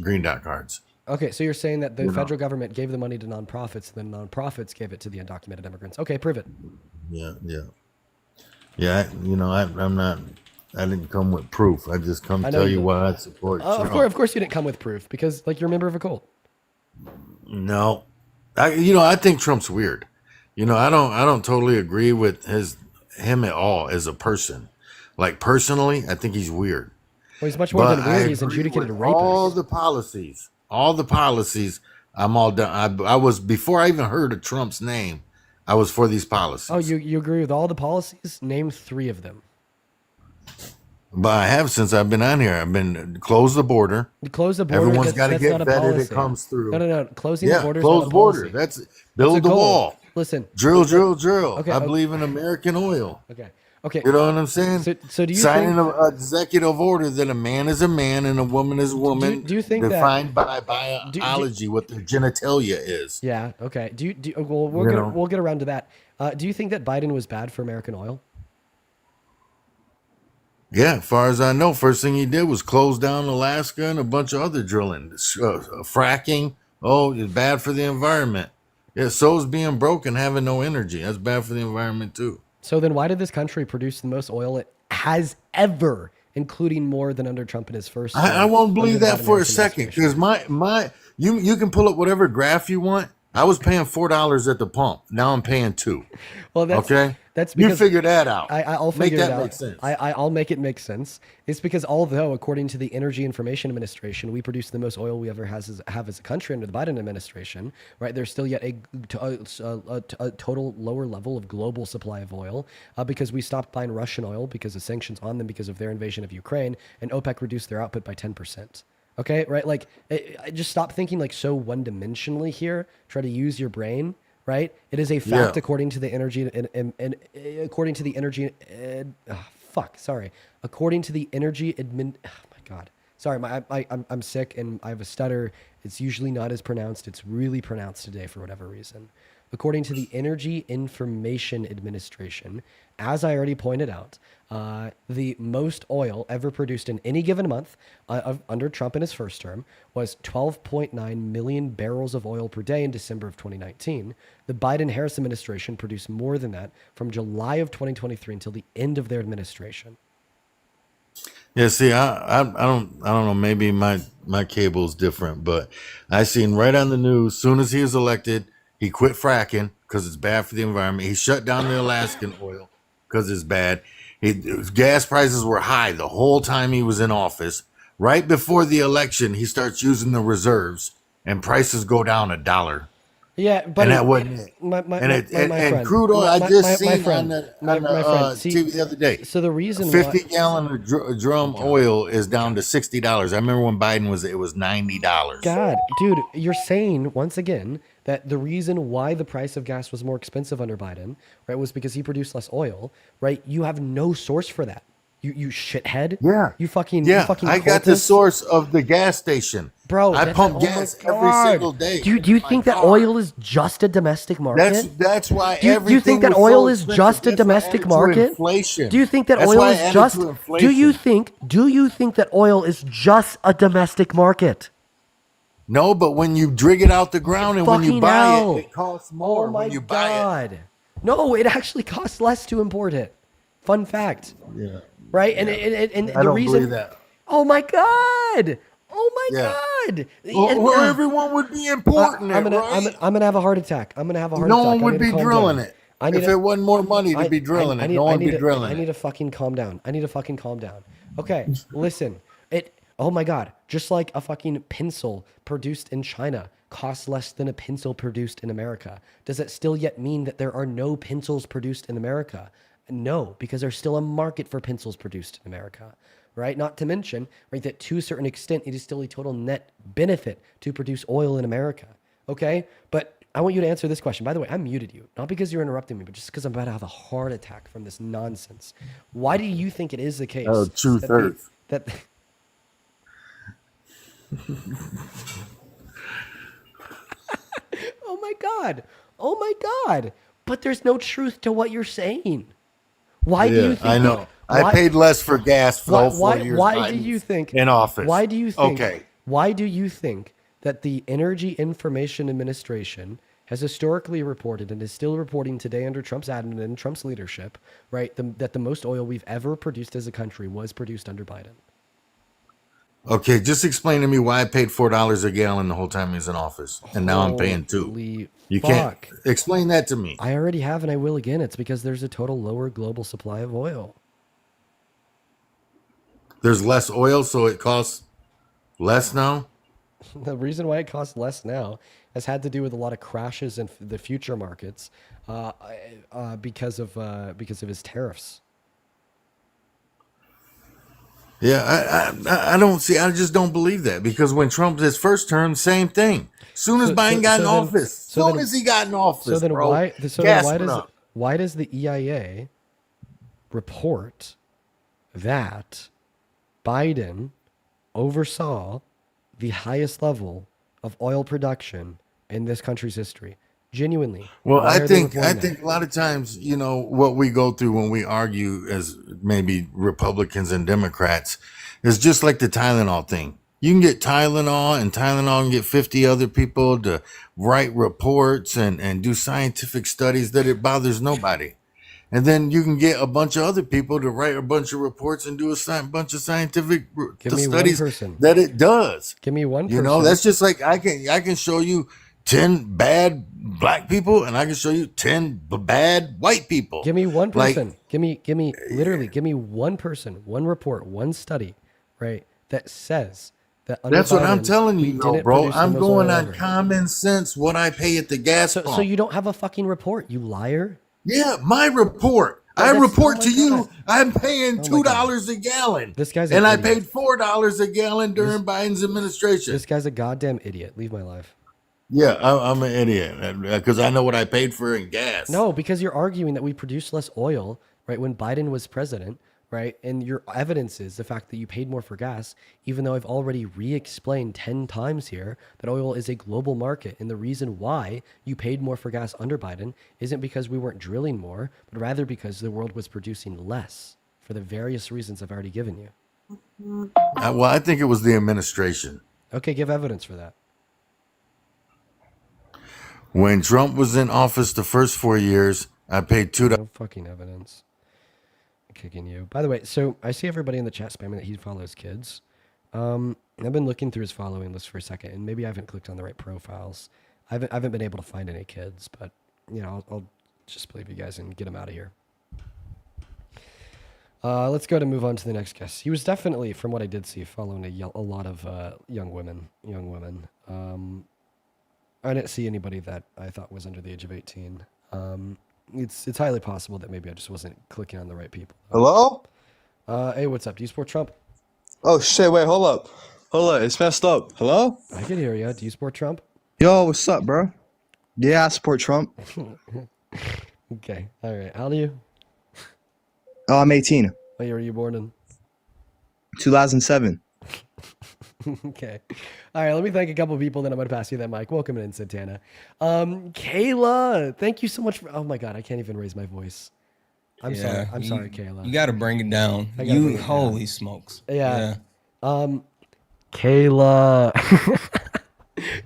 green dot cards. Okay, so you're saying that the federal government gave the money to nonprofits, and then nonprofits gave it to the undocumented immigrants. Okay, prove it. Yeah. I'm not. I didn't come with proof. I just come tell you why I support. Of course, you didn't come with proof because you're a member of a cult. No. I think Trump's weird. I don't totally agree with him at all as a person. Like personally, I think he's weird. Well, he's much more than weird. He's adjudicated rapist. All the policies. I'm all done. I was before I even heard of Trump's name. I was for these policies. Oh, you agree with all the policies? Name 3 of them. But I have since I've been on here. I've been close the border. Close the border. Everyone's got to get vetted. It comes through. No. Closing the border. Close the border. That's build the wall. Listen. Drill. Okay, I believe in American oil. Okay. You know what I'm saying? So do you signing an executive order that a man is a man and a woman is a woman? Do you think defined by biology what their genitalia is? Yeah. Okay. We'll get around to that. Do you think that Biden was bad for American oil? Yeah, as far as I know, first thing he did was close down Alaska and a bunch of other drilling, fracking. Oh, it's bad for the environment. Yeah, so is being broke and having no energy. That's bad for the environment too. So then why did this country produce the most oil it has ever, including more than under Trump in his first term? I won't believe that for a second because you can pull up whatever graph you want. I was paying $4 at the pump. Now I'm paying $2. Well, that's because you figure that out. I'll figure it out. Make sense. I'll make it make sense. It's because although, according to the Energy Information Administration, we produce the most oil we ever have as a country under the Biden administration, right? There's still yet a total lower level of global supply of oil because we stopped buying Russian oil because of sanctions on them because of their invasion of Ukraine, and OPEC reduced their output by 10%. Okay, right? Like, just stop thinking like so one-dimensionally here. Try to use your brain, right? It is a fact according to the energy and according to the energy. According to the energy admin. Oh my God. Sorry, I'm sick and I have a stutter It's usually not as pronounced. It's really pronounced today for whatever reason. According to the Energy Information Administration, as I already pointed out, the most oil ever produced in any given month under Trump in his first term was 12.9 million barrels of oil per day in December of 2019. The Biden-Harris administration produced more than that from July of 2023 until the end of their administration. Yeah, see, I don't know. Maybe my cable's different, but I seen right on the news. Soon as he was elected, he quit fracking because it's bad for the environment. He shut down the Alaskan oil because it's bad. Gas prices were high the whole time he was in office. Right before the election, he starts using the reserves, and prices go down $1. Yeah, but and that wasn't it. And crude oil, I just seen on the TV the other day. So the reason 50 gallon of drum oil is down to $60. I remember when Biden it was $90. God, dude, you're saying once again that the reason why the price of gas was more expensive under Biden, right, was because he produced less oil, right? You have no source for that. You shithead. Yeah. You fucking I got the source of the gas station. Bro, I pump gas every single day. Do you think that oil is just a domestic market? That's why do you think that oil is just a domestic market? Inflation. Do you think that oil is just Do you think that oil is just a domestic market? No, but when you dig it out the ground and when you buy it costs more when you buy it. No, it actually costs less to import it. Fun fact. Yeah. Right? Yeah. And I the don't reason believe that. Oh my God. Oh my God. Well, everyone would be importing I'm gonna have a heart attack. No one would be drilling it. If it wasn't more money to be drilling it, no one would be drilling it. I need to fucking calm down. Okay, listen. Oh my God. Just like a fucking pencil produced in China costs less than a pencil produced in America. Does it still yet mean that there are no pencils produced in America? No, because there's still a market for pencils produced in America, right? Not to mention, right, that to a certain extent, it is still a total net benefit to produce oil in America, okay? But I want you to answer this question. By the way, I muted you, not because you're interrupting me, but just because I'm about to have a heart attack from this nonsense. Why do you think it is the case? Oh, truth hurts. Oh my God. But there's no truth to what you're saying. Why do you think I know. I paid less for gas for all 4 years. Why do you think in office? Why do you think? Okay. Why do you think that the Energy Information Administration has historically reported and is still reporting today under Trump's admin and Trump's leadership, right, that the most oil we've ever produced as a country was produced under Biden? Okay, just explain to me why I paid $4 a gallon the whole time he was in office, and now I'm paying $2. You can't explain that to me. I already have, and I will again. It's because there's a total lower global supply of oil. There's less oil, so it costs less now? The reason why it costs less now has had to do with a lot of crashes in the future markets because of his tariffs. Yeah, I don't see. I just don't believe that, because when Trump his first term, same thing. Soon as Biden got in office, soon as he got in office, so then bro, why does the EIA report that Biden oversaw the highest level of oil production in this country's history? Genuinely. Well, I think a lot of times, you know, what we go through when we argue as maybe Republicans and Democrats is just like the Tylenol thing. You can get Tylenol, and Tylenol can get 50 other people to write reports and do scientific studies that it bothers nobody. And then you can get a bunch of other people to write a bunch of reports and do a bunch of scientific studies that it does. Give me one person. You know, that's just like I can show you 10 bad black people, and I can show you 10 bad white people. Give me one person. Give me one person, one report, one study, right, that says that under That's what I'm Biden, telling we you, though, didn't bro. produce the I'm most going oil on ever. common sense, what I pay at the gas pump. So you don't have a fucking report, you liar. Yeah, my report. I report to you. I'm paying $2 a gallon. This guy's and an I idiot. paid $4 a gallon during Biden's administration. This guy's a goddamn idiot. Leave my life. Yeah, I'm an idiot because I know what I paid for in gas. No, because you're arguing that we produce less oil, right, when Biden was president, right? And your evidence is the fact that you paid more for gas, even though I've already re-explained 10 times here that oil is a global market. And the reason why you paid more for gas under Biden isn't because we weren't drilling more, but rather because the world was producing less for the various reasons I've already given you. Well, I think it was the administration. Okay, give evidence for that. When Trump was in office the first 4 years, I paid $2. No fucking evidence. I'm kicking you. By the way, so I see everybody in the chat spamming that he follows kids. I've been looking through his following list for a second, and maybe I haven't clicked on the right profiles. I haven't been able to find any kids, but you know, I'll just believe you guys and get him out of here. Let's go to move on to the next guest. He was definitely, from what I did see, following a lot of young women. I didn't see anybody that I thought was under the age of 18. It's highly possible that maybe I just wasn't clicking on the right people. Hello? Hey, what's up? Do you support Trump? Oh shit, wait, hold up. Hold up, it's messed up. Hello? I can hear you. Do you support Trump? Yo, what's up, bro? Yeah, I support Trump. Okay. All right. How old are you? Oh, I'm 18. What year were you born in? 2007. Okay. All right. Let me thank a couple of people, then I'm going to pass you that mic. Welcome in, Santana. Kayla, thank you so much for. Oh my God, I can't even raise my voice. I'm sorry. I'm sorry, Kayla. You got to bring it down. Holy smokes. Yeah. Kayla.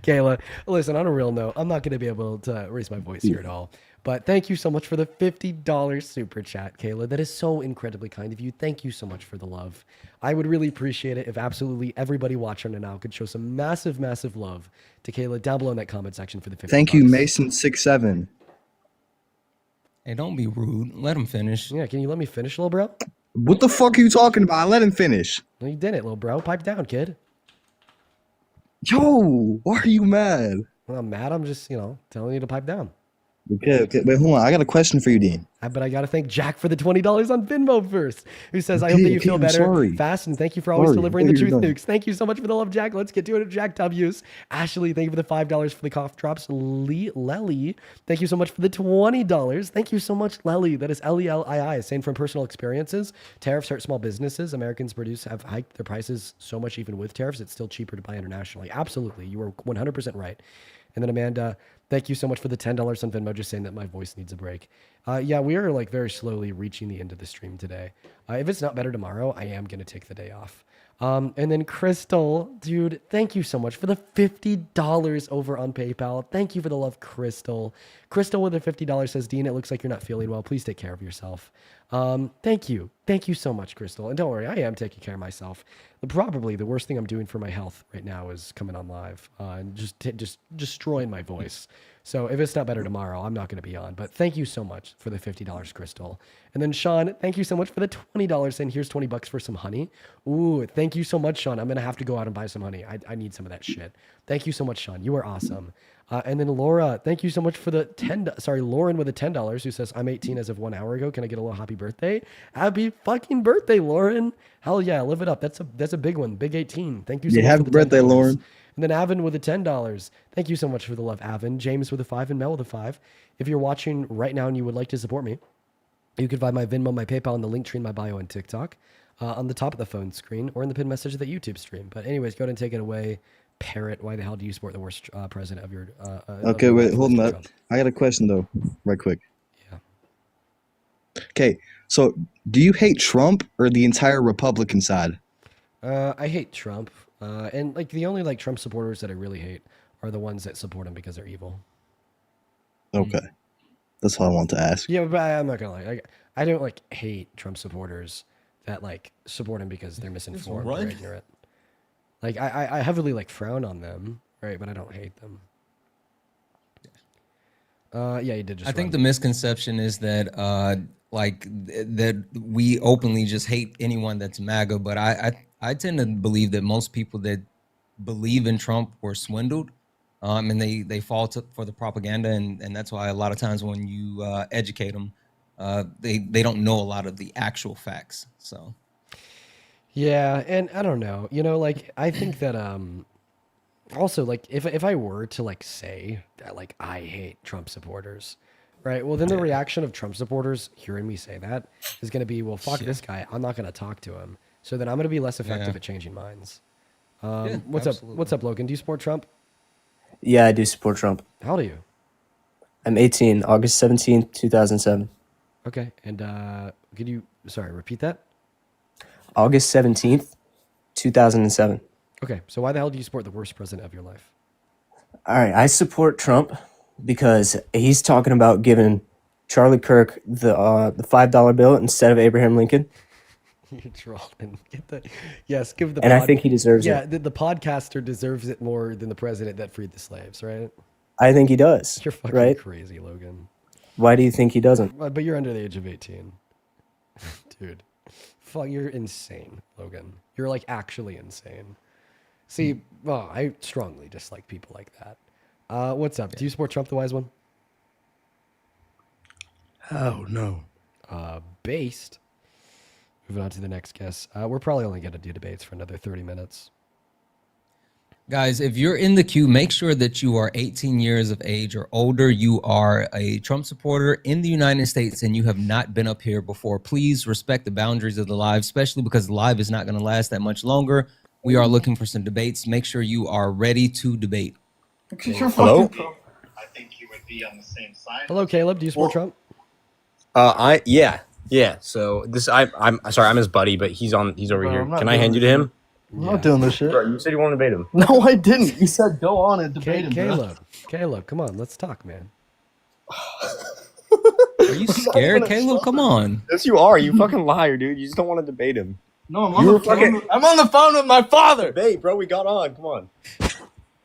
Kayla, listen, on a real note, I'm not going to be able to raise my voice here at all. But thank you so much for the $50 super chat, Kayla. That is so incredibly kind of you. Thank you so much for the love. I would really appreciate it if absolutely everybody watching right now could show some massive, massive love to Kayla down below in that comment section for the $50. Thank you, Mason67. Hey, don't be rude. Let him finish. Yeah, can you let me finish, little bro? What the fuck are you talking about? Let him finish. No, you didn't, little bro. Pipe down, kid. Yo, why are you mad? Well, I'm mad. I'm just, telling you to pipe down. Okay. Wait, hold on. I got a question for you, Dean. But I got to thank Jack for the $20 on Venmo first, who says, I hope that you feel better fast, and thank you for always delivering the truth nukes. Thank you so much for the love, Jack. Let's get to it. Jack W's. Ashley, thank you for the $5 for the cough drops. Lely, thank you so much for the $20. Thank you so much, Lely. That is Lelii, saying from personal experiences, tariffs hurt small businesses. Americans have hiked their prices so much, even with tariffs, it's still cheaper to buy internationally. Absolutely. You were 100% right. And then Amanda, thank you so much for the $10 on Venmo, just saying that my voice needs a break. Yeah, we are very slowly reaching the end of the stream today. If it's not better tomorrow, I am going to take the day off. And then Crystal, dude, thank you so much for the $50 over on PayPal. Thank you for the love, Crystal. Crystal with the $50 says, Dean, it looks like you're not feeling well. Please take care of yourself. Thank you. Thank you so much, Crystal. And don't worry, I am taking care of myself. Probably the worst thing I'm doing for my health right now is coming on live and just destroying my voice. So if it's not better tomorrow, I'm not going to be on. But thank you so much for the $50, Crystal. And then Sean, thank you so much for the $20. And here's $20 for some honey. Ooh, thank you so much, Sean. I'm going to have to go out and buy some honey. I need some of that shit. Thank you so much, Sean. You are awesome. And then Laura, thank you so much for the Lauren with the $10 who says, I'm 18 as of 1 hour ago. Can I get a little happy birthday? Happy fucking birthday, Lauren. Hell yeah, live it up. That's a big one. Big 18. Thank you so much. Happy birthday, Lauren. And then Avin with the $10. Thank you so much for the love, Avin. James with a 5 and Mel with a 5. If you're watching right now and you would like to support me, you can find my Venmo, my PayPal, and the link tree in my bio and TikTok on the top of the phone screen or in the pinned message of the YouTube stream. But anyways, go ahead and take it away. Parrot, why the hell do you support the worst president of your... Okay, wait, hold on. I got a question, though, right quick. Yeah. Okay, so do you hate Trump or the entire Republican side? I hate Trump. And the only Trump supporters that I really hate are the ones that support him because they're evil. Okay. That's all I want to ask. Yeah, but I'm not going to lie. I don't hate Trump supporters that support him because they're misinformed or ignorant. I heavily frown on them, right? But I don't hate them. Yeah, you did just I think the misconception is that that we openly just hate anyone that's MAGA, but I tend to believe that most people that believe in Trump were swindled, and they fall for the propaganda, and that's why a lot of times when you educate them, they don't know a lot of the actual facts. So. Yeah, and I don't know, I think that also if I were to say that I hate Trump supporters, Right. Well, then the reaction of Trump supporters hearing me say that is going to be, well, fuck this guy. I'm not going to talk to him. So then I'm going to be less effective at changing minds. What's up? What's up, Logan? Do you support Trump? Yeah, I do support Trump. How old are you? I'm 18, August 17th, 2007. Okay. And could you, sorry, repeat that? August 17th, 2007. Okay. So why the hell do you support the worst president of your life? All right, I support Trump because he's talking about giving Charlie Kirk the $5 bill instead of Abraham Lincoln. You're trolling. Yes, give the. And I think he deserves it. Yeah, the podcaster deserves it more than the president that freed the slaves, right? I think he does. You're fucking right? crazy, Logan. Why do you think he doesn't? But you're under the age of 18, dude. Fuck, you're insane, Logan. You're like actually insane. See, well, I strongly dislike people like that. What's up? Do you support Trump the Wise One? Oh, no. Based. Moving on to the next guest. We're probably only going to do debates for another 30 minutes. Guys, if you're in the queue, make sure that you are 18 years of age or older. You are a Trump supporter in the United States and you have not been up here before. Please respect the boundaries of the live, especially because the live is not going to last that much longer. We are looking for some debates. Make sure you are ready to debate. Hello? I think you would be on the same side. Hello, Caleb. Do you support Trump? Yeah. So I'm sorry, I'm his buddy, but he's over here. Can I hand you to him? I'm not doing this shit. Bro, you said you want to debate him. No, I didn't. You said go on and debate him. Caleb, come on, let's talk, man. Are you scared, Caleb? Come on. Yes, you are. You fucking liar, dude. You just don't want to debate him. No, I'm on the phone with my father. Debate, bro. We got on. Come on.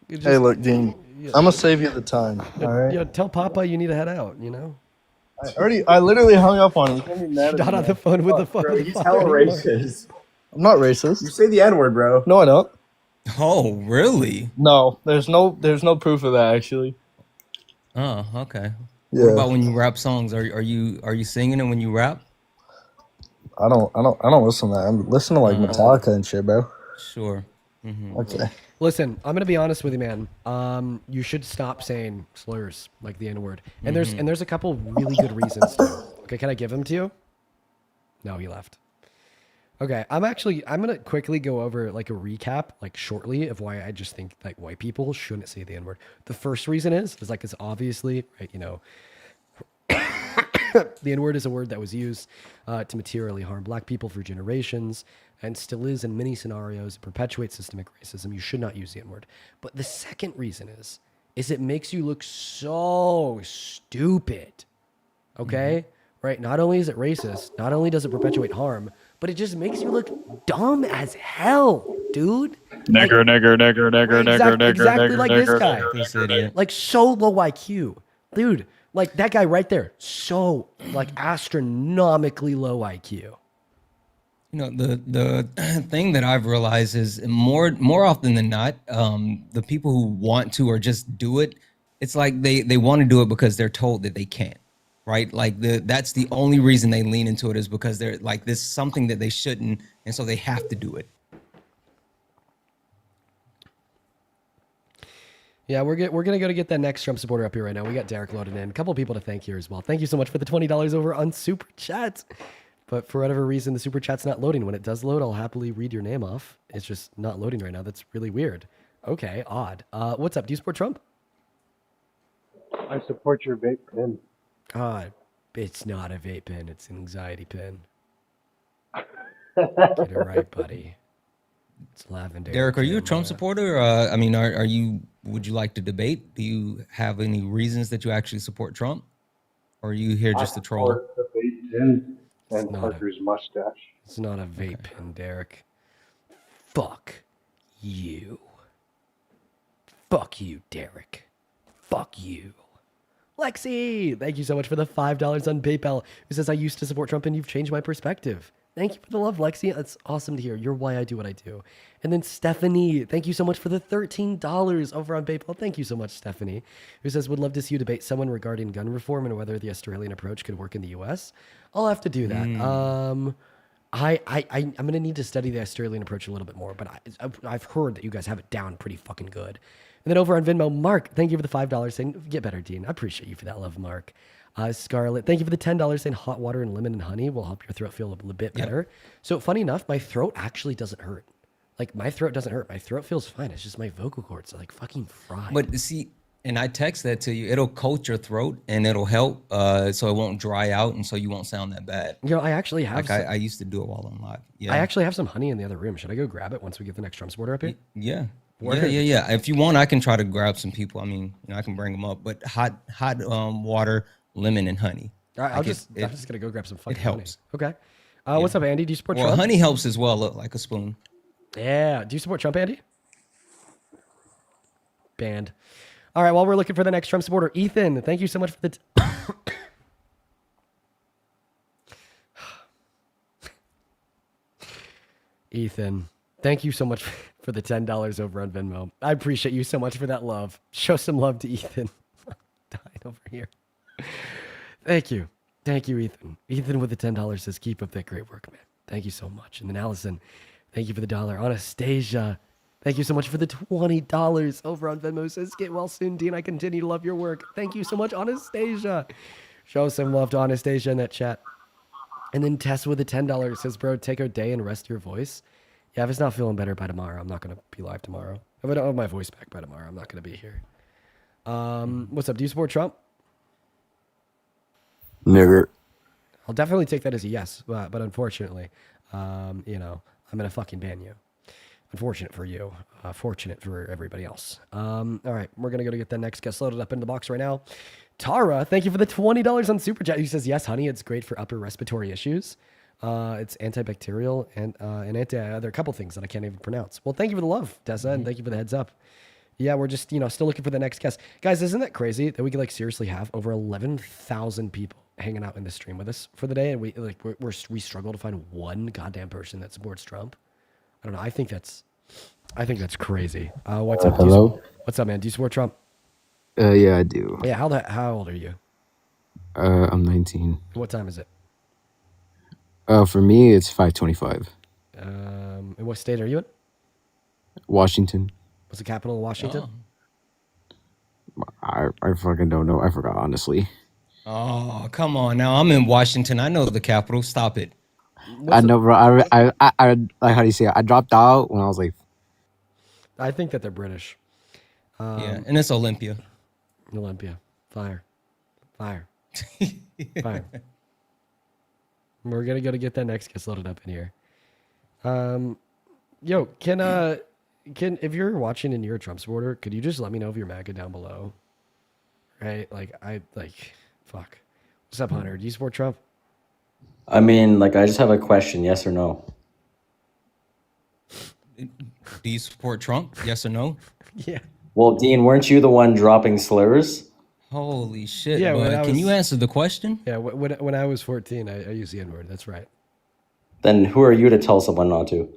Hey, look, Dean. I'm gonna save you the time. All right. Yeah, tell Papa you need to head out. You know. I literally hung up on him. You can't be mad at Not me, on the man. phone with the phone. Bro, he's hella racist. I'm not racist. You say the N-word, bro. No, I don't. Oh, really? No, there's no proof of that actually. Oh, okay. Yeah. What about when you rap songs? Are you singing it when you rap? I don't listen to that. I'm listening to like Metallica and shit, bro. Sure. Okay. Listen, I'm gonna be honest with you, man. You should stop saying slurs like the N-word. And there's a couple really good reasons to. Okay, can I give them to you? No, he left. Okay, I'm gonna quickly go over like a recap, like shortly, of why I just think like white people shouldn't say the N-word. The first reason is like it's obviously right, you know, the N-word is a word that was used to materially harm black people for generations and still is in many scenarios. It perpetuates systemic racism. You should not use the N-word. But the second reason is it makes you look so stupid. Okay? Right? Not only is it racist, not only does it perpetuate harm, but it just makes you look dumb as hell, dude. Nigger. Exactly like this guy. This idiot. Like so low IQ. Dude, like that guy right there. So like astronomically low IQ. You know, the thing that I've realized is more often than not, the people who want to or just do it, it's like they want to do it because they're told that they can't, right? Like that's the only reason they lean into it is because they're like this is something that they shouldn't, and so they have to do it. Yeah, we're gonna go to get that next Trump supporter up here right now. We got Derek loaded in. A couple people to thank here as well. Thank you so much for the $20 over on Super Chat. But for whatever reason, the Super Chat's not loading. When it does load, I'll happily read your name off. It's just not loading right now. That's really weird. Okay, odd. What's up? Do you support Trump? I support your vape pen. It's not a vape pen. It's an anxiety pen. Get it right, buddy. It's lavender. Derek, are you a Trump supporter? I mean, are you? Would you like to debate? Do you have any reasons that you actually support Trump, or are you here just to troll? I support the vape pen and Parker's mustache. It's not a vape pen, Derek. Fuck you. Fuck you, Derek. Fuck you. Lexi, thank you so much for the $5 on PayPal. Who says I used to support Trump and you've changed my perspective. Thank you for the love, Lexi. That's awesome to hear. You're why I do what I do. And then Stephanie, thank you so much for the $13 over on PayPal. Thank you so much, Stephanie. Who says, would love to see you debate someone regarding gun reform and whether the Australian approach could work in the U.S. I'll have to do that. I'm going to need to study the Australian approach a little bit more, but I've heard that you guys have it down pretty fucking good. And then over on Venmo, Mark, thank you for the $5 saying, get better, Dean. I appreciate you for that love, Mark. Scarlett, thank you for the $10 saying hot water and lemon and honey will help your throat feel a little bit better. So funny enough, my throat actually doesn't hurt. Like my throat doesn't hurt. My throat feels fine. It's just my vocal cords are like fucking fried. But see, and I text that to you. It'll coat your throat and it'll help so it won't dry out and so you won't sound that bad. You know, I actually have like I used to do it while I'm live. Yeah. I actually have some honey in the other room. Should I go grab it once we get the next Trump supporter up here? Yeah. Yeah. If you want, I can try to grab some people. I mean, I can bring them up. But hot water, lemon, and honey. All right, I'm just gonna go grab some fucking It helps. honey. Okay. What's up, Andy? Do you support Well, Trump? honey helps as well. Look like a spoon. Yeah. Do you support Trump, Andy? Banned. All right. While we're looking for the next Trump supporter, Ethan, thank you so much for the. Ethan, thank you so much for the $10 over on Venmo. I appreciate you so much for that love. Show some love to Ethan. I'm dying over here. Thank you. Thank you, Ethan. Ethan with the $10 says, keep up that great work, man. Thank you so much. And then Allison, thank you for the $1. Anastasia, thank you so much for the $20 over on Venmo. Says, get well soon, Dean. I continue to love your work. Thank you so much, Anastasia. Show some love to Anastasia in that chat. And then Tess with the $10 says, bro, take a day and rest your voice. Yeah, if it's not feeling better by tomorrow, I'm not going to be live tomorrow. If I don't have my voice back by tomorrow, I'm not going to be here. What's up? Do you support Trump? Nigger. I'll definitely take that as a yes, but unfortunately, I'm going to fucking ban you. Unfortunate for you. Fortunate for everybody else. All right, we're going to go to get the next guest loaded up in the box right now. Tara, thank you for the $20 on Super Chat. He says, yes, honey, it's great for upper respiratory issues. It's antibacterial and there are a couple things that I can't even pronounce. Well, thank you for the love, Tessa, and thank you for the heads up. Yeah, we're just, still looking for the next guest. Guys, isn't that crazy that we could seriously have over 11,000 people hanging out in the stream with us for the day, and we struggle to find one goddamn person that supports Trump? I don't know. I think that's crazy. What's up? Hello. What's up, man? Do you support Trump? Yeah, I do. Yeah. How old are you? I'm 19. What time is it? For me, it's 5:25. In what state are you in? Washington. What's the capital of Washington? I fucking don't know. I forgot, honestly. Oh, come on now. I'm in Washington. I know the capital. Stop it. I know, bro. I like, how do you say it? I dropped out when I was like. I think that they're British. Yeah, and it's Olympia. Olympia. Fire. Fire. We're going to go to get that next guest loaded up in here. Yo, can if you're watching and you're a Trump supporter, could you just let me know if you're MAGA down below? Right? Fuck. What's up, Hunter? Do you support Trump? I mean, I just have a question, yes or no? Do you support Trump? Yes or no? Yeah. Well, Dean, weren't you the one dropping slurs? Holy shit, Yeah, bud. Can you answer the question? Yeah, when I was 14, I used the N-word. That's right. Then who are you to tell someone not to?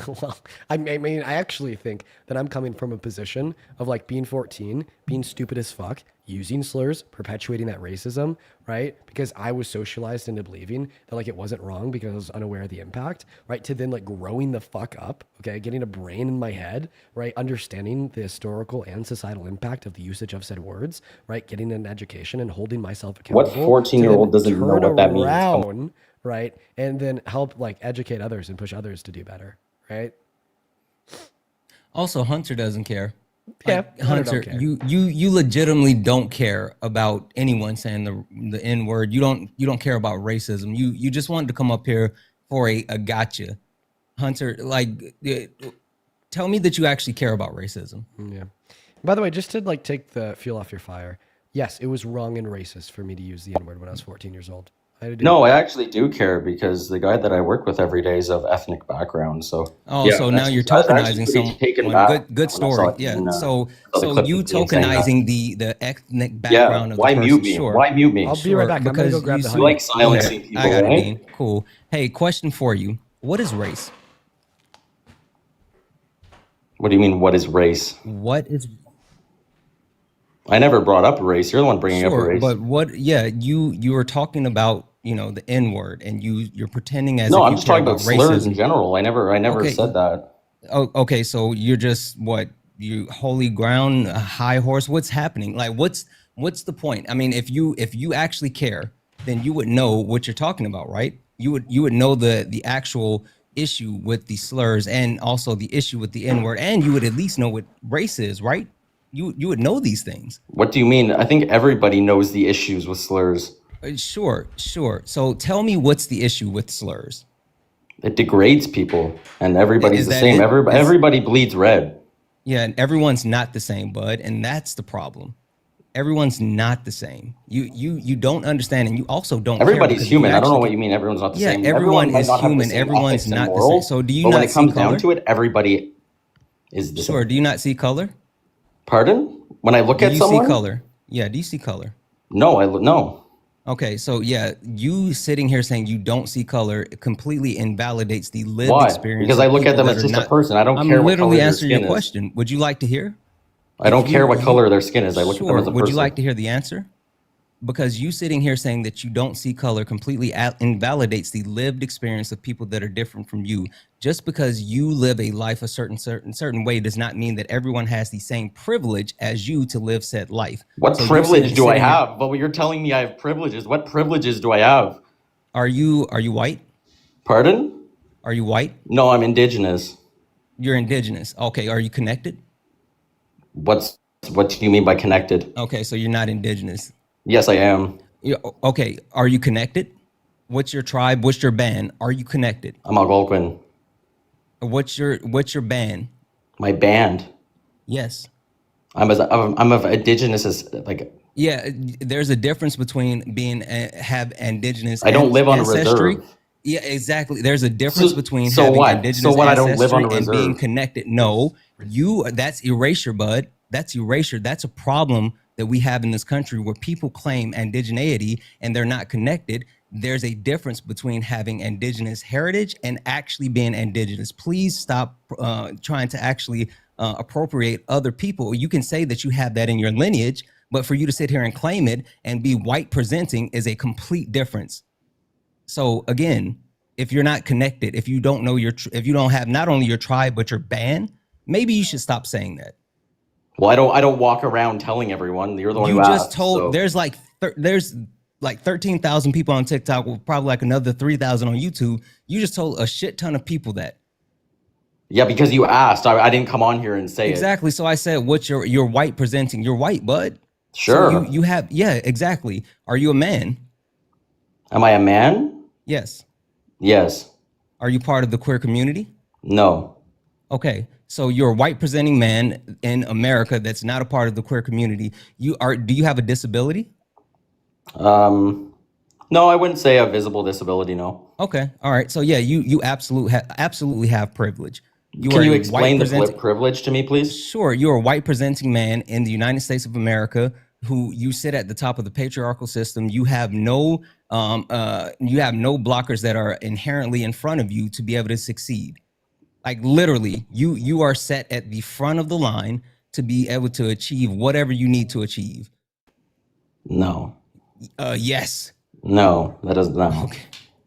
Well, I mean, I actually think that I'm coming from a position of being 14, being stupid as fuck, using slurs, perpetuating that racism, right? Because I was socialized into believing that it wasn't wrong because I was unaware of the impact, right? To then growing the fuck up, okay, getting a brain in my head, right? Understanding the historical and societal impact of the usage of said words, right? Getting an education and holding myself accountable. What 14-year-old doesn't know what that means? Right? And then help educate others and push others to do better, right? Also, Hunter doesn't care. Yeah, Hunter, don't care. you legitimately don't care about anyone saying the N word. You don't care about racism. You just wanted to come up here for a gotcha. Hunter, tell me that you actually care about racism. Yeah. By the way, just to take the fuel off your fire, yes, it was wrong and racist for me to use the N word when I was 14 years old. No, I actually do care because the guy that I work with every day is of ethnic background. So so now you're tokenizing someone. Good story. Yeah. So you tokenizing the ethnic background of the person. Mute me? Sure. Why mute me? I'll be right back. I'm gonna go grab the honey. You like silencing people, I got it, right? Dean. Cool. Hey, question for you. What is race? What do you mean? What is race? What is? I never brought up race. You're the one bringing up race. But what? Yeah, you were talking about the N word, and you're pretending as I'm just talking about slurs in general. I never said that. Oh, okay. So you're just what you holy ground, a high horse? What's happening? Like, what's the point? I mean, if you actually care, then you would know what you're talking about, right? You would know the actual issue with the slurs and also the issue with the N-word, and you would at least know what race is, right? You would know these things. What do you mean? I think everybody knows the issues with slurs. Sure. So tell me what's the issue with slurs? It degrades people, and everybody's Is the that same. it? Everybody bleeds red. Yeah, and everyone's not the same, bud, and that's the problem. Everyone's not the same. You don't understand, and you also don't care Everybody's because you human. I don't know actually what you mean. Everyone's not the yeah, same. everyone might is not have the human. same Everyone's ethics and not the same. morals, So do you but when not it comes see color? down to it, everybody is the Sure. same. Do you not see color? Pardon? When I look Do at you someone? see color? Yeah. Do you see color? No, no. Okay. So yeah, you sitting here saying you don't see color completely invalidates the lived Why? experience. Because of I look at people them that as are just a not. person. I don't I'm care what color literally their answering your skin is. question. Would you like to hear? I don't care what color their skin is. I look at them Sure. as a Would you person. like to hear the answer? Because you sitting here saying that you don't see color completely invalidates the lived experience of people that are different from you. Just because you live a life a certain way does not mean that everyone has the same privilege as you to live said life. What So privilege do I sitting here- have? But you're telling me I have privileges. What privileges do I have? Are you white? Pardon? Are you white? No, I'm indigenous. You're indigenous. Okay. Are you connected? What do you mean by connected? Okay, so you're not indigenous. Yes, I am. Okay. Are you connected? What's your tribe? What's your band? Are you connected? I'm Algonquin. What's your band? My band. Yes. I'm of indigenous as like. Yeah, there's a difference between being have indigenous. I don't live on a ancestry. reserve. Yeah, exactly. There's a difference between so having what? indigenous So what? I don't live on a ancestry and being reserve. connected. No, that's erasure, bud. That's erasure. That's a problem that we have in this country where people claim indigeneity and they're not connected. There's a difference between having indigenous heritage and actually being indigenous. Please stop trying to actually appropriate other people. You can say that you have that in your lineage, but for you to sit here and claim it and be white presenting is a complete difference. So again, if you're not connected, if you don't know if you don't have not only your tribe but your band, maybe you should stop saying that. Well, I don't walk around telling everyone. You're the one You who just asked. told So. there's like 13,000 people on TikTok, with probably like another 3,000 on YouTube. You just told a shit ton of people that. Yeah, because you asked. I didn't come on here and say Exactly. So I said, what's you're white presenting? You're white, bud. Sure. So you have, yeah, exactly. Are you a man? Am I a man? Yes. Yes. Are you part of the queer community? No. Okay. So you're a white presenting man in America that's not a part of the queer community. Do you have a disability? No, I wouldn't say a visible disability, no. Okay. All right. So yeah, you absolutely have privilege. Can you explain the privilege to me, please? Sure. You're a white presenting man in the United States of America who you sit at the top of the patriarchal system. You have no blockers that are inherently in front of you to be able to succeed. Like literally, you are set at the front of the line to be able to achieve whatever you need to achieve. No. Yes. No, that doesn't. No. Okay.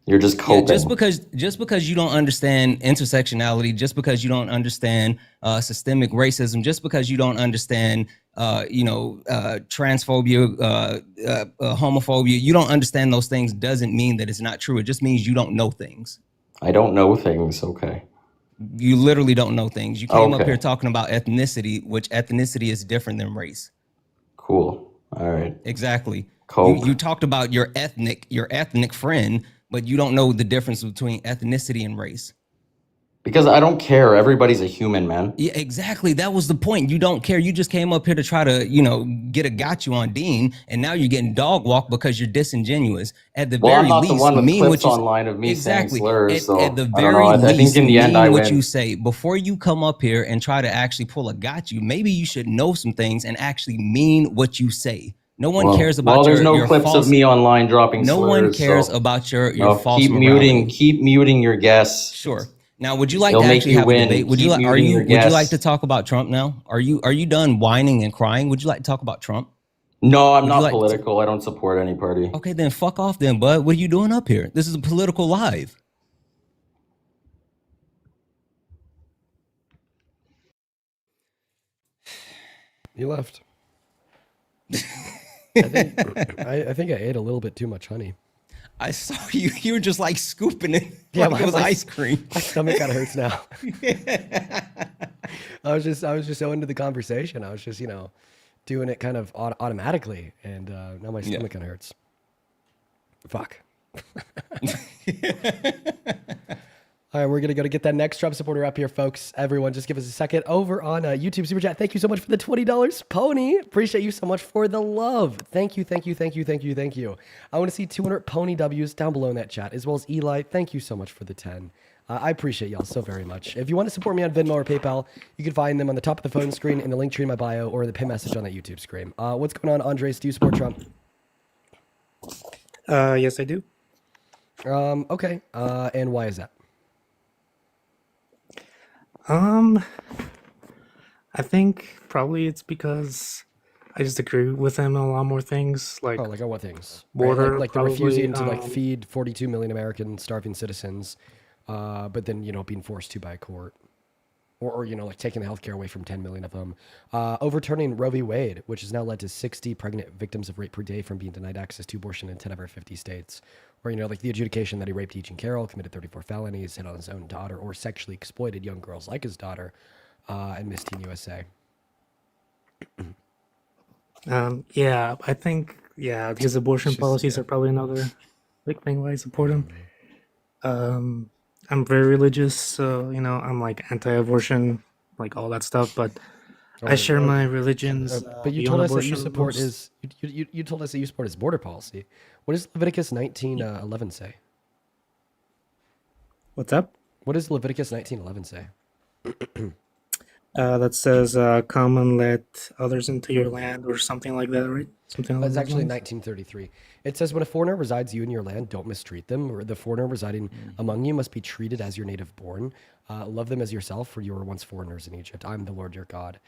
You're just coping. Yeah, just because you don't understand intersectionality, just because you don't understand systemic racism, just because you don't understand transphobia, homophobia, you don't understand those things doesn't mean that it's not true. It just means you don't know things. I don't know things. Okay. You literally don't know things. You came up Okay. here talking about ethnicity, which ethnicity is different than race. Cool. All right. Exactly. Cool. You talked about your ethnic friend, but you don't know the difference between ethnicity and race. Because I don't care. Everybody's a human, man. Yeah, exactly. That was the point. You don't care. You just came up here to try to, get a got you on Dean, and now you're getting dog walked because you're disingenuous. At the Well, very I'm not least, the one with mean clips what you online of me exactly. saying slurs. So At the I don't very know. I least, think in the end, mean I what win. you say before you come up here and try to actually pull a got you. Maybe you should know some things and actually mean what you say. No one cares about there's no your clips false, of me online dropping no slurs. one cares so about your no, false keep morality. keep muting your guests. Sure. Now, would you like It'll to make actually you have win. a debate? Would Keep you like? muting your Would you like guests. to talk about Trump now? Are you done whining and crying? Would you like to talk about Trump? No, I'm Would you not like to- political. I don't support any party. Okay, then fuck off, then, bud. What are you doing up here? This is a political live. He left. I think I ate a little bit too much honey. I saw you. You were just like scooping it. Yeah, like it was ice cream. My stomach kind of hurts now. I was just so into the conversation. I was just, doing it kind of automatically, and now my stomach kind of hurts. Fuck. All right, we're going to go to get that next Trump supporter up here, folks. Everyone, just give us a second. Over on YouTube Super Chat, thank you so much for the $20, Pony. Appreciate you so much for the love. Thank you, thank you, thank you, thank you, thank you. I want to see 200 Pony W's down below in that chat, as well as Eli. Thank you so much for the 10. I appreciate y'all so very much. If you want to support me on Venmo or PayPal, you can find them on the top of the phone screen, in the link tree in my bio, or the pin message on that YouTube screen. What's going on, Andres? Do you support Trump? Yes, I do. Okay. And why is that? I think probably it's because I just agree with him on a lot more things. Like, like on what things? Border, right? Like the probably, refusing to feed 42 million American starving citizens, but then being forced to by a court, or taking the healthcare away from 10 million of them, overturning Roe v. Wade, which has now led to 60 pregnant victims of rape per day from being denied access to abortion in 10 of our 50 states. Or, like the adjudication that he raped Eugene Carroll, committed 34 felonies, hit on his own daughter, or sexually exploited young girls like his daughter, and Miss Teen USA. Yeah, I think, his abortion policies are probably another big thing why I support him. I'm very religious, so, I'm like anti-abortion, like all that stuff, but I share my religion's but you told us that you support his. You told us that you support his border policy. What does Leviticus 19:11 say? What's up? What does Leviticus 19:11 say? That says, "Come and let others into your land," or something like that, right? Something like that. That's actually 1933. It says, "When a foreigner resides you in your land, don't mistreat them. Or the foreigner residing among you must be treated as your native born. Love them as yourself, for you were once foreigners in Egypt. I'm the Lord your God."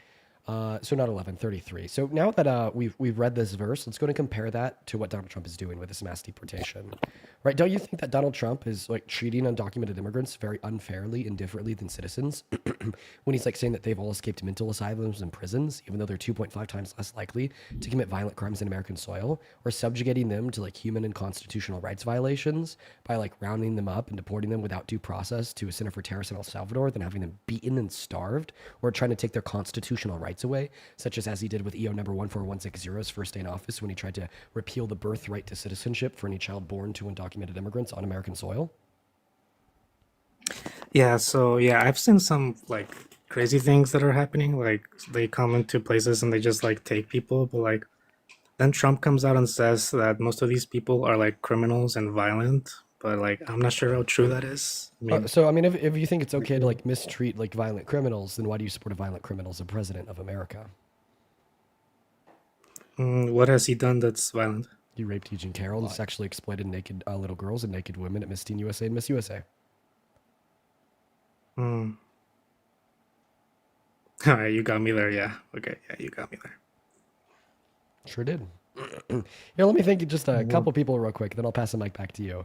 So not 11:33. So now that we've read this verse, let's go and compare that to what Donald Trump is doing with this mass deportation, right? Don't you think that Donald Trump is like treating undocumented immigrants very unfairly and differently than citizens when he's like saying that they've all escaped mental asylums and prisons, even though they're 2.5 times less likely to commit violent crimes in American soil, or subjugating them to like human and constitutional rights violations by like rounding them up and deporting them without due process to a center for terrorists in El Salvador, then having them beaten and starved, or trying to take their constitutional rights away, such as he did with EO number 14160's first day in office when he tried to repeal the birthright to citizenship for any child born to undocumented immigrants on American soil? Yeah, so I've seen some like crazy things that are happening. Like they come into places and they just like take people, but like then Trump comes out and says that most of these people are like criminals and violent. But like I'm not sure how true that is. If you think it's okay to like mistreat like violent criminals, then why do you support a violent criminal as a president of America? What has he done that's violent? He raped Eugene Carroll and sexually exploited naked little girls and naked women at Miss Teen USA and Miss USA. All right, you got me there. Yeah. Okay. Yeah, you got me there. Sure did. Here, let me thank just a couple people real quick, then I'll pass the mic back to you.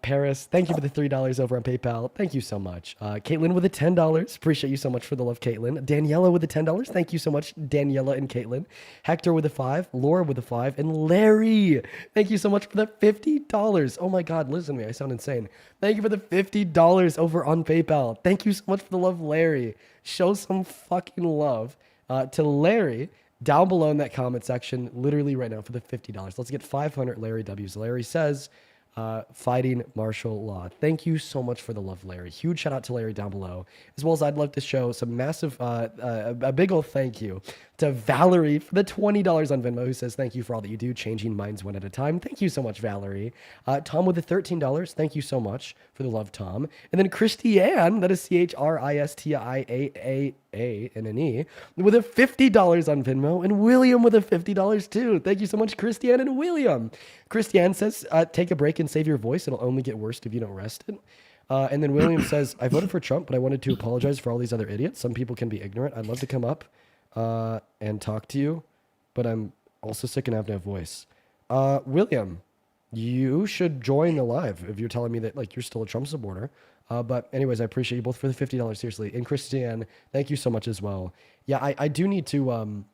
Paris, thank you for the $3 over on PayPal. Thank you so much. Caitlin with the $10. Appreciate you so much for the love, Caitlin. Daniela with the $10. Thank you so much, Daniela and Caitlin. Hector with the 5. Laura with the 5. And Larry, thank you so much for the $50. Oh my God, listen to me. I sound insane. Thank you for the $50 over on PayPal. Thank you so much for the love, Larry. Show some fucking love to Larry down below in that comment section, literally right now for the $50. Let's get 500 Larry W's. Larry says, fighting martial law. Thank you so much for the love, Larry. Huge shout out to Larry down below, as well as I'd love to show some massive, a big ol' thank you to Valerie for the $20 on Venmo, who says thank you for all that you do, changing minds one at a time. Thank you so much, Valerie. Tom with the $13. Thank you so much for the love, Tom. And then Christiane, that is CHRISTIAANNE, with a $50 on Venmo, and William with a $50 too. Thank you so much, Christiane and William. Christiane says, take a break and save your voice. It'll only get worse if you don't rest it. And then William says, I voted for Trump, but I wanted to apologize for all these other idiots. Some people can be ignorant. I'd love to come up and talk to you, but I'm also sick and have no voice. William, you should join the live if you're telling me that like you're still a Trump supporter. But anyways, I appreciate you both for the $50, seriously. And Christiane, thank you so much as well. Yeah, I do need to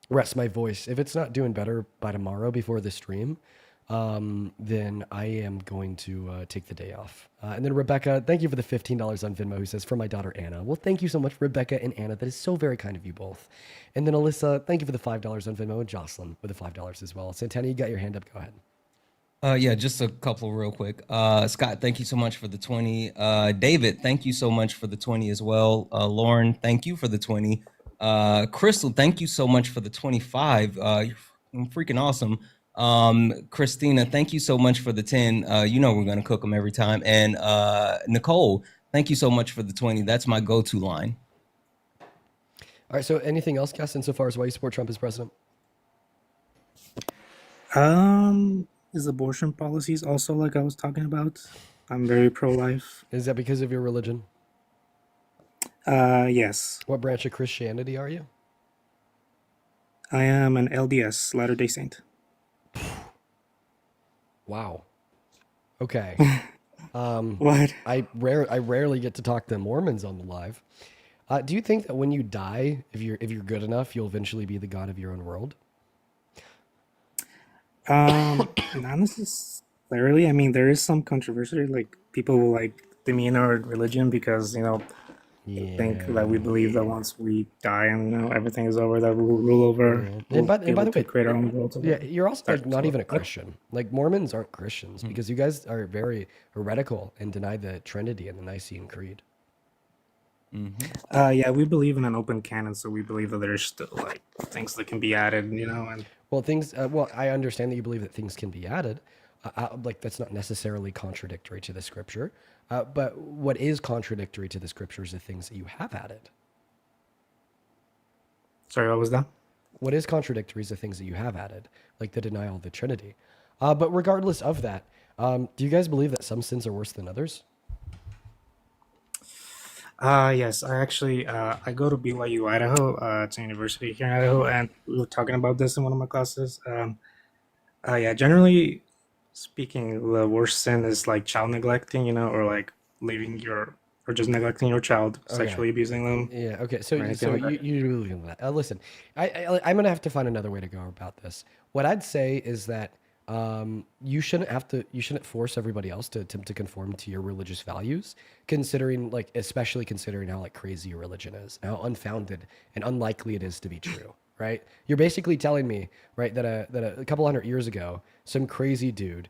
rest my voice. If it's not doing better by tomorrow before the stream, then I am going to take the day off. And then Rebecca, thank you for the $15 on Venmo, who says, for my daughter Anna. Well, thank you so much, Rebecca and Anna. That is so very kind of you both. And then Alyssa, thank you for the $5 on Venmo, and Jocelyn with the $5 as well. Santana, you got your hand up. Go ahead. Yeah, just a couple real quick. Scott, thank you so much for the 20. David, thank you so much for the 20 as well. Lauren, thank you for the 20. Crystal, thank you so much for the 25. You're freaking awesome. Christina, thank you so much for the 10. You know we're gonna cook them every time. And Nicole, thank you so much for the 20. That's my go-to line. All right, so anything else, Gus, insofar as why you support Trump as president? Is abortion policies also like I was talking about? I'm very pro-life. Is that because of your religion? Yes. What branch of Christianity are you? I am an LDS, Latter-day Saint. Wow. Okay. What? I rarely get to talk to Mormons on the live. Do you think that when you die, if you're good enough, you'll eventually be the god of your own world? Not necessarily. I mean, there is some controversy. Like people will like demean our religion because think that we believe that once we die and everything is over, that we'll rule over. And by the way, create our own world. Yeah, you're also like not even a Christian. Like Mormons aren't Christians because you guys are very heretical and deny the Trinity and the Nicene Creed. Yeah, we believe in an open canon, so we believe that there's still like things that can be added, and Well, things. Well, I understand that you believe that things can be added. Like that's not necessarily contradictory to the scripture. But what is contradictory to the scriptures are things that you have added. Sorry, what was that? What is contradictory is the things that you have added, like the denial of the Trinity. But regardless of that, do you guys believe that some sins are worse than others? Yes, I actually I go to BYU Idaho. It's a university here in Idaho, and we were talking about this in one of my classes. Yeah, generally speaking, the worst sin is like child neglecting, or like or just neglecting your child, sexually abusing them. Yeah. Okay. So, or anything like that. you believe in that? Listen, I'm gonna have to find another way to go about this. What I'd say is that you shouldn't force everybody else to attempt to conform to your religious values, especially considering how like crazy your religion is, how unfounded and unlikely it is to be true. Right? You're basically telling me, right, that a couple hundred years ago, some crazy dude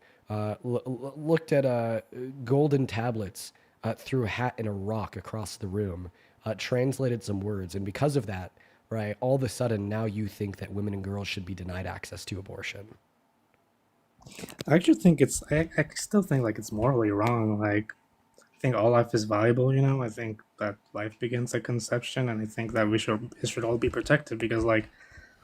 looked at golden tablets threw a hat and a rock across the room, translated some words, and because of that, right, all of a sudden now you think that women and girls should be denied access to abortion. I actually think I still think like it's morally wrong. Like, I think all life is valuable. I think that life begins at conception, and I think that it should all be protected because like,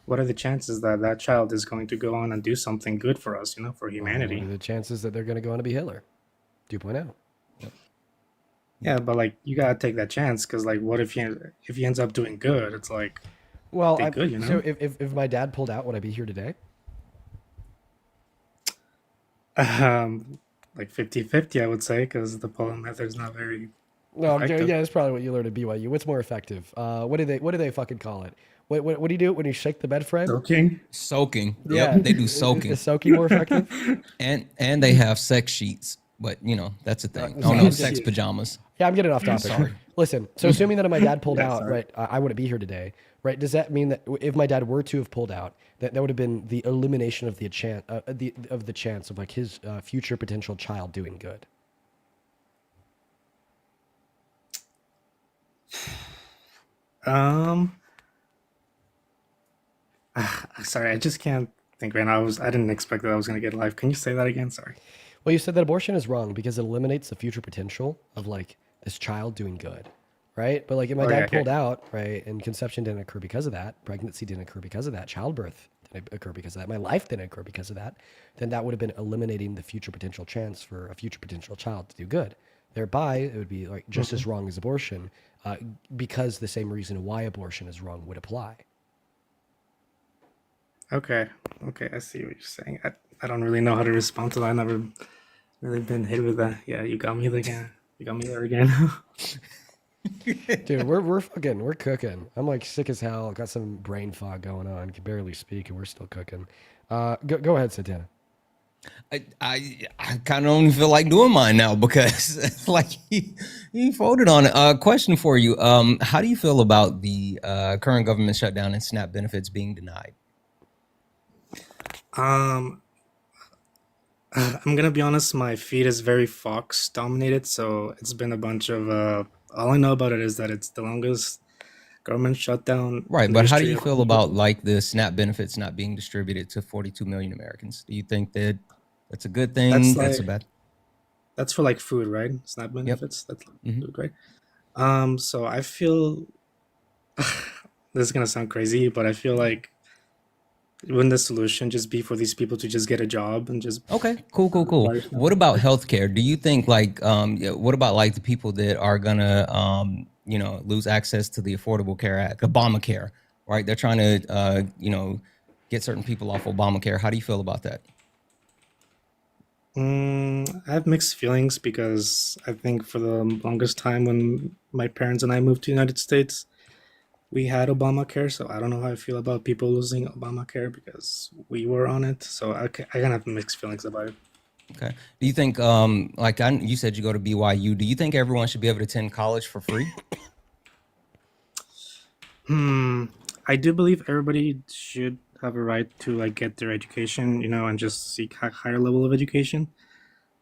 what are the chances that that child is going to go on and do something good for us? For humanity. What are the chances that they're going to go on to be Hitler? Do point out. Yeah, but like you gotta take that chance because like, what if he ends up doing good? It's like, well, be good, so if my dad pulled out, would I be here today? Like 50-50, I would say, because the polling method is not very. No, effective. yeah, that's probably what you learned at BYU. What's more effective? What do they fucking call it? What do you do when you shake the bed frame? Soaking. Yeah, Yep, they do soaking. Is soaking more effective? And they have sex sheets, but that's a thing. Oh no, sex pajamas. Yeah, I'm getting off topic. Sorry. Listen, so assuming that if my dad pulled out, right, I wouldn't be here today, right? Does that mean that if my dad were to have pulled out, that would have been the elimination of the chance of like his future potential child doing good? Sorry, I just can't think right now. I didn't expect that I was gonna get live. Can you say that again? Sorry. Well, you said that abortion is wrong because it eliminates the future potential of like this child doing good, right? But like if my dad pulled out, right, and conception didn't occur because of that, pregnancy didn't occur because of that, childbirth didn't occur because of that, my life didn't occur because of that, then that would have been eliminating the future potential chance for a future potential child to do good. Thereby, it would be like just as wrong as abortion, because the same reason why abortion is wrong would apply. Okay, I see what you're saying. I don't really know how to respond to that. I've never really been hit with that. Yeah, you got me again. You got me there again. Dude, we're cooking. I'm like sick as hell. Got some brain fog going on. Can barely speak, and we're still cooking. Go ahead, Santana. I kind of don't feel like doing mine now because like he voted on it. Question for you. How do you feel about the current government shutdown and SNAP benefits being denied? I'm gonna be honest. My feed is very Fox dominated, so it's been a bunch of. All I know about it is that it's the longest government shutdown. Right, in the but how do history you of feel people. about like the SNAP benefits not being distributed to 42 million Americans? Do you think that that's a good thing? That's That's a like bad. that's for like food, right? SNAP Yep. benefits. That's Mhm. food, right? So I feel this is gonna sound crazy, but I feel like wouldn't the solution just be for these people to just get a job and just Okay, cool. require SNAP What about benefits? healthcare? Do you think like what about like the people that are gonna lose access to the Affordable Care Act, Obamacare, right? They're trying to get certain people off Obamacare. How do you feel about that? I have mixed feelings because I think for the longest time when my parents and I moved to the United States, we had Obamacare. So I don't know how I feel about people losing Obamacare because we were on it. So I kind of have mixed feelings about it. Okay. Do you think you said you go to BYU? Do you think everyone should be able to attend college for free? I do believe everybody should have a right to like get their education, and just seek a higher level of education.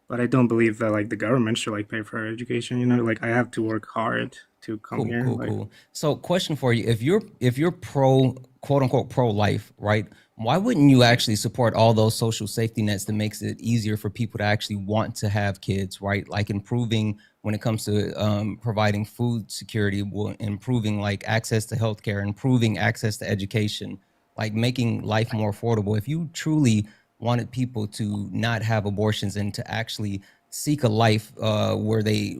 But I don't believe that like the government should like pay for our education. Like I have to work hard to come here. Like, Cool. So, question for you: if you're pro, quote unquote, pro life, right? Why wouldn't you actually support all those social safety nets that makes it easier for people to actually want to have kids, right? Like improving when it comes to providing food security, improving like access to healthcare, improving access to education, like making life more affordable. If you truly wanted people to not have abortions and to actually seek a life where they,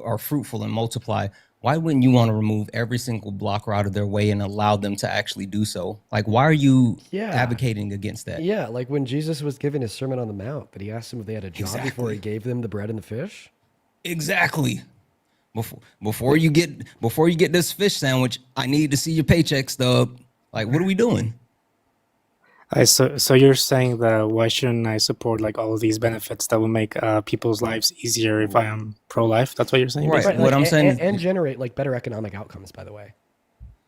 are fruitful and multiply, why wouldn't you want to remove every single blocker out of their way and allow them to actually do so? Like, why are you advocating against that? Yeah, like when Jesus was giving his Sermon on the Mount, but he asked them if they had a job before he gave them the bread and the fish. Exactly. Before you get this fish sandwich, I need to see your paycheck stub. Like, what are we doing? so you're saying that why shouldn't I support like all of these benefits that will make people's lives easier if I am pro-life? That's what you're saying, Right. basically? What I'm saying and generate like better economic outcomes. By the way,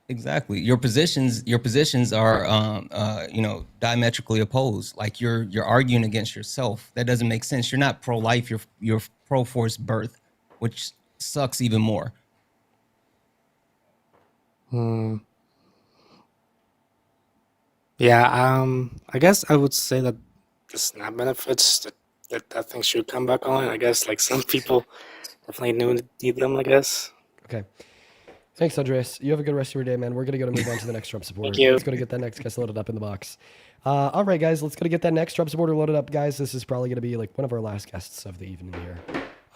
exactly. Your positions are diametrically opposed. Like you're arguing against yourself. That doesn't make sense. You're not pro-life. You're pro-forced birth, which sucks even more. Yeah, I guess I would say that the SNAP benefits that thing should come back on. I guess like some people definitely need them, I guess. Okay. Thanks, Andres. You have a good rest of your day, man. We're going to move on to the next Trump supporter. Thank you. Let's go to get that next guest loaded up in the box. All right, guys, let's go to get that next Trump supporter loaded up, guys. This is probably going to be like one of our last guests of the evening here.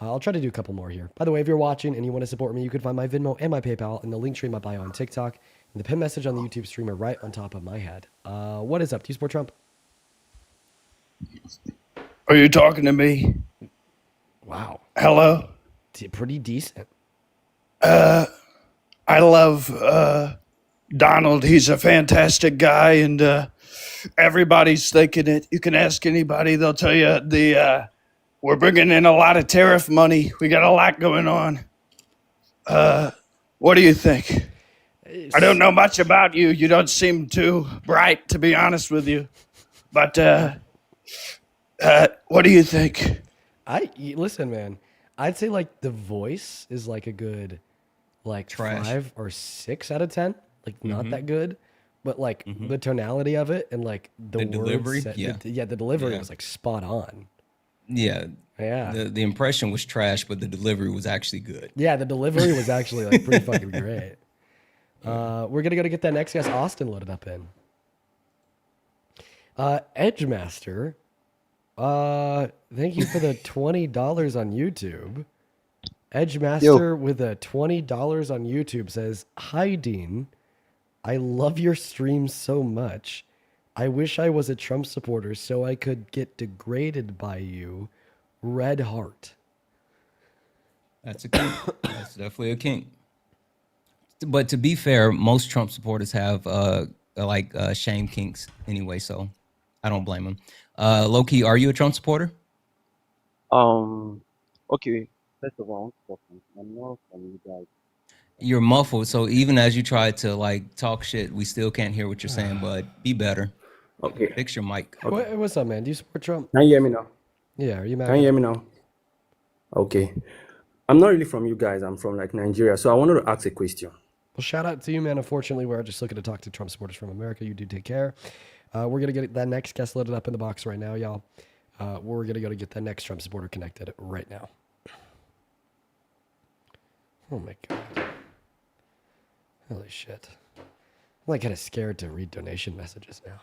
I'll try to do a couple more here. By the way, if you're watching and you want to support me, you can find my Venmo and my PayPal in the link tree in my bio on TikTok and the pin message on the YouTube streamer right on top of my head. What is up? Do you support Trump? Are you talking to me? Wow. Hello? Pretty decent. I love Donald. He's a fantastic guy, and everybody's thinking it. You can ask anybody; they'll tell you we're bringing in a lot of tariff money. We got a lot going on. What do you think? I don't know much about you. You don't seem too bright, to be honest with you. But what do you think? Listen, man. I'd say like the voice is like a good like Trash. 5 or 6 out of 10. Like not that good, but like the tonality of it and like the words delivery, the delivery was like spot on. Yeah. Yeah. The impression was trash, but the delivery was actually good. Yeah, the delivery was actually like pretty fucking great. We're gonna go to get that next guest, Austin, loaded up in. Edgemaster, thank you for the $20 on YouTube. Edgemaster with a $20 on YouTube says, "Hi Dean, I love your stream so much. I wish I was a Trump supporter so I could get degraded by you. Red heart." That's a kink. That's definitely a kink. But to be fair, most Trump supporters have shame kinks anyway, so I don't blame them. Low-key, are you a Trump supporter? Okay. First of all, I'm not from you guys. You're muffled, so even as you try to like talk shit, we still can't hear what you're saying, bud. Be better. Okay. Fix your mic. What's up, man? Do you support Trump? Can you hear me now? Yeah, are you mad? Can you hear me now? Okay. I'm not really from you guys. I'm from like Nigeria. So I wanted to ask a question. Well, shout out to you, man. Unfortunately, we're just looking to talk to Trump supporters from America. You do take care. We're going to get that next guest loaded up in the box right now, y'all. We're going to go to get that next Trump supporter connected right now. Oh, my God. Holy shit. I'm like kind of scared to read donation messages now.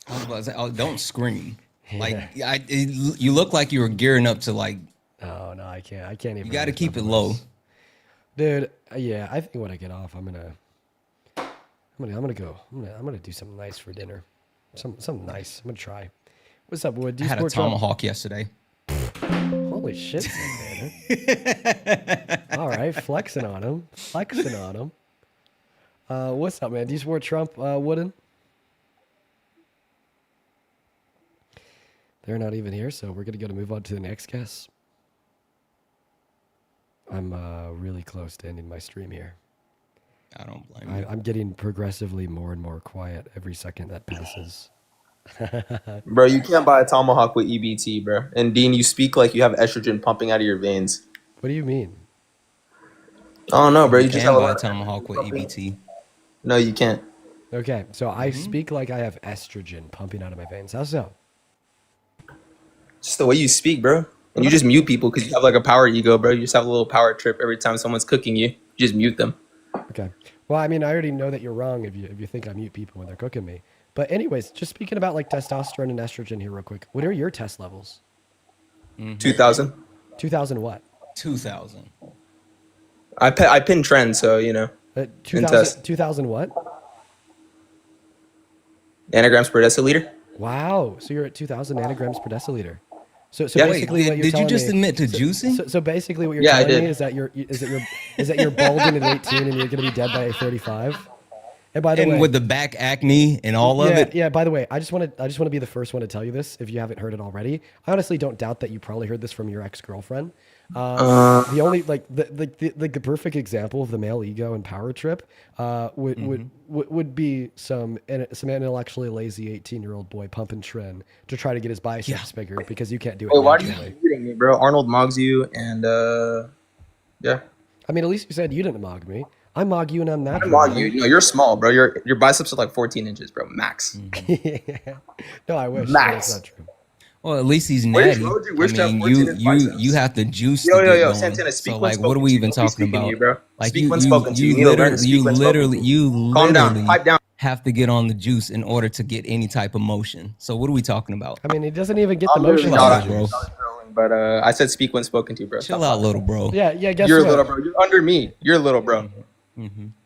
I was about to say, oh, don't scream. Yeah. Like you look like you were gearing up to like. Oh no, I can't. I can't even. You got to raise keep my it voice. low, dude. Yeah, I think when I get off, I'm gonna do something nice for dinner. Something nice. I'm gonna try. What's up, Wood? Do I you had a support Trump? tomahawk yesterday. Holy shit, man. All right, flexing on him. What's up, man? Do you support Trump, Wooden? They're not even here, so we're gonna move on to the next guest. I'm really close to ending my stream here. I don't blame you. I'm getting progressively more and more quiet every second that passes. Bro, you can't buy a tomahawk with EBT, bro. And Dean, you speak like you have estrogen pumping out of your veins. What do you mean? I don't know, bro. You just can have buy a a tomahawk with EBT. No, you can't. Okay, so I speak like I have estrogen pumping out of my veins. How so? Just the way you speak, bro. And you just mute people because you have like a power ego, bro. You just have a little power trip every time someone's cooking you. You just mute them. Okay. Well, I mean, I already know that you're wrong if you think I mute people when they're cooking me. But anyways, just speaking about like testosterone and estrogen here real quick. What are your test levels? 2000. 2000 what? 2000. I pin trends, so you know. 2000 what? Nanograms per deciliter. Wow. So you're at 2000 nanograms per deciliter. So Yeah. basically, Wait, what you're did you telling just me, admit to juicing? So basically, what you're Yeah, I telling me did. is that you're balding at 18 and you're going to be dead by 35. And by the way, with the back acne and all of it. Yeah. By the way, I just want to be the first one to tell you this if you haven't heard it already. I honestly don't doubt that you probably heard this from your ex-girlfriend. The only the perfect example of the male ego and power trip would be some intellectually lazy 18-year-old boy pumping tren to try to get his biceps bigger because you can't do it Wait, why do you naturally. keep muting me, bro? Arnold mogs you, and yeah. I mean, at least you said you didn't mog me. I mog you and I'm I natural. mog you. No, you're small, bro. Your biceps are like 14 inches, bro. Max. No, I wish. Max. That's not true. Well, at least he's Where's natty. Roger? I Where's that mean, 14 inch biceps? you have to juice. Yo, to yo, get yo, going. Santana, speak So when like, what are spoken we to. even Don't be talking speaking to about? you, bro. Like Speak when spoken to. You need to learn to speak when spoken to. you Calm down. literally Pipe down. have to get on the juice in order to get any type of motion. So what are we talking about? I mean, he doesn't even get the I'm motion literally on not the bro. juice. trolling, but I said speak when spoken to, bro. Chill out, little bro. Yeah. Guess You're what? little, bro. You're under me. You're little, bro.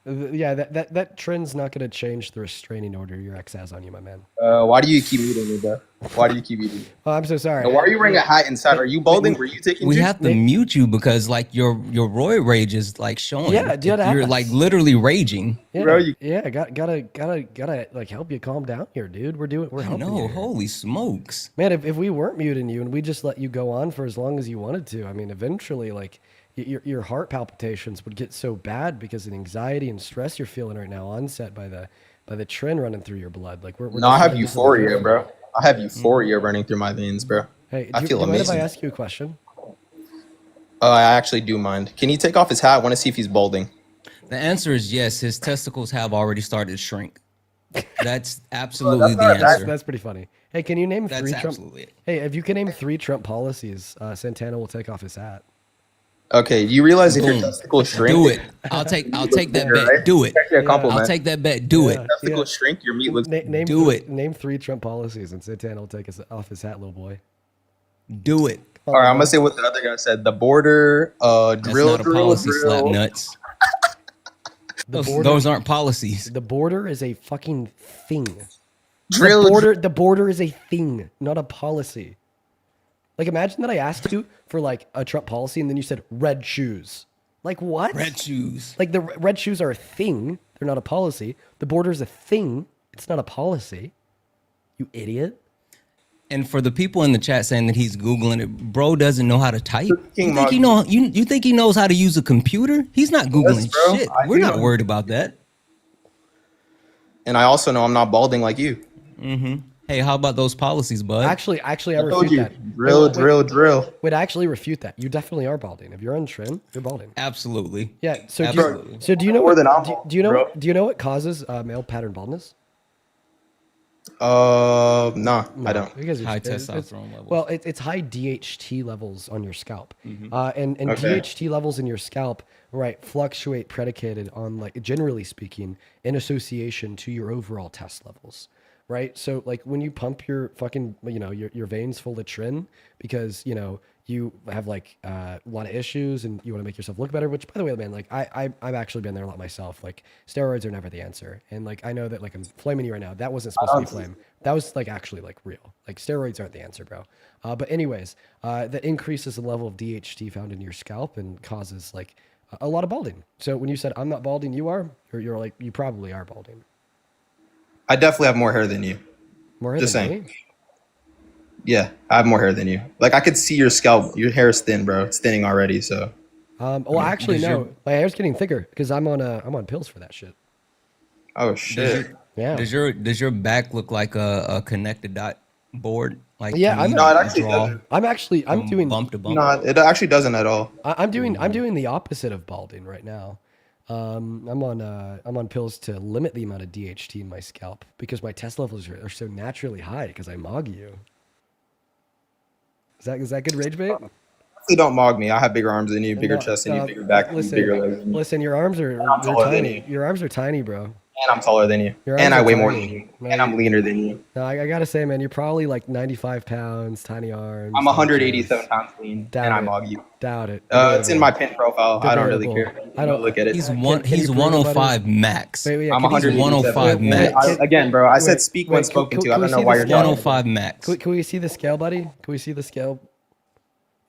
Yeah, that trend's not going to change the restraining order your ex has on you, my man. Why do you keep muting me, bro? Why do you keep muting me? Oh, I'm so sorry. And why are you wearing a hat inside? Are you balding? Were you taking We juice? have to mute you because like your roid rage is like showing. Yeah, dude, You're like literally raging. Yeah, Bro, you- gotta like help you calm down here, dude. We're helping No, you. holy smokes. Man, if we weren't muting you and we just let you go on for as long as you wanted to, I mean, eventually, like, your heart palpitations would get so bad because of the anxiety and stress you're feeling right now, onset by the trend running through your blood. Like, we're No, I just have letting this euphoria, go. bro. I have euphoria running through my veins, bro. Hey, I do feel you mind if I amazing. ask you a question? I actually do mind. Can he take off his hat? I want to see if he's balding. The answer is yes. His testicles have already started to shrink. That's absolutely the answer. That's pretty funny. Hey, can you name That's three Trump? absolutely it. Hey, if you can name 3 Trump policies, Santana will take off his hat. Okay, do you realize if your Boom. testicles shrink, Do it. I'll take that bet. right? Do it. It's actually a compliment. I'll take that bet. Do it. Testicles shrink, your meat looks. Name Do three, it. Name 3 Trump policies, and Santana will take off his hat, little boy. Do it. All right, I'm gonna say what the other guy said. The border, That's drill, not a drill, policy, slap drill. nuts. The Those aren't policies. The border is a fucking thing. Drill, The border is a thing, not a policy. Like, imagine that I asked you for like a Trump policy and then you said red shoes. Like what? Red shoes. Like the red shoes are a thing. They're not a policy. The border's a thing. It's not a policy. You idiot. And for the people in the chat saying that he's Googling it, bro doesn't know how to type. King You think he knows how to use a computer? He's not Googling bro. shit. I We're do not know. worried about that. And I also know I'm not balding like you. Hey, how about those policies, bud? Actually, I told refute you. that. Drill. Wait, I actually refute that. You definitely are balding. If you're on trim, you're balding. Absolutely. Yeah. So Absolutely. do you know More what, than I'm do you know bro. do you know what causes male pattern baldness? Nah, I don't. Because High it's- testosterone levels. Well, it's high DHT levels on your scalp, and Okay. DHT levels in your scalp, right, fluctuate predicated on, like, generally speaking, in association to your overall test levels, right? So like when you pump your fucking, your veins full of trin because you have like a lot of issues and you want to make yourself look better. Which, by the way, man, like I've actually been there a lot myself. Like steroids are never the answer, and like I know that like I'm flaming you right now. That wasn't supposed to be flame. That was like actually like real. Like steroids aren't the answer, bro. But anyways, that increases the level of DHT found in your scalp and causes like a lot of balding. So when you said I'm not balding, you are, or you're like you probably are balding. I definitely have more hair than you. More hair Just than saying. me? Yeah, I have more hair than you. Like I could see your scalp. Your hair is thin, bro. It's thinning already. So. Well, actually, Does no. your- My hair's getting thicker because I'm on pills for that shit. Oh shit. Yeah. Does your back look like a connected dot board? Like Yeah, can you No, it actually draw doesn't. I'm from doing bump to bump. No, it actually doesn't at all. I'm doing the opposite of balding right now. I'm on pills to limit the amount of DHT in my scalp because my test levels are so naturally high because I MAGA you. Is that good rage bait? Please don't mog me. I have bigger arms than you, bigger No, chest than you, no, bigger back, than you, listen, bigger legs than you. Listen, your arms are I'm they're taller than tiny. you. Your arms are tiny, bro. And I'm taller than you. Your And arms I are weigh more tiny. than you. No, And I'm leaner than you. No, I gotta say, man, you're probably like 95 pounds, tiny arms. I'm tiny 187 chest. pounds clean, Doubt and I it. mog you. Doubt it. It's in my pin profile. I don't really Debatable. care. I don't look at it. He's Can you he's prove it, buddy? 105 max. Wait, yeah, I'm can you- 187. 105 max. Again, bro. I said Wait, speak wait, when can- spoken can- to. I can we don't know see why the you're scale? talking. 105 max. Can we see the scale, buddy? Can we see the scale?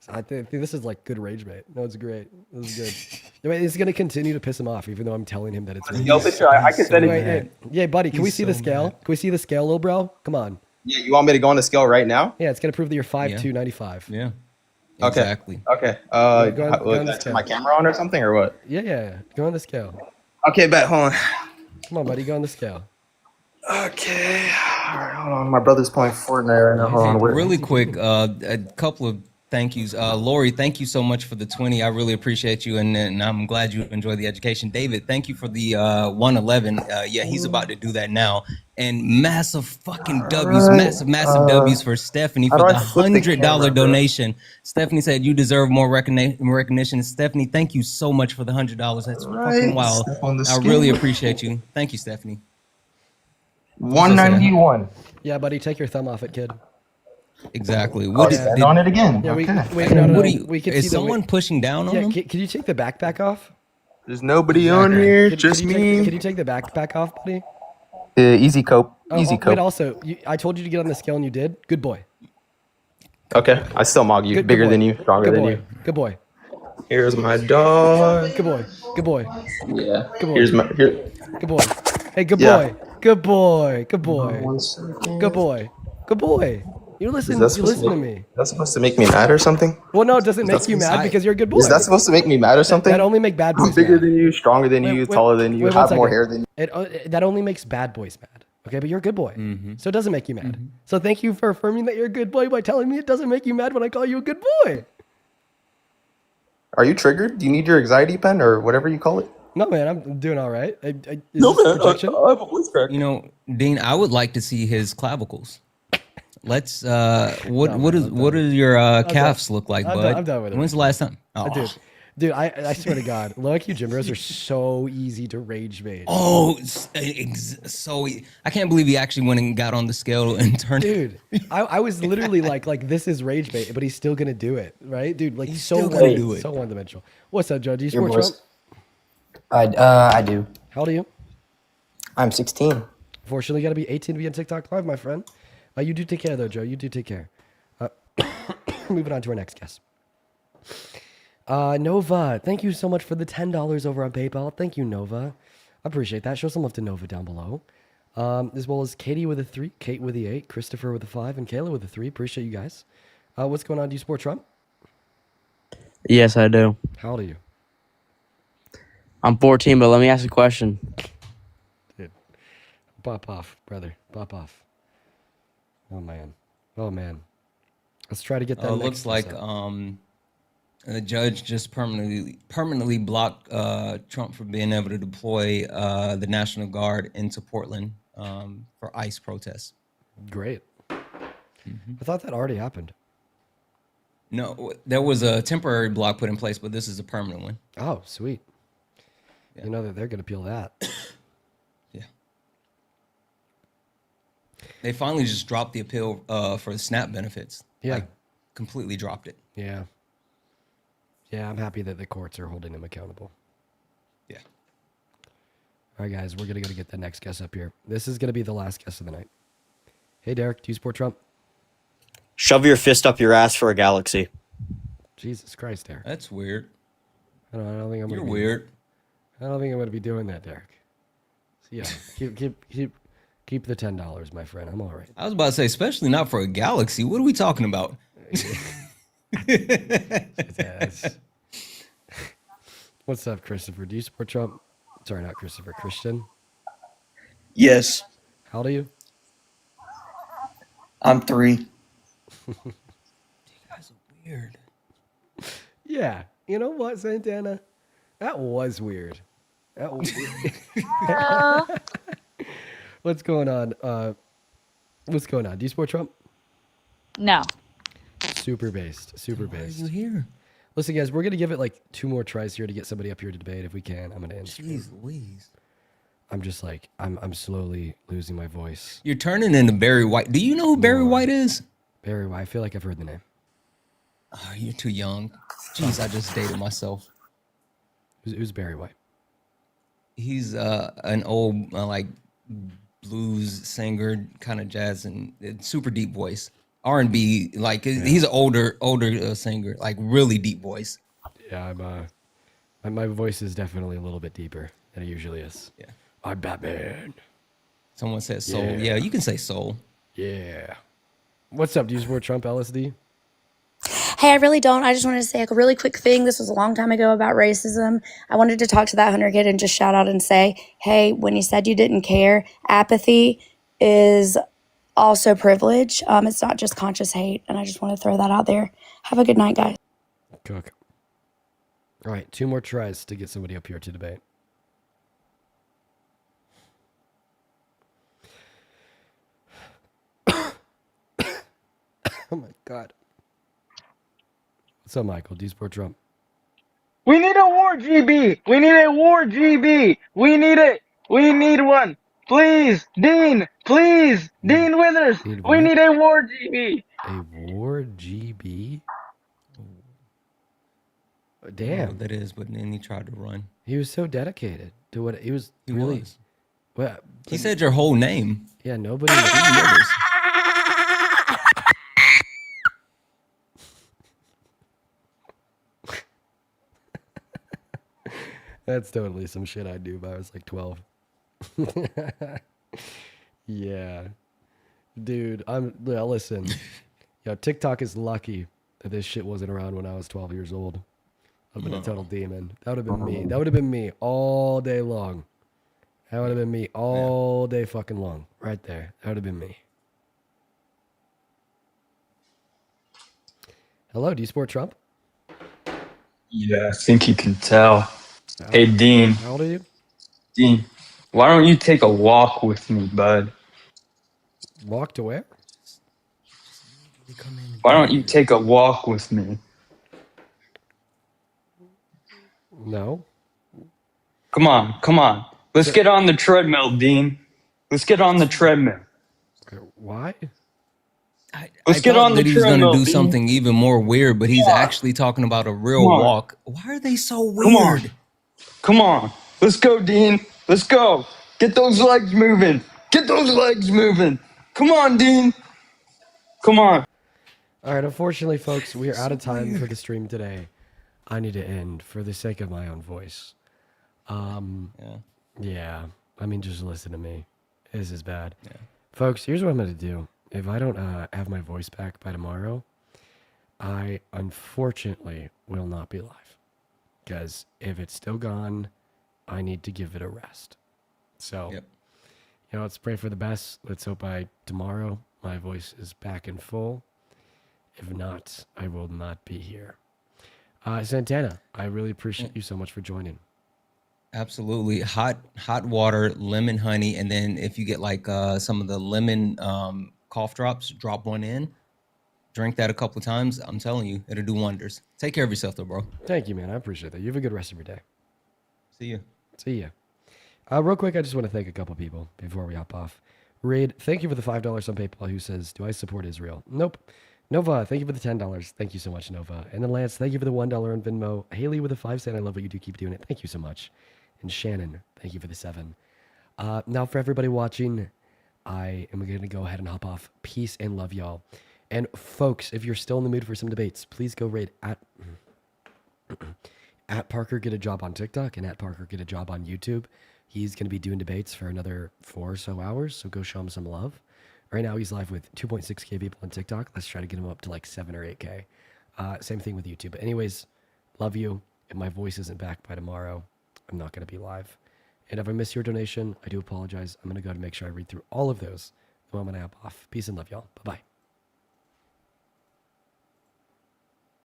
I think this is like good rage bait. No, it's great. This is good. Wait, it's gonna continue to piss him off, even though I'm telling him that it's. Scale picture. I can send it. Wait, to you. wait. Yeah, buddy. Can we He's see the so scale? mad. Can we see the scale, little bro? Come on. Yeah, you want me to go on the scale right now? Yeah, it's gonna prove that you're 5'2", Yeah. 95. Yeah. Okay. Exactly. Okay. Go on- go on Can the I turn scale. my camera on or something or what? Yeah. Go on the scale. Okay, bet. Hold on. Come on, buddy. Go on the scale. Okay. All right, hold on. My brother's playing Fortnite right now. Hold on. Where? Really quick, a couple of thank yous. Lori, thank you so much for the 20. I really appreciate you, and I'm glad you enjoyed the education. David, thank you for the 111. Yeah, he's about to do that now. And massive fucking W's, right, massive W's for Stephanie how for do the I flip the $100 camera, bro? donation. Stephanie said you deserve more recognition. Stephanie, thank you so much for the $100. That's fucking Right, wild. step on the I really scale. appreciate you. Thank you, Stephanie. 191. Yeah, buddy. Take your thumb off it, kid. Exactly. Oh, What did, stand did- on it again. Yeah, Okay. wait, no. what do you, We can is see the- someone pushing down on Yeah, him? can you take the backpack off? There's nobody on here. Can Just you me. can you take the backpack off, buddy? Easy cope. Easy Wait, cope. also, I told you to get on the scale and you did. Good boy. Okay. I still mog you. Good Bigger boy. than you. Stronger Good than boy. you. Good boy. Here's my dog. Good boy. Good boy. Yeah. Good boy. Here's my. Here. Good boy. Hey, good Yeah. boy. Good boy. Good boy. 1 second. Good boy. Good boy. You listen. Is that You supposed listen to to me. That's supposed to make me mad or something? Well, no, it doesn't Is make that you supposed mad to- because you're a good boy. Is that supposed to make me mad or something? That only make bad boys I'm bigger mad. than you, stronger than you, Wait, taller than you, wait, one have more second. hair than you. That only makes bad boys mad. Okay, but you're a good boy, Mm-hmm. so it doesn't make you mad. So thank you for affirming that you're a good boy by telling me it doesn't make you mad when I call you a good boy. Are you triggered? Do you need your anxiety pen or whatever you call it? No, man, I'm doing all right. Is No, this man. projection? I have a voice crack. You know, Dean, I would like to see his clavicles. Let's what do your calves look like, I'm bud? done- I'm done with it. When's the last time? Oh, Dude, I swear to God, low IQ gym bros are so easy to rage bait. oh, so I can't believe he actually went and got on the scale and turned. Dude, I was literally like this is rage bait, but he's still gonna do it, right? Dude, like He's so still gonna do it. so one dimensional. What's up, Joe? Do you Your support Trump? voice. I do. How old are you? I'm 16. Fortunately, you gotta be 18 to be on TikTok Live, my friend. You do take care though, Joe. You do take care. Moving on to our next guest. Nova, thank you so much for the $10 over on PayPal. Thank you, Nova. I appreciate that. Show some love to Nova down below. As well as Katie with a 3, Kate with the 8, Christopher with a 5, and Kayla with a 3. Appreciate you guys. What's going on? Do you support Trump? Yes, I do. How old are you? I'm 14, but let me ask a question. Dude, pop off, brother. Pop off. Oh, man. Oh, man. Let's try to get that next Looks like the judge just permanently blocked Trump from being able to deploy the National Guard into Portland for ICE protests. Great. I thought that already happened. No, there was a temporary block put in place, but this is a permanent one. Oh, sweet. You know that they're going to appeal that. Yeah. They finally just dropped the appeal for the SNAP benefits. Yeah. Like, completely dropped it. Yeah. Yeah, I'm happy that the courts are holding him accountable. Yeah. All right, guys, we're going to go get the next guest up here. This is going to be the last guest of the night. Hey, Derek, do you support Trump? Shove your fist up your ass for a galaxy. Jesus Christ, Derek. That's weird. I don't think I'm You're gonna weird. I don't think I'm going to be doing that, Derek. So, yeah, keep the $10, my friend. I'm all right. I was about to say, especially not for a galaxy. What are we talking about? Yes. What's up, Christopher? Do you support Trump? Sorry, not Christopher. Christian? Yes. How old are you? I'm 3. You guys are weird. Yeah. You know what, Santana? That was weird. That was weird. What's going on? What's going on? Do you support Trump? No. Super based. Super Why are based. you here? Listen, guys, we're going to give it like 2 more tries here to get somebody up here to debate if we can. I'm going to end. Jeez Louise. I'm just like, I'm slowly losing my voice. You're turning into Barry White. Do you know who Barry White is? Barry White. I feel like I've heard the name. Oh, you're too young. Jeez, I just dated myself. Who's Barry White? He's an old like blues singer, kind of jazz and super deep voice. R&B, like he's an older singer, like really deep voice. Yeah, my voice is definitely a little bit deeper than it usually is. Yeah. I'm Batman. Someone said soul. Yeah. Yeah, you can say soul. Yeah. What's up? Do you support Trump, LSD? Hey, I really don't. I just wanted to say a really quick thing. This was a long time ago about racism. I wanted to talk to that Hunter kid and just shout out and say, hey, when you said you didn't care, apathy is also privilege. It's not just conscious hate. And I just want to throw that out there. Have a good night, guys. Cook. All right, 2 more tries to get somebody up here to debate. Oh my God. What's up, Michael? Do you support Trump? We need a war, GB. We need a war, GB. We need it. We need one. Please, Dean. Please, Dean Withers. Need We what? need a war, GB. A war GB? I don't know Damn. what that is, but then he tried to run. He was so dedicated to what he was He really. was. Well, He said your whole name. yeah, nobody. That's totally some shit I'd do if I was like 12. Yeah. Dude, listen. Yo, TikTok is lucky that this shit wasn't around when I was 12 years old. I'd have been a total demon. That would have been me. That would have been me all day long. That would have been me all day fucking long. Right there. That would have been me. Hello, do you support Trump? Yeah, I think you can tell. Hey, Dean. How old are you? Dean, why don't you take a walk with me, bud? Walk to where? Why don't you take a walk with me? No. Come on. Let's get on the treadmill, Dean. Let's get on the treadmill. Why? Let's I get thought on the that he was gonna treadmill, do Dean. something even more weird, but he's Come on. actually talking about a real Come on. walk. Why are they so Come on. weird? Come on. Let's go, Dean. Let's go. Get those legs moving. Get those legs moving. Come on, Dean. Come on. All right, unfortunately, folks, we are out of time for the stream today. I need to end for the sake of my own voice. Yeah. I mean, just listen to me. This is bad. Yeah. Folks, here's what I'm going to do. If I don't have my voice back by tomorrow, I unfortunately will not be live. Because if it's still gone, I need to give it a rest. So, let's pray for the best. Let's hope by tomorrow my voice is back in full. If not, I will not be here. Santana, I really appreciate you so much for joining. Absolutely. Hot water, lemon honey, and then if you get like some of the lemon cough drops, drop one in. Drink that a couple of times. I'm telling you, it'll do wonders. Take care of yourself though, bro. Thank you, man. I appreciate that. You have a good rest of your day. See you. See ya. Real quick, I just want to thank a couple people before we hop off. Raid, thank you for the $5 on PayPal who says, do I support Israel? Nope. Nova, thank you for the $10. Thank you so much, Nova. And then Lance, thank you for the $1 on Venmo. Haley with a 5 cent. I love what you do. Keep doing it. Thank you so much. And Shannon, thank you for the 7. Now for everybody watching, I am going to go ahead and hop off. Peace and love, y'all. And folks, if you're still in the mood for some debates, please go raid at Parker Get a Job on TikTok and at Parker Get a Job on YouTube. He's going to be doing debates for another 4 or so hours, so go show him some love. Right now, he's live with 2.6K people on TikTok. Let's try to get him up to like 7 or 8K. Same thing with YouTube. But anyways, love you. If my voice isn't back by tomorrow, I'm not going to be live. And if I miss your donation, I do apologize. I'm going to go ahead and make sure I read through all of those the moment I hop off. Peace and love, y'all. Bye-bye.